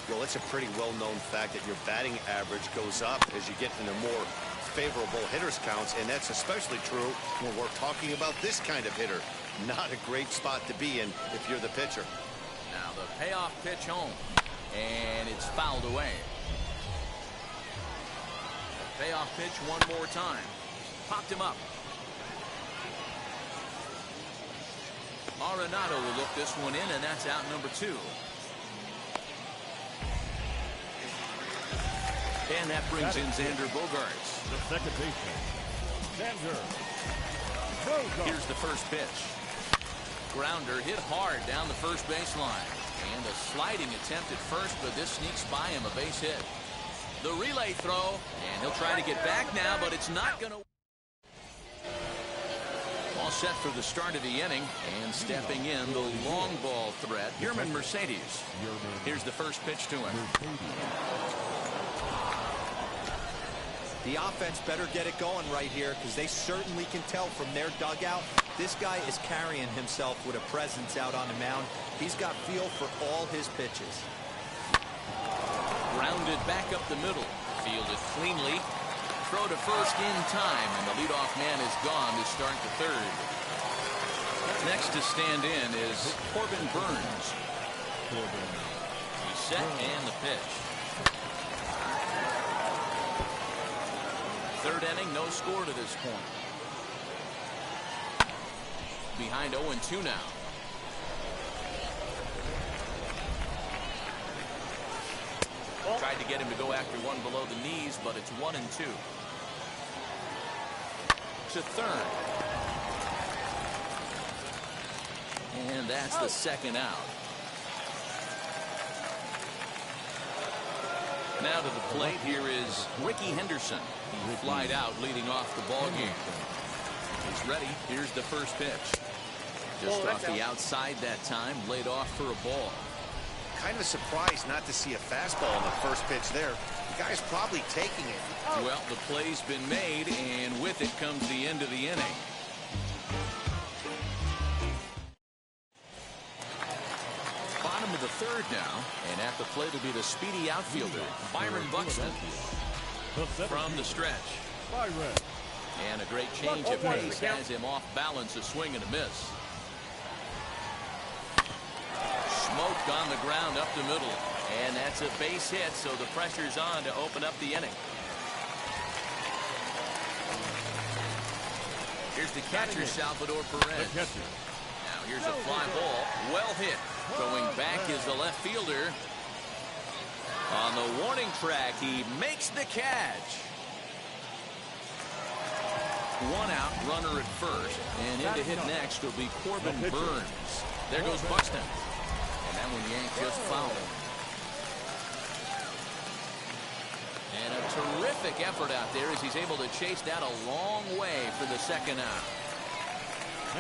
Well, it's a pretty well-known fact that your batting average goes up as you get into more favorable hitters counts, and that's especially true when we're talking about this kind of hitter. Not a great spot to be in if you're the pitcher. Now the payoff pitch home, and it's fouled away. Payoff pitch one more time. Popped him up. Arenado will look this one in, and that's out number 2. And that brings in Xander Bogaerts. The second baseman, Xander Bogaerts. Here's the first pitch. Grounder hit hard down the first baseline. And a sliding attempt at first, but this sneaks by him, a base hit. The relay throw, and he'll try to get back now, but it's not going to. All set for the start of the inning, and stepping in the long ball threat, Yerman Mercedes. Here's the first pitch to him. The offense better get it going right here, because they certainly can tell from their dugout this guy is carrying himself with a presence out on the mound. He's got feel for all his pitches. Grounded back up the middle. Fielded cleanly. Throw to first in time, and the leadoff man is gone to start the third. Next to stand in is Corbin Burns. He's set, and the pitch. Third inning, no score to this point. Behind 0-2 now. Tried to get him to go after one below the knees, but it's 1-2. To third. And that's the second out. Now to the plate, here is Ricky Henderson. He flied out leading off the ball game. He's ready. Here's the first pitch. Just off the outside that time, laid off for a ball. Kind of surprised not to see a fastball on the first pitch there. The guy's probably taking it. Well, the play's been made, and with it comes the end of the inning. Bottom of the third now, and at the plate will be the speedy outfielder, Byron Buxton, from the stretch. And a great change of pace has him off balance, a swing and a miss. Smoked on the ground up the middle, and that's a base hit, so the pressure's on to open up the inning. Here's the catcher, Salvador Perez. Now here's a fly ball, well hit. Going back is the left fielder. On the warning track, he makes the catch. One out, runner at first, and in to hit next will be Corbin Burns. There goes Buxton. And that one yanked just foul. And a terrific effort out there as he's able to chase that a long way for the second out.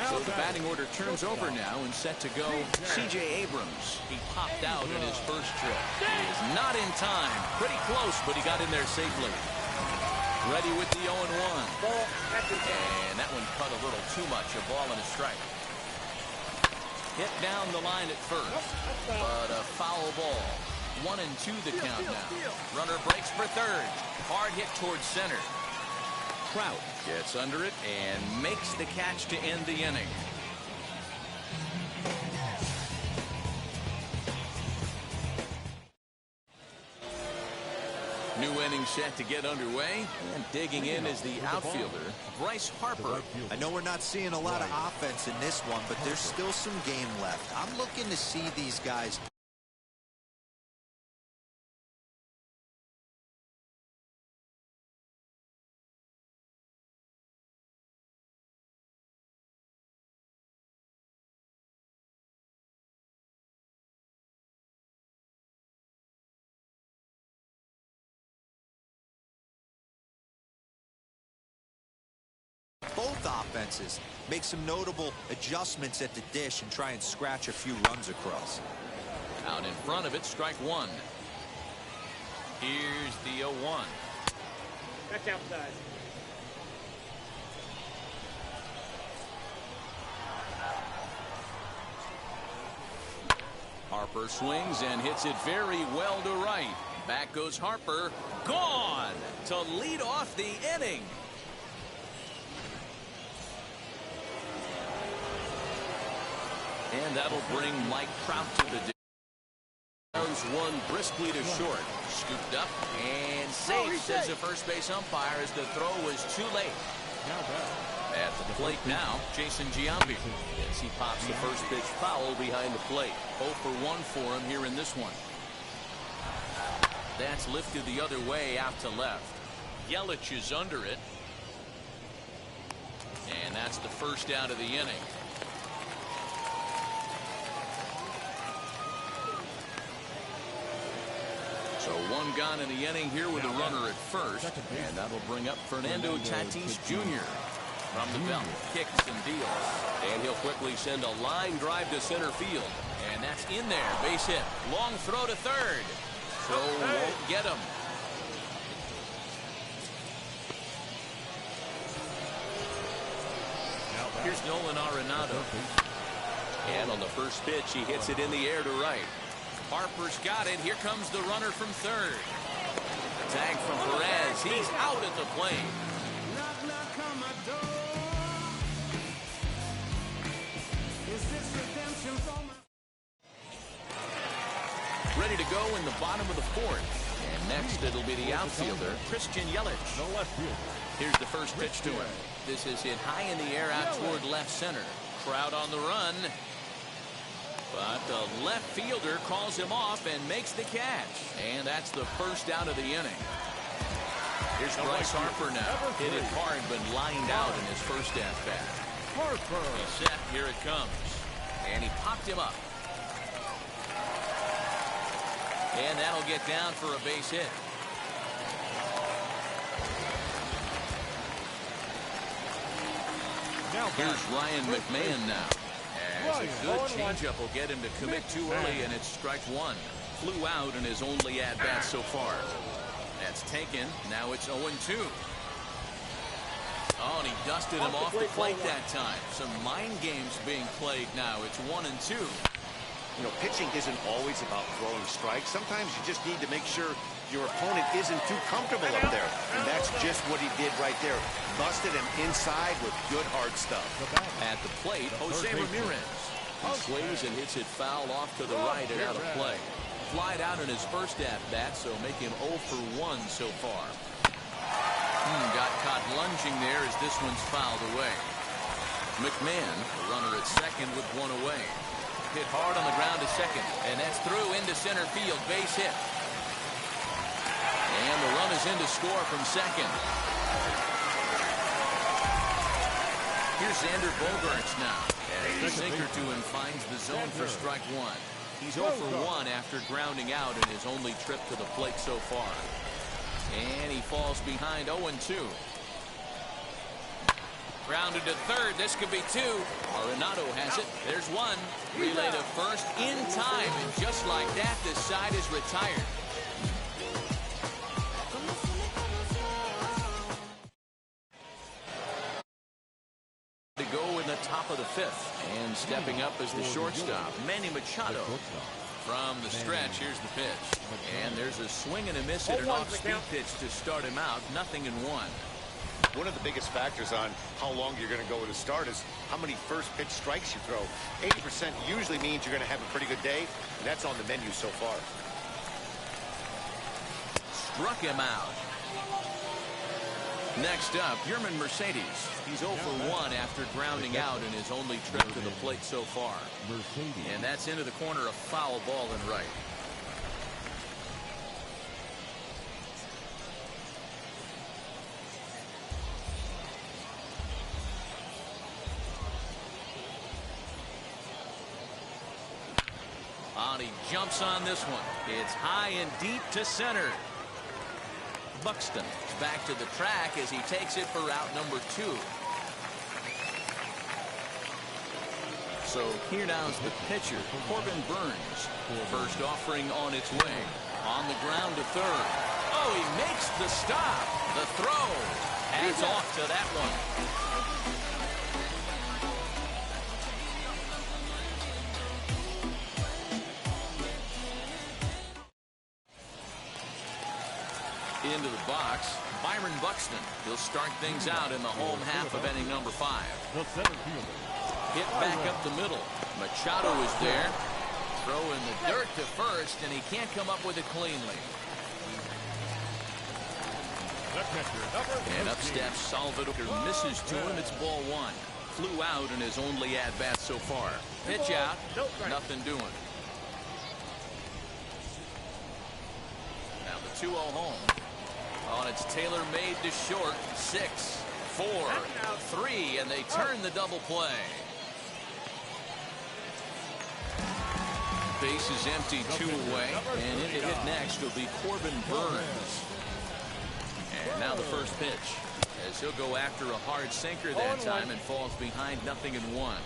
So the batting order turns over now and set to go C.J. Abrams. He popped out in his first trip. He is not in time. Pretty close, but he got in there safely. Ready with the 0-1. And that one cut a little too much. A ball and a strike. Hit down the line at first, but a foul ball. 1-2 the count now. Runner breaks for third. Hard hit towards center. Trout gets under it and makes the catch to end the inning. New inning set to get underway, and digging in is the outfielder, Bryce Harper. I know we're not seeing a lot of offense in this one, but there's still some game left. I'm looking to see these guys. Both offenses make some notable adjustments at the dish and try and scratch a few runs across. Out in front of it, strike one. Here's the 0-1. That's outside. Harper swings and hits it very well to right. Back goes Harper. Gone to lead off the inning. And that'll bring Mike Trout to the dish. Rounds one briskly to short. Scooped up and safe, says the first base umpire, as the throw was too late. At the plate now, Jason Giambi, as he pops the first pitch foul behind the plate. 0 for 1 for him here in this one. That's lifted the other way out to left. Yelich is under it. And that's the first out of the inning. So one gone in the inning here with a runner at first. And that'll bring up Fernando Tatis Jr. from the belt. Kicks and deals. And he'll quickly send a line drive to center field. And that's in there. Base hit. Long throw to third. So won't get him. Here's Nolan Arenado. And on the first pitch, he hits it in the air to right. Harper's got it. Here comes the runner from third. Tag from Perez. He's out at the plate. Ready to go in the bottom of the fourth. And next it'll be the outfielder, Christian Yelich. Here's the first pitch to him. This is hit high in the air out toward left center. Crowd on the run. But the left fielder calls him off and makes the catch. And that's the first out of the inning. Here's Bryce Harper now. Hit it hard but lined out in his first at-bat. He's set. Here it comes. And he popped him up. And that'll get down for a base hit. Here's Ryan McMahon now. As a good changeup will get him to commit too early, and it's strike one. Flew out in his only at-bat so far. That's taken. Now it's 0-2. Oh, and he dusted him off the plate that time. Some mind games being played now. It's 1-2. You know, pitching isn't always about throwing strikes. Sometimes you just need to make sure your opponent isn't too comfortable up there. And that's just what he did right there. Busted him inside with good hard stuff. At the plate, Jose Ramirez. He swings and hits it foul off to the right and out of play. Flied out in his first at-bat, so make him 0 for 1 so far. Got caught lunging there as this one's fouled away. McMahon, the runner at second with one away. Hit hard on the ground to second, and that's through into center field. Base hit. And the run is in to score from second. Here's Xander Bogaerts now. As the sinker to him finds the zone for strike one. He's 0 for 1 after grounding out in his only trip to the plate so far. And he falls behind 0-2. Grounded to third. This could be two. Arenado has it. There's one. Relay to first in time. And just like that, this side is retired. To go in the top of the fifth. And stepping up as the shortstop, Manny Machado. From the stretch, here's the pitch. And there's a swing and a miss at an off-speed pitch to start him out. 0-1. One of the biggest factors on how long you're going to go with a start is how many first pitch strikes you throw. 80% usually means you're going to have a pretty good day, and that's on the menu so far. Struck him out. Next up, Yerman Mercedes. He's 0 for 1 after grounding out in his only trip to the plate so far. And that's into the corner, a foul ball and right. He jumps on this one. It's high and deep to center. Buxton is back to the track as he takes it for route number 2. So here now's the pitcher, Corbin Burns. First offering on its way. On the ground to third. Oh, he makes the stop. The throw. Hands off to that one. Into the box, Byron Buxton. He'll start things out in the home half of inning number 5. Hit back up the middle. Machado is there. Throw in the dirt to first, and he can't come up with it cleanly. And up steps Salvador. Misses to him. It's ball 1. Flew out in his only at-bat so far. Pitch out. Nothing doing. Now the 2-0 home. Oh, and it's Taylor made to short. 6, 4, 3, and they turn the double play. Base is empty, 2 away, and in to hit next will be Corbin Burns. And now the first pitch, as he'll go after a hard sinker that time and falls behind 0-1.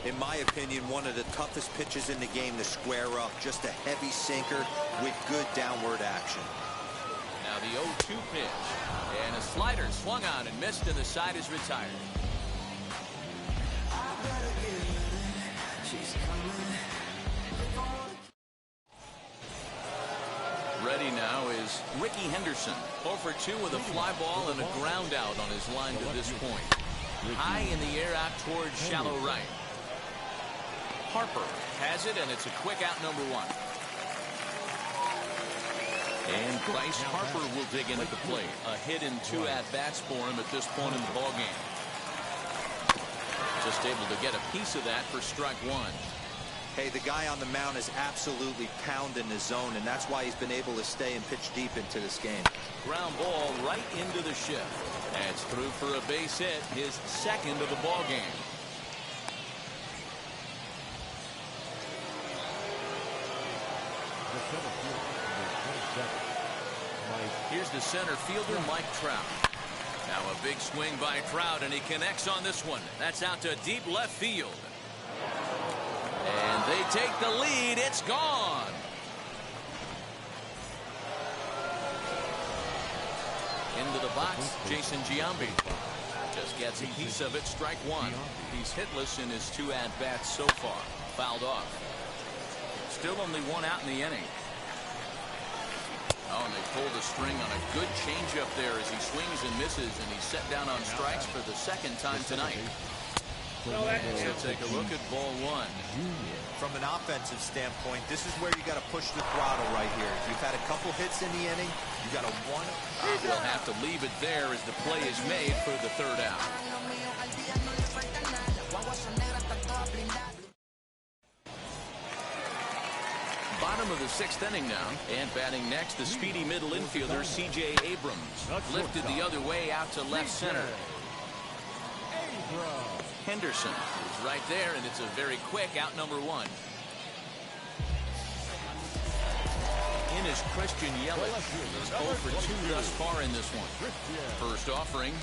In my opinion, one of the toughest pitches in the game to square up. Just a heavy sinker with good downward action. Now the 0-2 pitch, and a slider swung on and missed, and the side is retired. Ready now is Ricky Henderson. 0 for 2 with a fly ball and a ground out on his line to this point. High in the air out towards shallow right. Harper has it, and it's a quick out number 1. And Bryce Harper will dig in at the plate. A hit in 2 at-bats for him at this point in the ballgame. Just able to get a piece of that for strike 1. Hey, the guy on the mound is absolutely pounding the zone, and that's why he's been able to stay and pitch deep into this game. Ground ball right into the shift. And it's through for a base hit, his second of the ballgame. Here's the center fielder, Mike Trout. Now a big swing by Trout, and he connects on this one. That's out to deep left field. And they take the lead. It's gone. Into the box, Jason Giambi. Just gets a piece of it, strike 1. He's hitless in his 2 at-bats so far. Fouled off. Still only 1 out in the inning. Oh, and they pulled the string on a good changeup there as he swings and misses, and he's set down on strikes for the 2nd time tonight. So take a look at ball 1. From an offensive standpoint, this is where you got to push the throttle right here. You've had a couple hits in the inning. You got to one. We'll have to leave it there as the play is made for the 3rd out. Bottom of the 6th inning now, and batting next, the speedy middle infielder C.J. Abrams. Lifted the other way out to left center. Henderson is right there, and it's a very quick out number 1. In is Christian Yelich. He's 0 for 2 thus far in this one. First offering.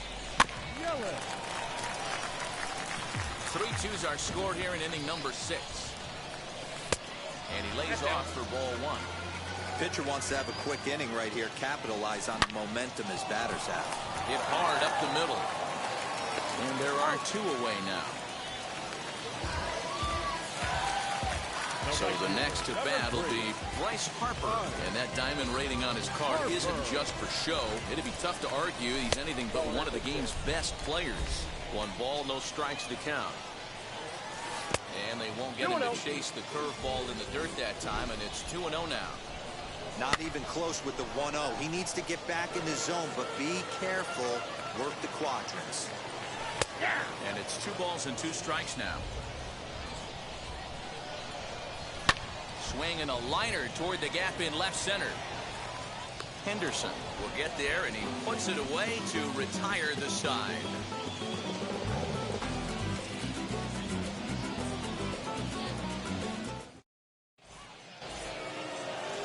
3 2s are scored here in inning number 6. And he lays off for ball 1. Pitcher wants to have a quick inning right here, capitalize on the momentum his batters have. Hit hard up the middle. And there are 2 away now. So the next to bat will be Bryce Harper. And that diamond rating on his card isn't just for show. It'd be tough to argue he's anything but one of the game's best players. 1 ball, no strikes to count. And they won't get him to chase the curveball in the dirt that time, and it's 2-0 now. Not even close with the 1-0. He needs to get back in the zone, but be careful. Work the quadrants. And it's 2 balls and 2 strikes now. Swing and a liner toward the gap in left center. Henderson will get there, and he puts it away to retire the side.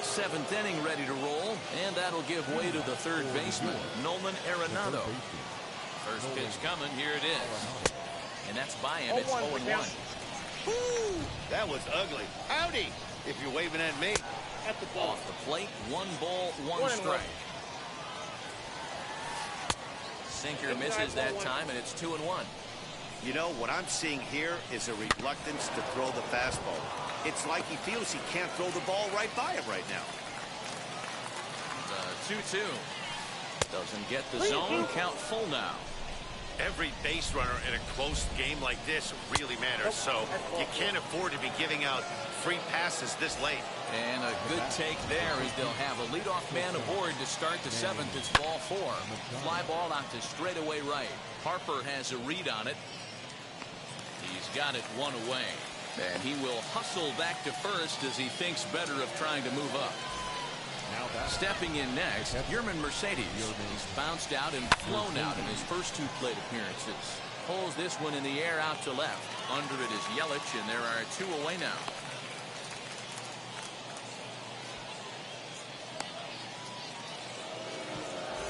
7th inning ready to roll, and that'll give way to the 3rd baseman, Nolan Arenado. First pitch coming, here it is. And that's by him, it's 0-1. Woo! That was ugly. Howdy, if you're waving at me. At the ball. Off the plate, 1 ball, 1 strike. sinker misses that time, and it's 2-1. You know, what I'm seeing here is a reluctance to throw the fastball. It's like he feels he can't throw the ball right by him right now. 2-2. Doesn't get the zone. Count full now. Every base runner in a close game like this really matters, so you can't afford to be giving out free passes this late. And a good take there as they'll have a leadoff man aboard to start the 7th. It's ball 4. Fly ball out to straightaway right. Harper has a read on it. He's got it 1 away. And he will hustle back to first as he thinks better of trying to move up. Stepping in next, Yerman Mercedes. He's bounced out and flown out in his first 2 plate appearances. Pulls this one in the air out to left. Under it is Yelich, and there are 2 away now.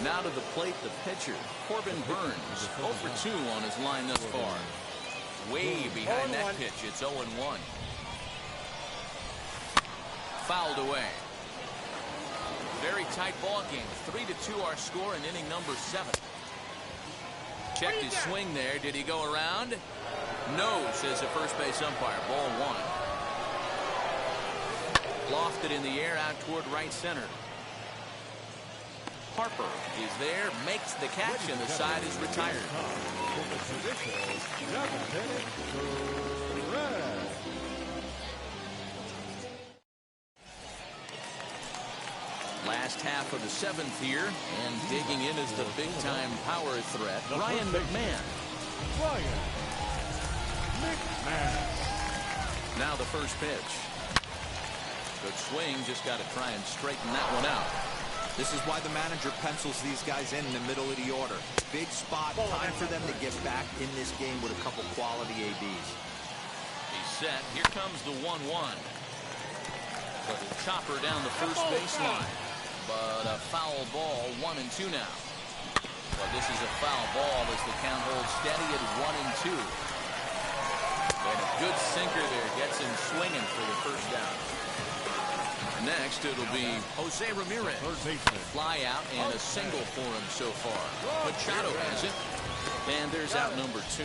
Now to the plate, the pitcher, Corbin Burns. 0 for 2 on his line thus far. Way behind that pitch. It's 0-1. Fouled away. Very tight ball game. 3-2 our score in inning number 7. Checked his swing there. Did he go around? No, says the first base umpire. Ball 1. Lofted in the air out toward right center. Harper is there, makes the catch, and the side is retired. Last half of the 7th here, and digging in is the big-time power threat, Ryan McMahon. Now the first pitch. Good swing, just got to try and straighten that one out. This is why the manager pencils these guys in the middle of the order. Big spot, time for them to get back in this game with a couple quality ABs. He's set. Here comes the 1-1. But a chopper down the first baseline. But a foul ball, 1-2 now. But this is a foul ball as the count holds steady at 1-2. And a good sinker there gets him swinging for the first down. Next, it'll be Jose Ramirez. Fly out and a single for him so far. Machado has it. And there's out number 2.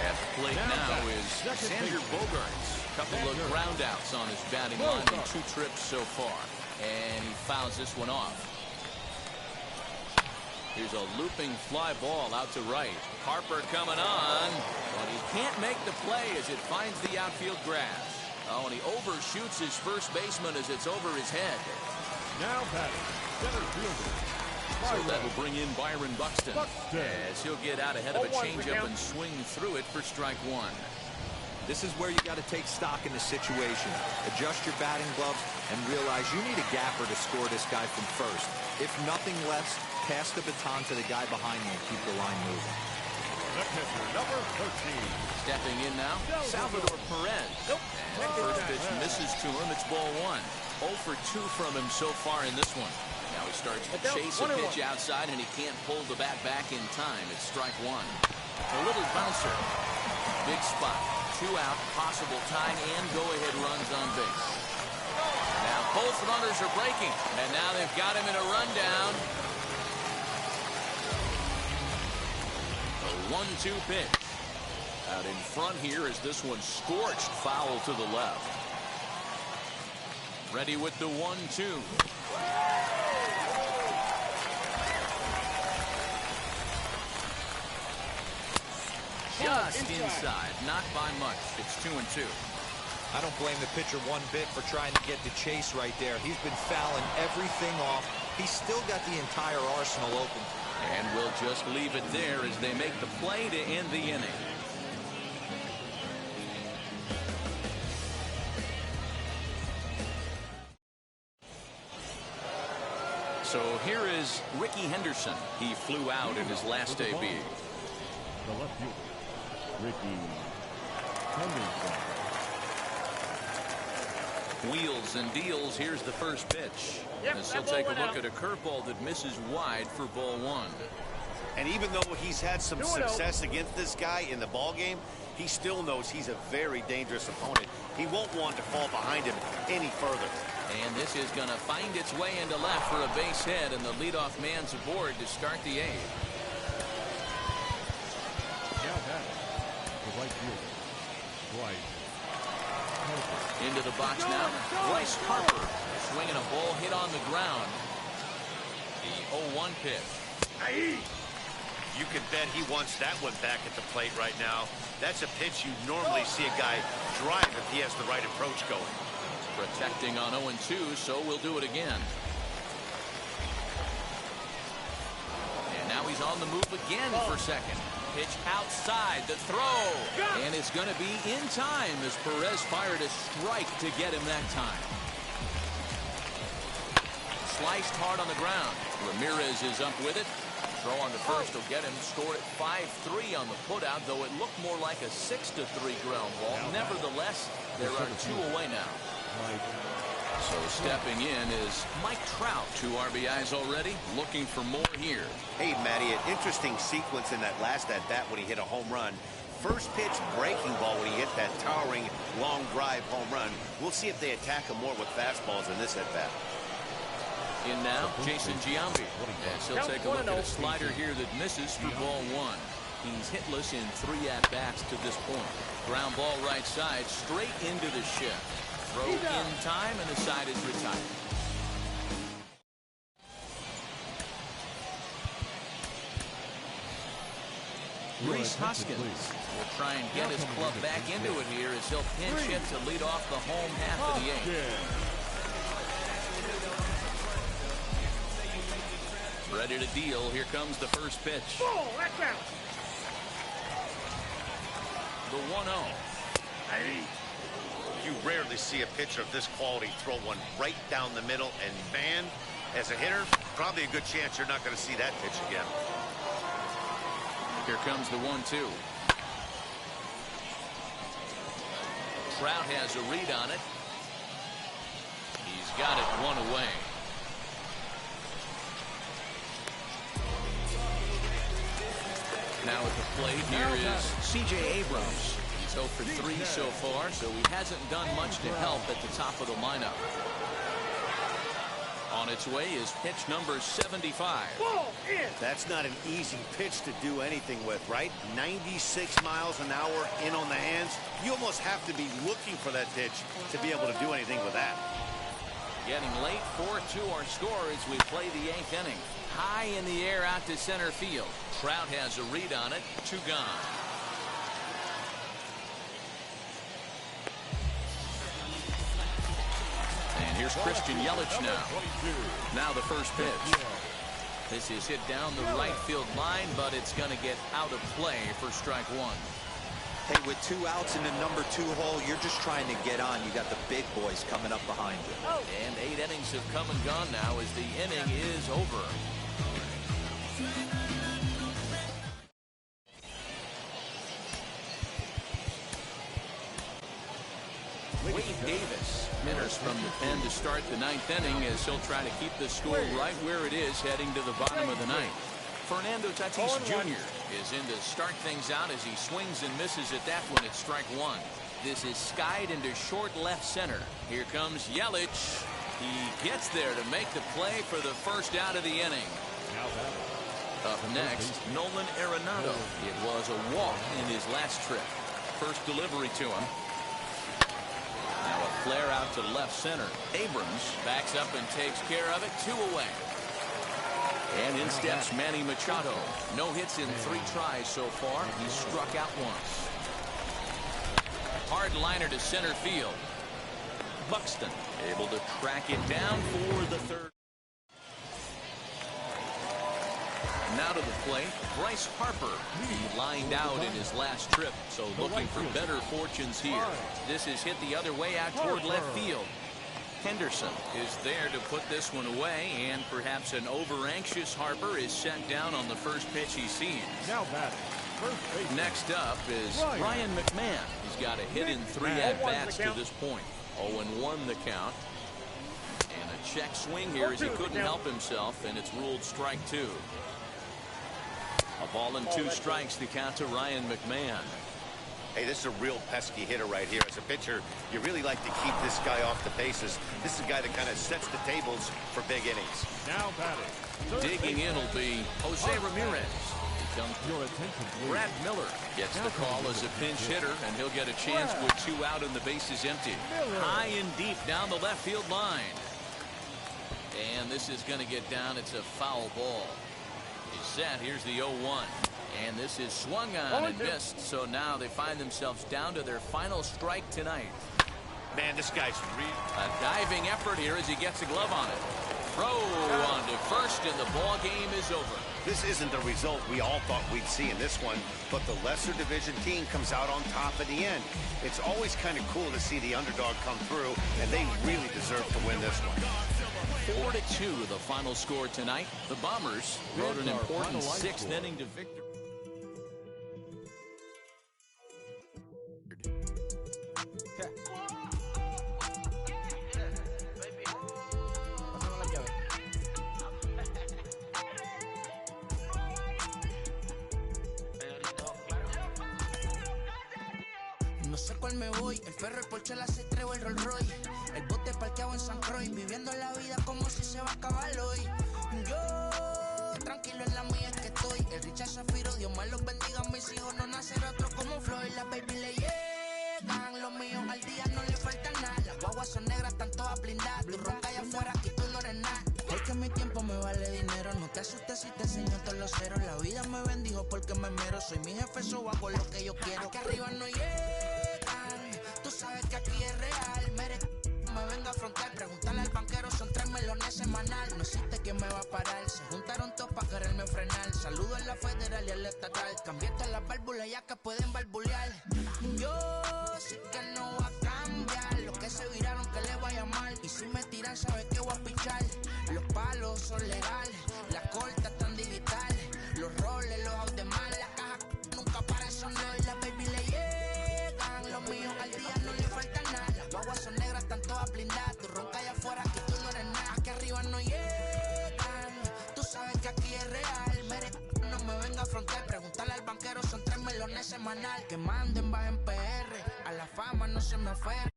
At the plate now is Xander Bogaerts. Couple of ground outs on his batting line in 2 trips so far. And he fouls this one off. Here's a looping fly ball out to right. Harper coming on, but he can't make the play as it finds the outfield grass. Oh, and he overshoots his first baseman as it's over his head. Now batting, center fielder. So that'll bring in Byron Buxton. As he'll get out ahead of a changeup and swing through it for strike 1. This is where you got to take stock in the situation. Adjust your batting gloves and realize you need a gapper to score this guy from first. If nothing less, pass the baton to the guy behind you and keep the line moving. The pitcher, number 13. Stepping in now, Salvador Perez. And the first pitch misses to him. It's ball 1. 0 for 2 from him so far in this one. Now he starts to chase a pitch outside, and he can't pull the bat back in time. It's strike 1. A little bouncer. Big spot. 2 out, possible tying and go-ahead runs on base. Now both runners are breaking, and now they've got him in a rundown. A 1-2 pitch. Out in front here is this one scorched foul to the left. Ready with the 1-2. Just inside, not by much. It's 2-2. I don't blame the pitcher one bit for trying to get the chase right there. He's been fouling everything off. He's still got the entire arsenal open. And we'll just leave it there as they make the play to end the inning. So here is Ricky Henderson. He flew out in his last AB. The left fielder, Ricky Henderson. Wheels and deals. Here's the first pitch. As he'll take a look at a curveball that misses wide for ball 1. And even though he's had some success against this guy in the ball game, he still knows he's a very dangerous opponent. He won't want to fall behind him any further. And this is going to find its way into left for a base hit, and the leadoff man's aboard to start the eighth. Now batting, the right fielder, Bryce Harper. Into the box now, Bryce Harper swinging a ball hit on the ground. The 0-1 pitch. You can bet he wants that one back at the plate right now. That's a pitch you normally see a guy drive if he has the right approach going. Protecting on 0-2, so we'll do it again. And now he's on the move again for second. Pitch outside, the throw. And it's going to be in time as Perez fired a strike to get him that time. Sliced hard on the ground. Ramirez is up with it. Throw on to first will get him. Scored at 5-3 on the putout, though it looked more like a 6-3 ground ball. Nevertheless, there are 2 away now. So stepping in is Mike Trout. 2 RBIs already. Looking for more here. Hey, Matty, an interesting sequence in that last at-bat when he hit a home run. First pitch breaking ball when he hit that towering long drive home run. We'll see if they attack him more with fastballs in this at-bat. In now, Jason Giambi. As he'll take a look at a slider here that misses for ball 1. He's hitless in 3 at-bats to this point. Ground ball right side, straight into the shift. Throw in time, and the side is retired. Rhys Hoskins will try and get his club back into it here as he'll pinch hit to lead off the home half of the 8th. Ready to deal. Here comes the first pitch. The 1-0. You rarely see a pitcher of this quality throw one right down the middle, and man, as a hitter, probably a good chance you're not going to see that pitch again. Here comes the 1-2. Trout has a read on it. He's got it 1 away. Now at the plate, here is C.J. Abrams. He's 0 for 3 so far, so he hasn't done much to help at the top of the lineup. On its way is pitch number 75. That's not an easy pitch to do anything with, right? 96 miles an hour in on the hands. You almost have to be looking for that pitch to be able to do anything with that. Getting late, 4-2 our score as we play the 8th inning. High in the air out to center field. Trout has a read on it. 2 gone. And here's Christian Yelich now. Now the first pitch. This is hit down the right field line, but it's going to get out of play for strike 1. Hey, with 2 outs in the number 2 hole, you're just trying to get on. You got the big boys coming up behind you. And 8 innings have come and gone now as the inning is over. Wade Davis enters from the pen to start the 9th inning as he'll try to keep the score right where it is heading to the bottom of the 9th. Fernando Tatis Jr. is in to start things out as he swings and misses at that one at strike 1. This is skied into short left center. Here comes Yelich. He gets there to make the play for the first out of the inning. Up next, Nolan Arenado. It was a walk in his last trip. First delivery to him. Now a flare out to left center. Abrams backs up and takes care of it. 2 away. And in steps Manny Machado. No hits in 3 tries so far. He struck out once. Hard liner to center field. Buxton able to track it down for the 3rd. Now to the plate, Bryce Harper. He lined out in his last trip, so looking for better fortunes here. This is hit the other way out toward left field. Henderson is there to put this one away, and perhaps an over-anxious Harper is set down on the first pitch he sees. Now batting. Next up is Ryan McMahon. He's got a hit in 3 at-bats to this point. 0-1 the count. And a check swing here as he couldn't help himself, and it's ruled strike 2. A ball and 2 strikes the count to Ryan McMahon. Hey, this is a real pesky hitter right here. As a pitcher, you really like to keep this guy off the bases. This is a guy that kind of sets the tables for big innings. Now batting. Digging in will be Jose Ramirez. Your attention, please. Brad Miller gets the call as a pinch hitter, and he'll get a chance with 2 out and the bases empty. High and deep down the left field line. And this is going to get down. It's a foul ball. He's set. Here's the 0-1. And this is swung on and missed. So now they find themselves down to their final strike tonight. Man, this guy's a diving effort here as he gets a glove on it. Throw on to first, and the ball game is over. This isn't the result we all thought we'd see in this one, but the lesser division team comes out on top at the end. It's always kind of cool to see the underdog come through, and they really deserve to win this one. 4-2 the final score tonight. The Bombers rode an important 6th inning to victory. No sé cuál me voy, el ferro, el Porsche, la C3 o el Rolls Royce. El bote parqueado en San Croix, viviendo la vida como si se va a acabar hoy. Yo, tranquilo en la mía es que estoy. El Richard Zafiro, Dios más los bendiga, mis hijos no nacer otro como Floyd. Las baby le llegan, los míos al día no le falta nada. Las guaguas son negras, están todas blindadas. Tú ronca allá afuera, aquí tú no eres nada. Es que mi tiempo me vale dinero, no te asustes si te enseño todos los ceros. La vida me bendijo porque me mero, soy mi jefe, so hago lo que yo quiero. Aquí arriba no llegan, tú sabes que aquí es real. Me vengo a afrontar, preguntarle al banquero, son 3 melones semanal. No existe quien me va a parar, se juntaron todos para quererme frenar. Saludo a la federal y a la estatal, cambié todas las válvulas ya que pueden barbulear. Yo sé que no va a cambiar, los que se viraron que le vaya mal. Y si me tiran sabes que voy a pichar. Los palos son legales, las cortas están digitales. Los roles, los out de mal, las cajas nunca paran, son los y las baby le llegan. Los míos al día no le falta nada. Las guaguas son negras, están todas blindadas. Tú ronca allá afuera que tú no eres nada. Aquí arriba no llegan, tú sabes que aquí es real. No me venga a afrontar, preguntarle al banquero, son 3 melones semanal. Que manden, bajen PR, a la fama no se me aferre.